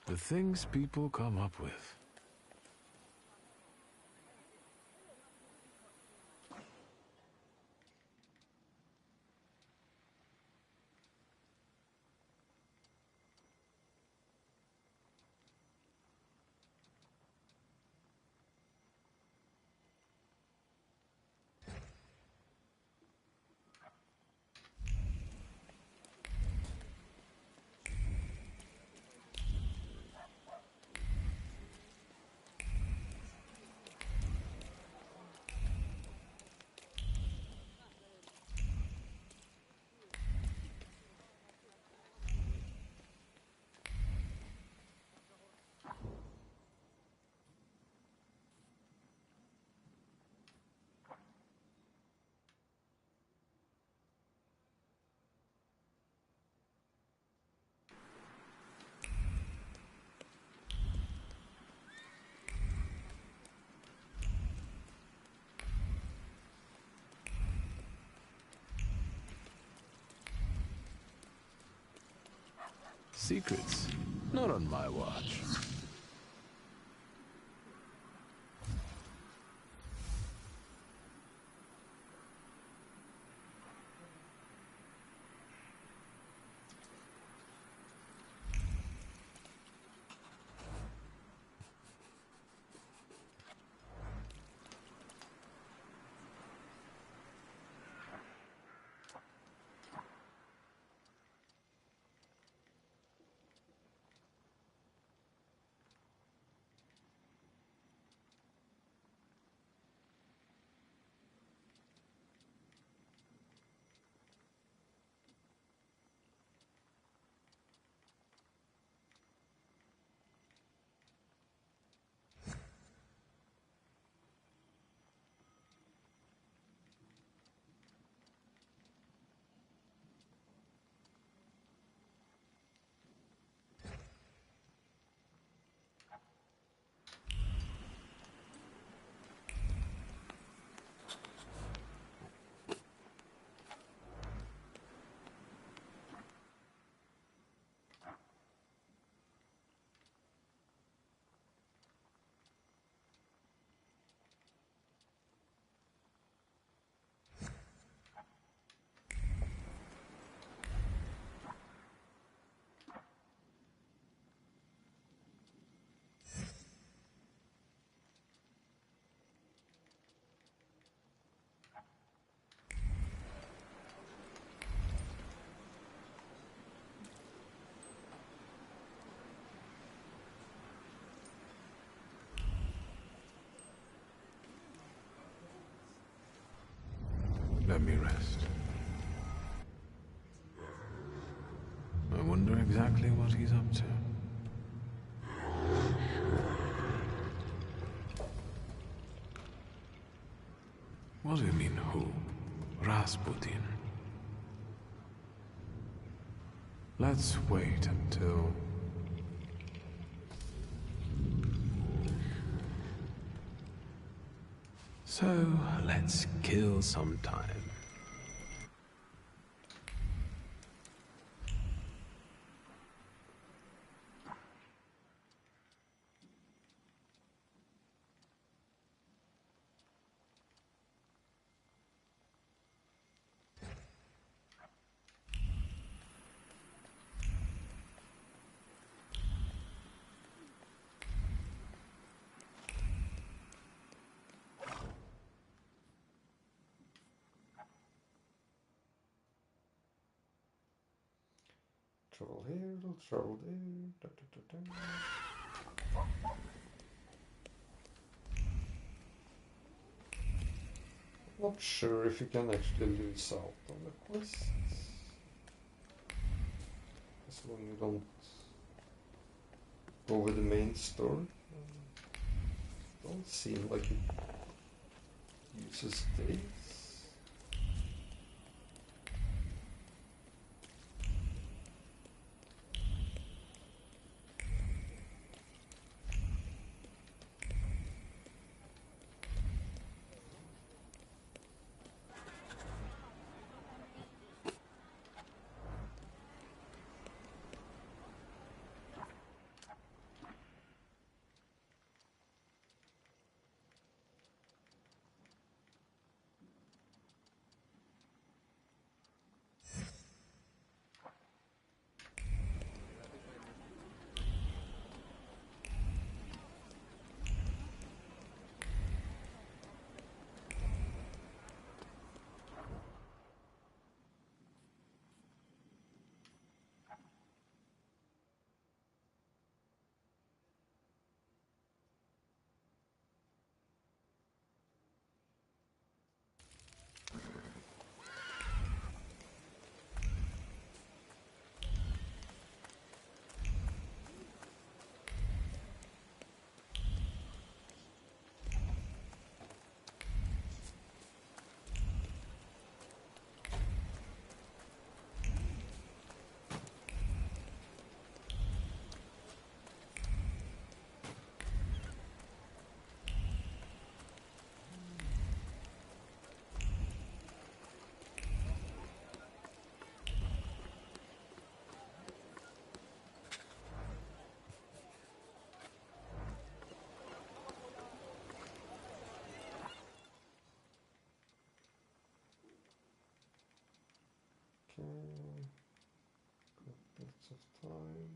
The things people come up with. Secrets? Not on my watch. Let me rest. I wonder exactly what he's up to. What do you mean, who? Rasputin. Let's wait until... So, let's kill some time. Travel here, travel there. Da, da, da, da. Not sure if you can actually lose out on the quests. As long as you don't go with the main story. Don't seem like it uses days. Okay, got lots of time.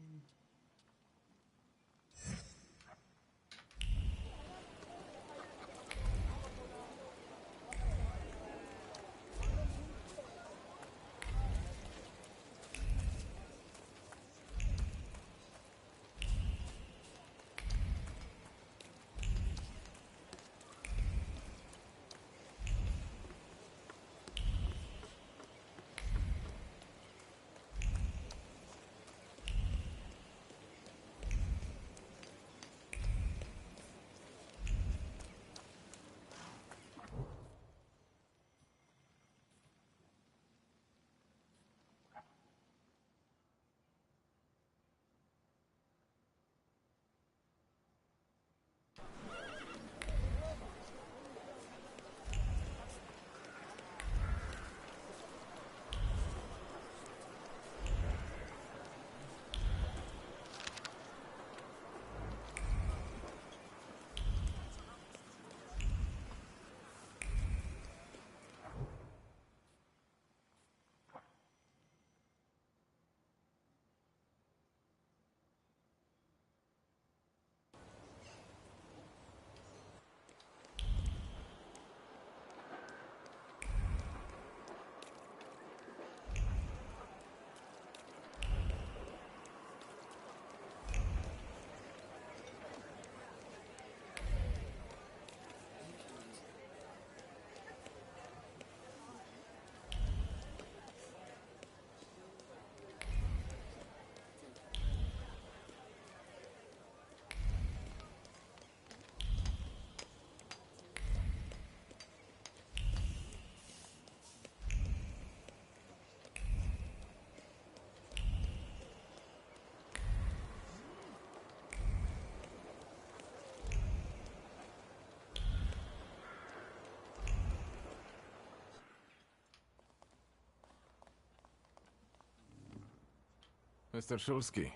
Mr. Shulsky,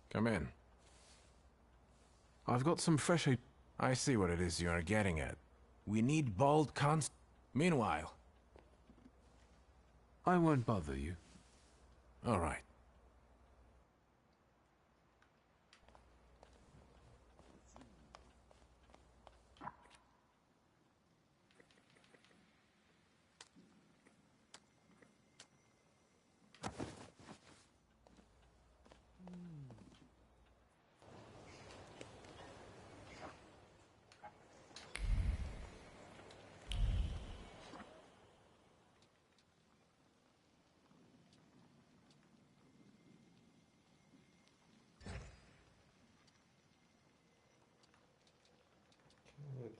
come in. I've got some fresh... I see what it is you are getting at. We need bold Meanwhile... I won't bother you. All right.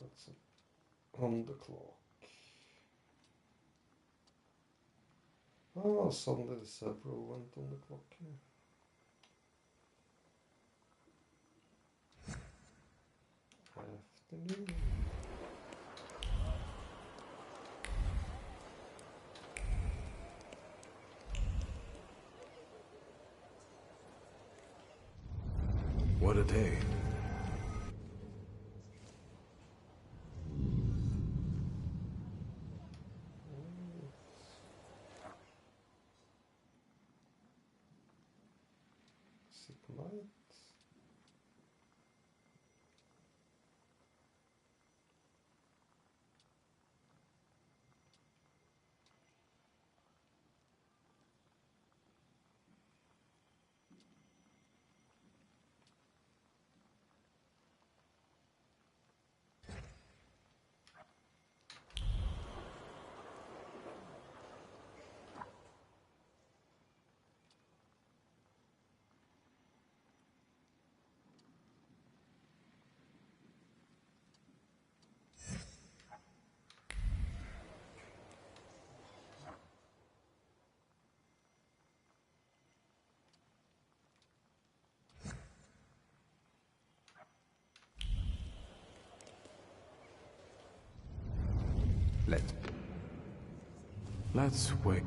That's on the clock. Oh, suddenly the several went on the clock here. Afternoon. What a day. Sick night. Let's wait.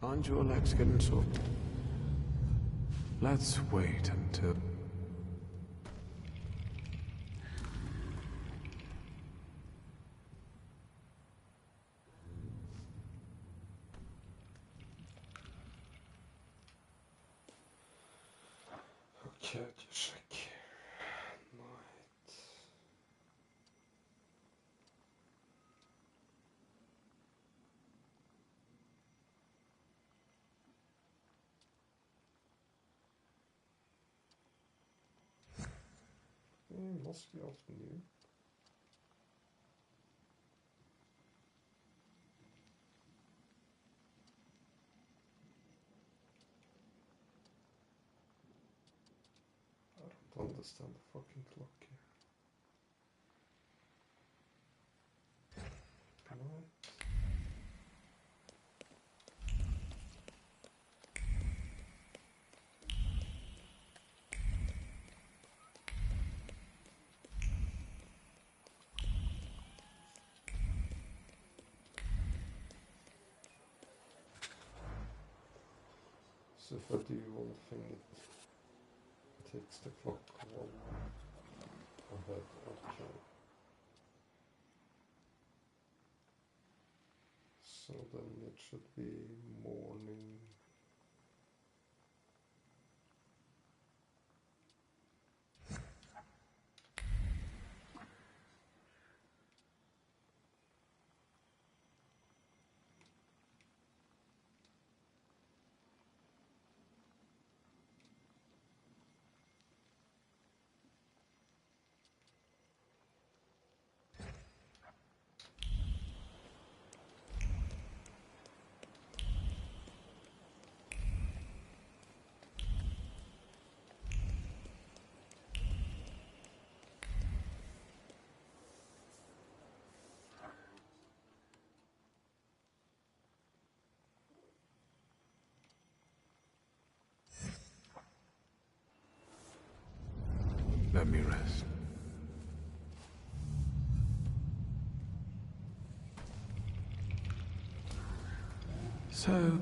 Aren't your legs getting sore? Let's wait until... Okay, just check. Night. It must be afternoon. I don't understand the fucking clock here. Night. So if I do one thing, it takes the clock one ahead. Okay. So then it should be morning. Let me rest. So...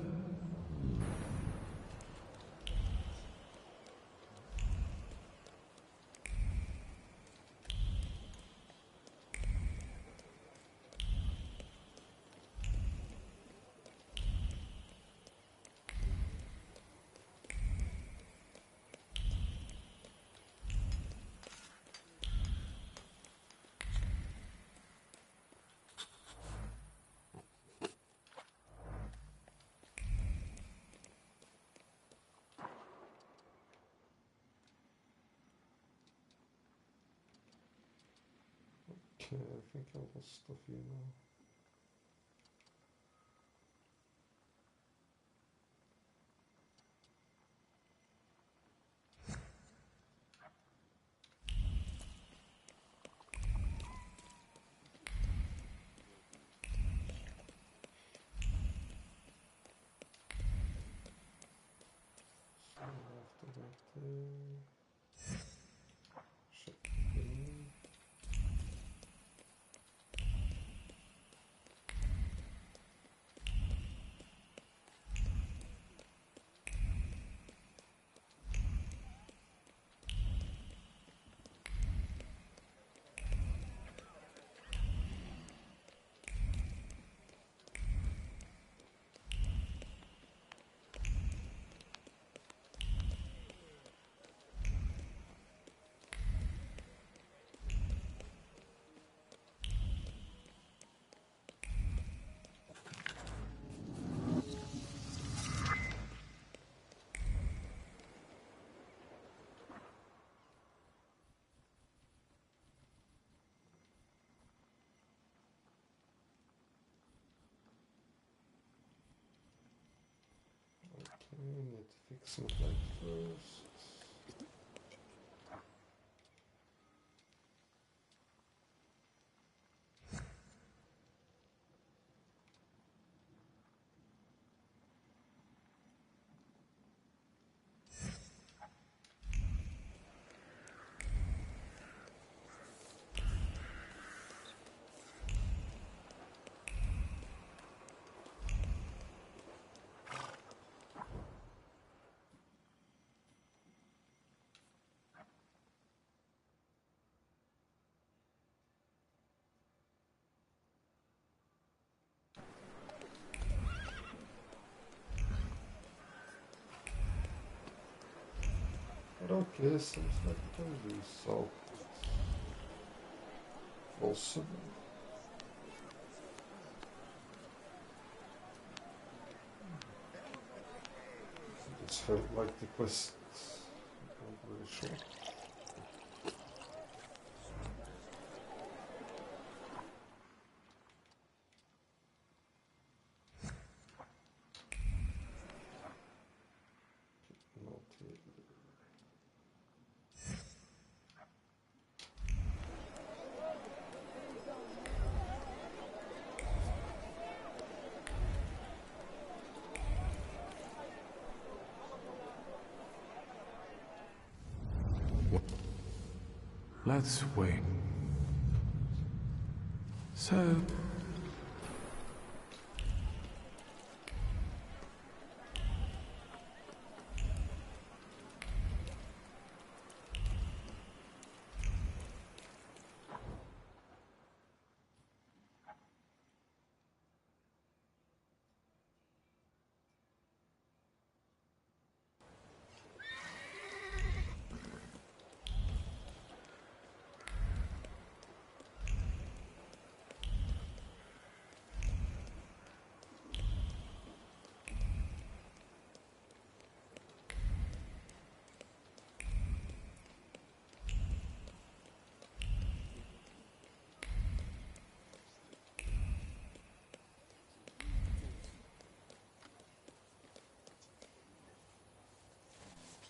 Okay, I think I lost a few now. So I have to go there. Check in. Okay, need to fix some light first. But okay, seems like it can be solved. Also, this felt like the quest. I'm not really sure. Not here. Let's wait. So...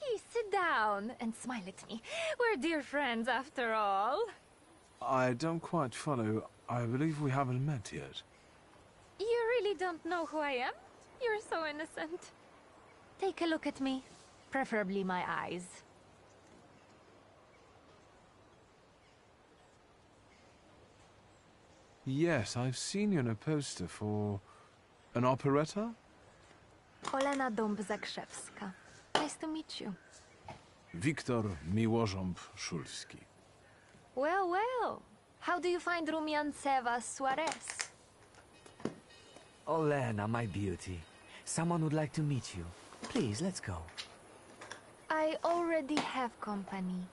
Please sit down and smile at me. We're dear friends after all. I don't quite follow. I believe we haven't met yet. You really don't know who I am? You're so innocent. Take a look at me. Preferably my eyes. Yes, I've seen you in a poster for an operetta. Olena Dąb-Zakrzewska. Nice to meet you. Wiktor Miłożąb-Szulski. Well, well. How do you find Rumianceva Suarez? Olena, my beauty. Someone would like to meet you. Please, let's go. I already have company.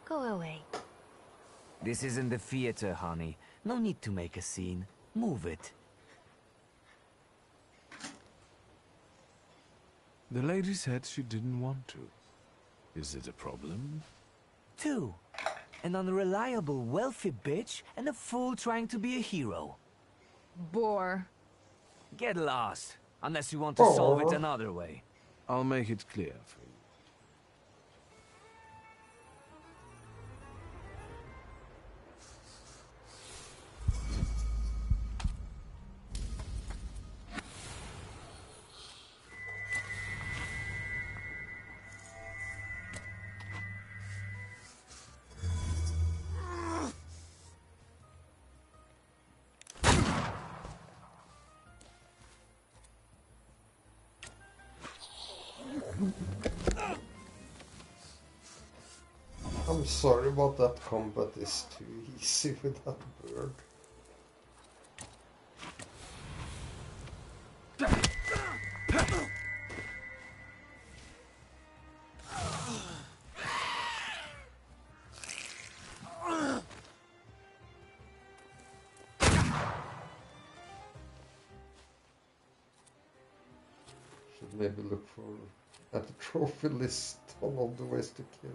Go away. This isn't the theater, honey. No need to make a scene. Move it. The lady said she didn't want to. Is it a problem? 2. An unreliable, wealthy bitch and a fool trying to be a hero. Bore. Get lost. Unless you want to solve it another way. I'll make it clear for you. I'm sorry, but that combat is too easy with that bird. Should maybe look at the trophy list on all the ways to kill.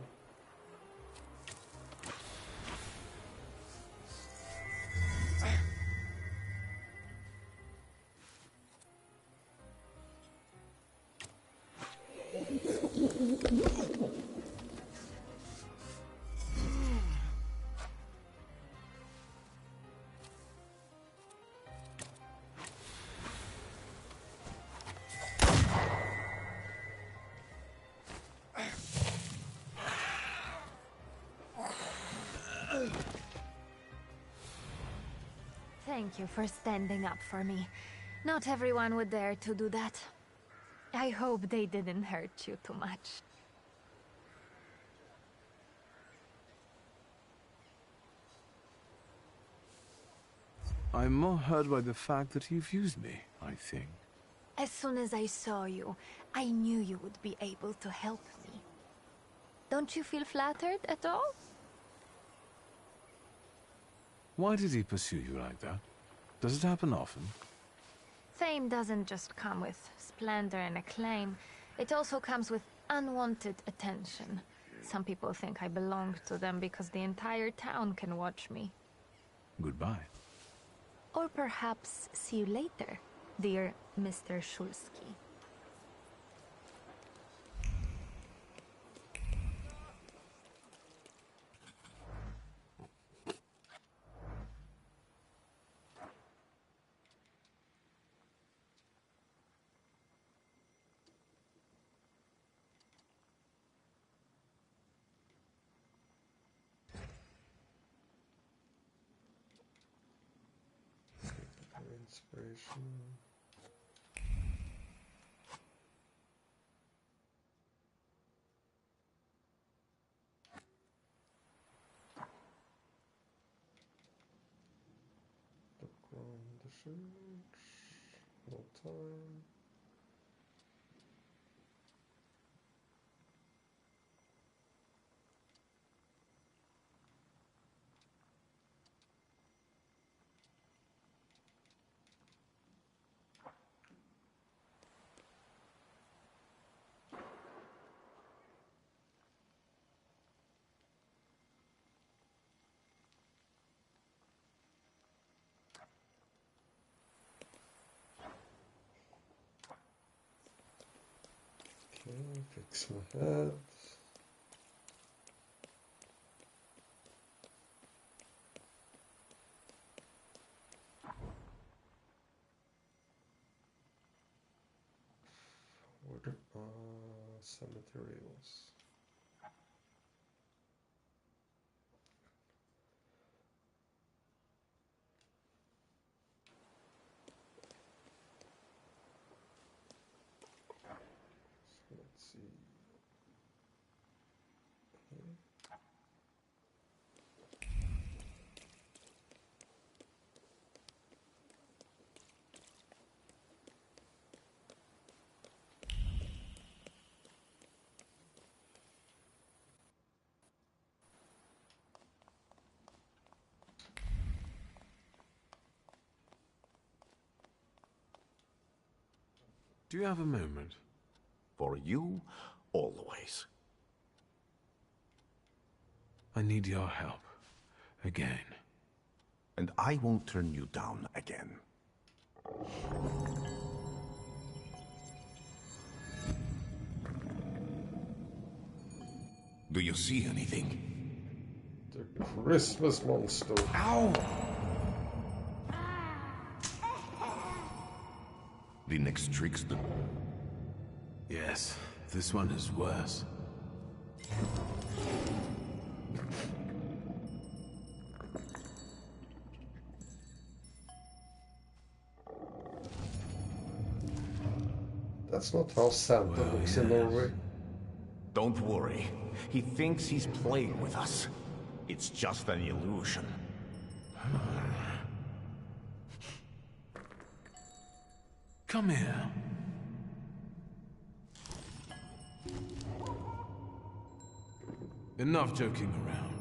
Thank you for standing up for me. Not everyone would dare to do that. I hope they didn't hurt you too much. I'm more hurt by the fact that you've used me, I think. As soon as I saw you, I knew you would be able to help me. Don't you feel flattered at all? Why did he pursue you like that? Does it happen often? Fame doesn't just come with splendor and acclaim. It also comes with unwanted attention. Some people think I belong to them because the entire town can watch me. Goodbye. Or perhaps see you later, dear Mr. Szulski. Inspiration. Look on the search. No time. Okay, fix my head. Order some materials. see. Do you have a moment? For you, always. I need your help. Again. And I won't turn you down again. Do you see anything? The Christmas monster. Ow! The next trickster. Yes, this one is worse. That's not how Santa looks in Norway. Don't worry. He thinks he's playing with us. It's just an illusion. Come here. Enough joking around.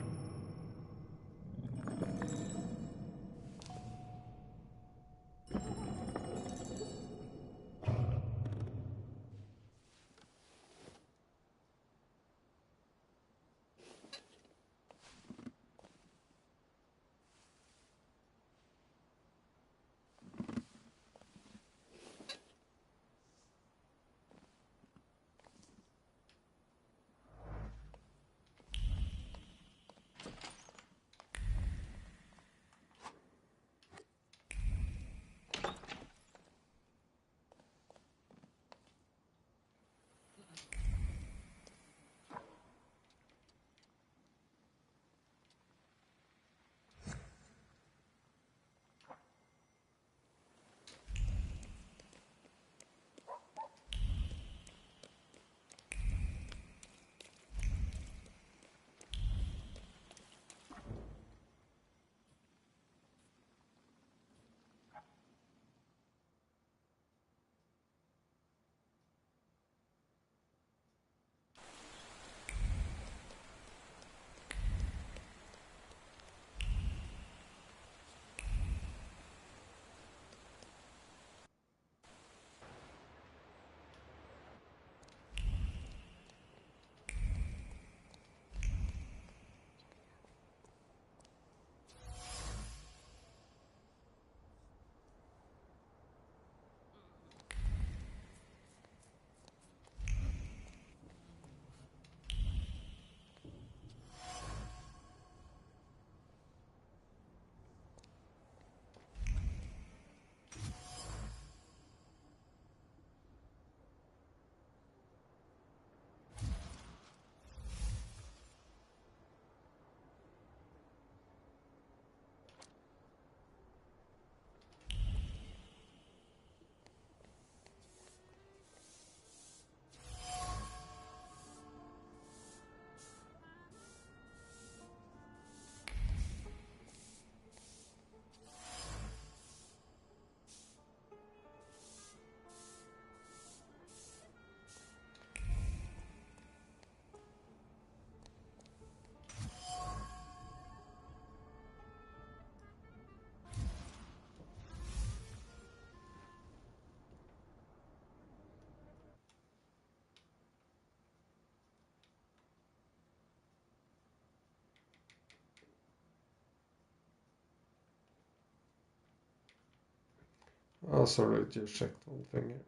Oh, sorry, just checked one thing here.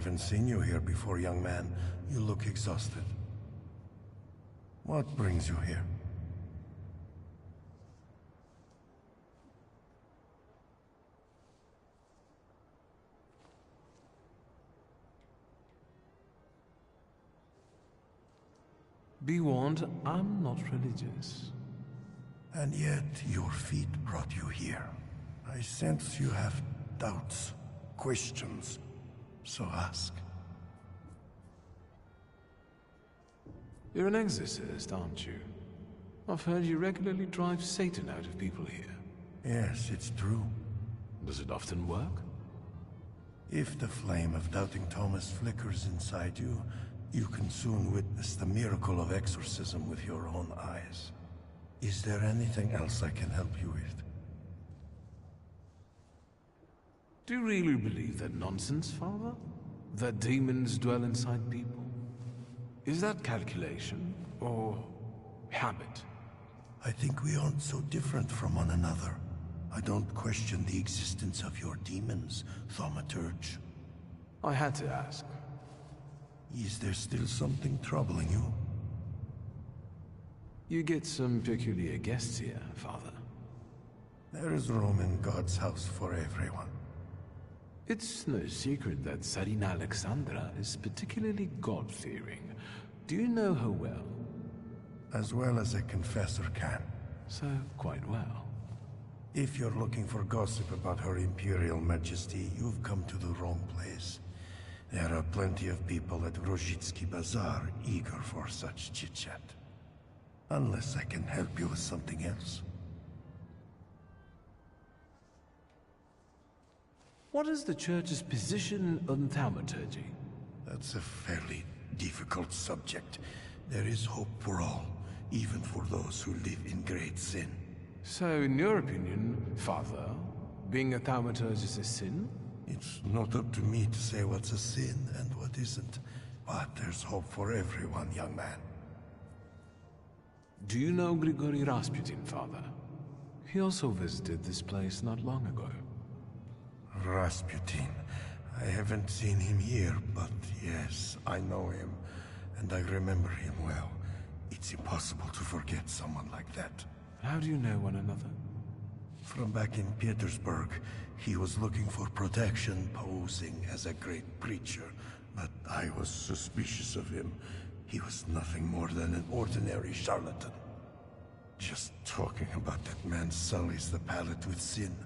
haven't seen you here before, young man. You look exhausted. What brings you here? Be warned, I'm not religious. And yet, your feet brought you here. I sense you have doubts, questions. So ask. You're an exorcist, aren't you? I've heard you regularly drive Satan out of people here. Yes, it's true. Does it often work? If the flame of doubting Thomas flickers inside you, you can soon witness the miracle of exorcism with your own eyes. Is there anything else I can help you with? Do you really believe that nonsense, Father? That demons dwell inside people? Is that calculation or habit? I think we aren't so different from one another. I don't question the existence of your demons, Thaumaturge. I had to ask. Is there still something troubling you? You get some peculiar guests here, Father. There is room in God's house for everyone. It's no secret that Tsarina Alexandra is particularly God-fearing. Do you know her well? As well as a confessor can. So, quite well. If you're looking for gossip about her Imperial Majesty, you've come to the wrong place. There are plenty of people at Rozhitsky Bazaar eager for such chit-chat. Unless I can help you with something else. What is the Church's position on Thaumaturge? That's a fairly difficult subject. There is hope for all, even for those who live in great sin. So, in your opinion, Father, being a Thaumaturge is a sin? It's not up to me to say what's a sin and what isn't. But there's hope for everyone, young man. Do you know Grigory Rasputin, Father? He also visited this place not long ago. Rasputin. I haven't seen him here, but yes, I know him. And I remember him well. It's impossible to forget someone like that. How do you know one another? From back in Petersburg, he was looking for protection, posing as a great preacher. But I was suspicious of him. He was nothing more than an ordinary charlatan. Just talking about that man sullies the palate with sin.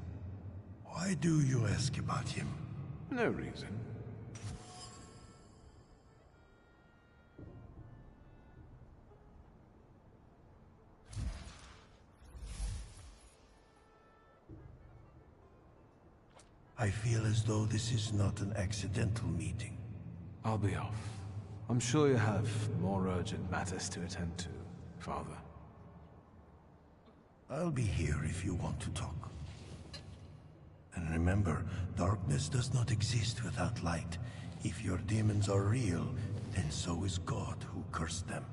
Why do you ask about him? No reason. I feel as though this is not an accidental meeting. I'll be off. I'm sure you have more urgent matters to attend to, Father. I'll be here if you want to talk. And remember, darkness does not exist without light. If your demons are real, then so is God who cursed them.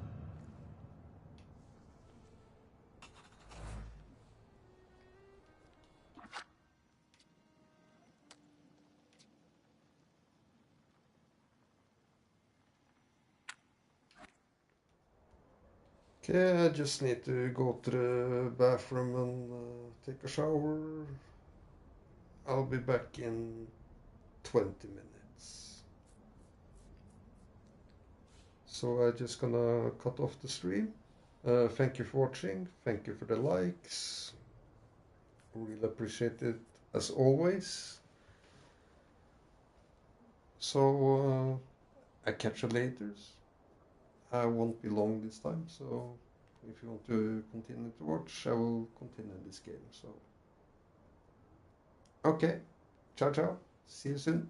Okay, I just need to go to the bathroom and take a shower. I'll be back in 20 minutes. So I'm just gonna cut off the stream. Thank you for watching. Thank you for the likes. Really appreciate it as always. So I catch you later. I won't be long this time, so if you want to continue to watch, I will continue this game. So, okay, ciao, ciao. See you soon.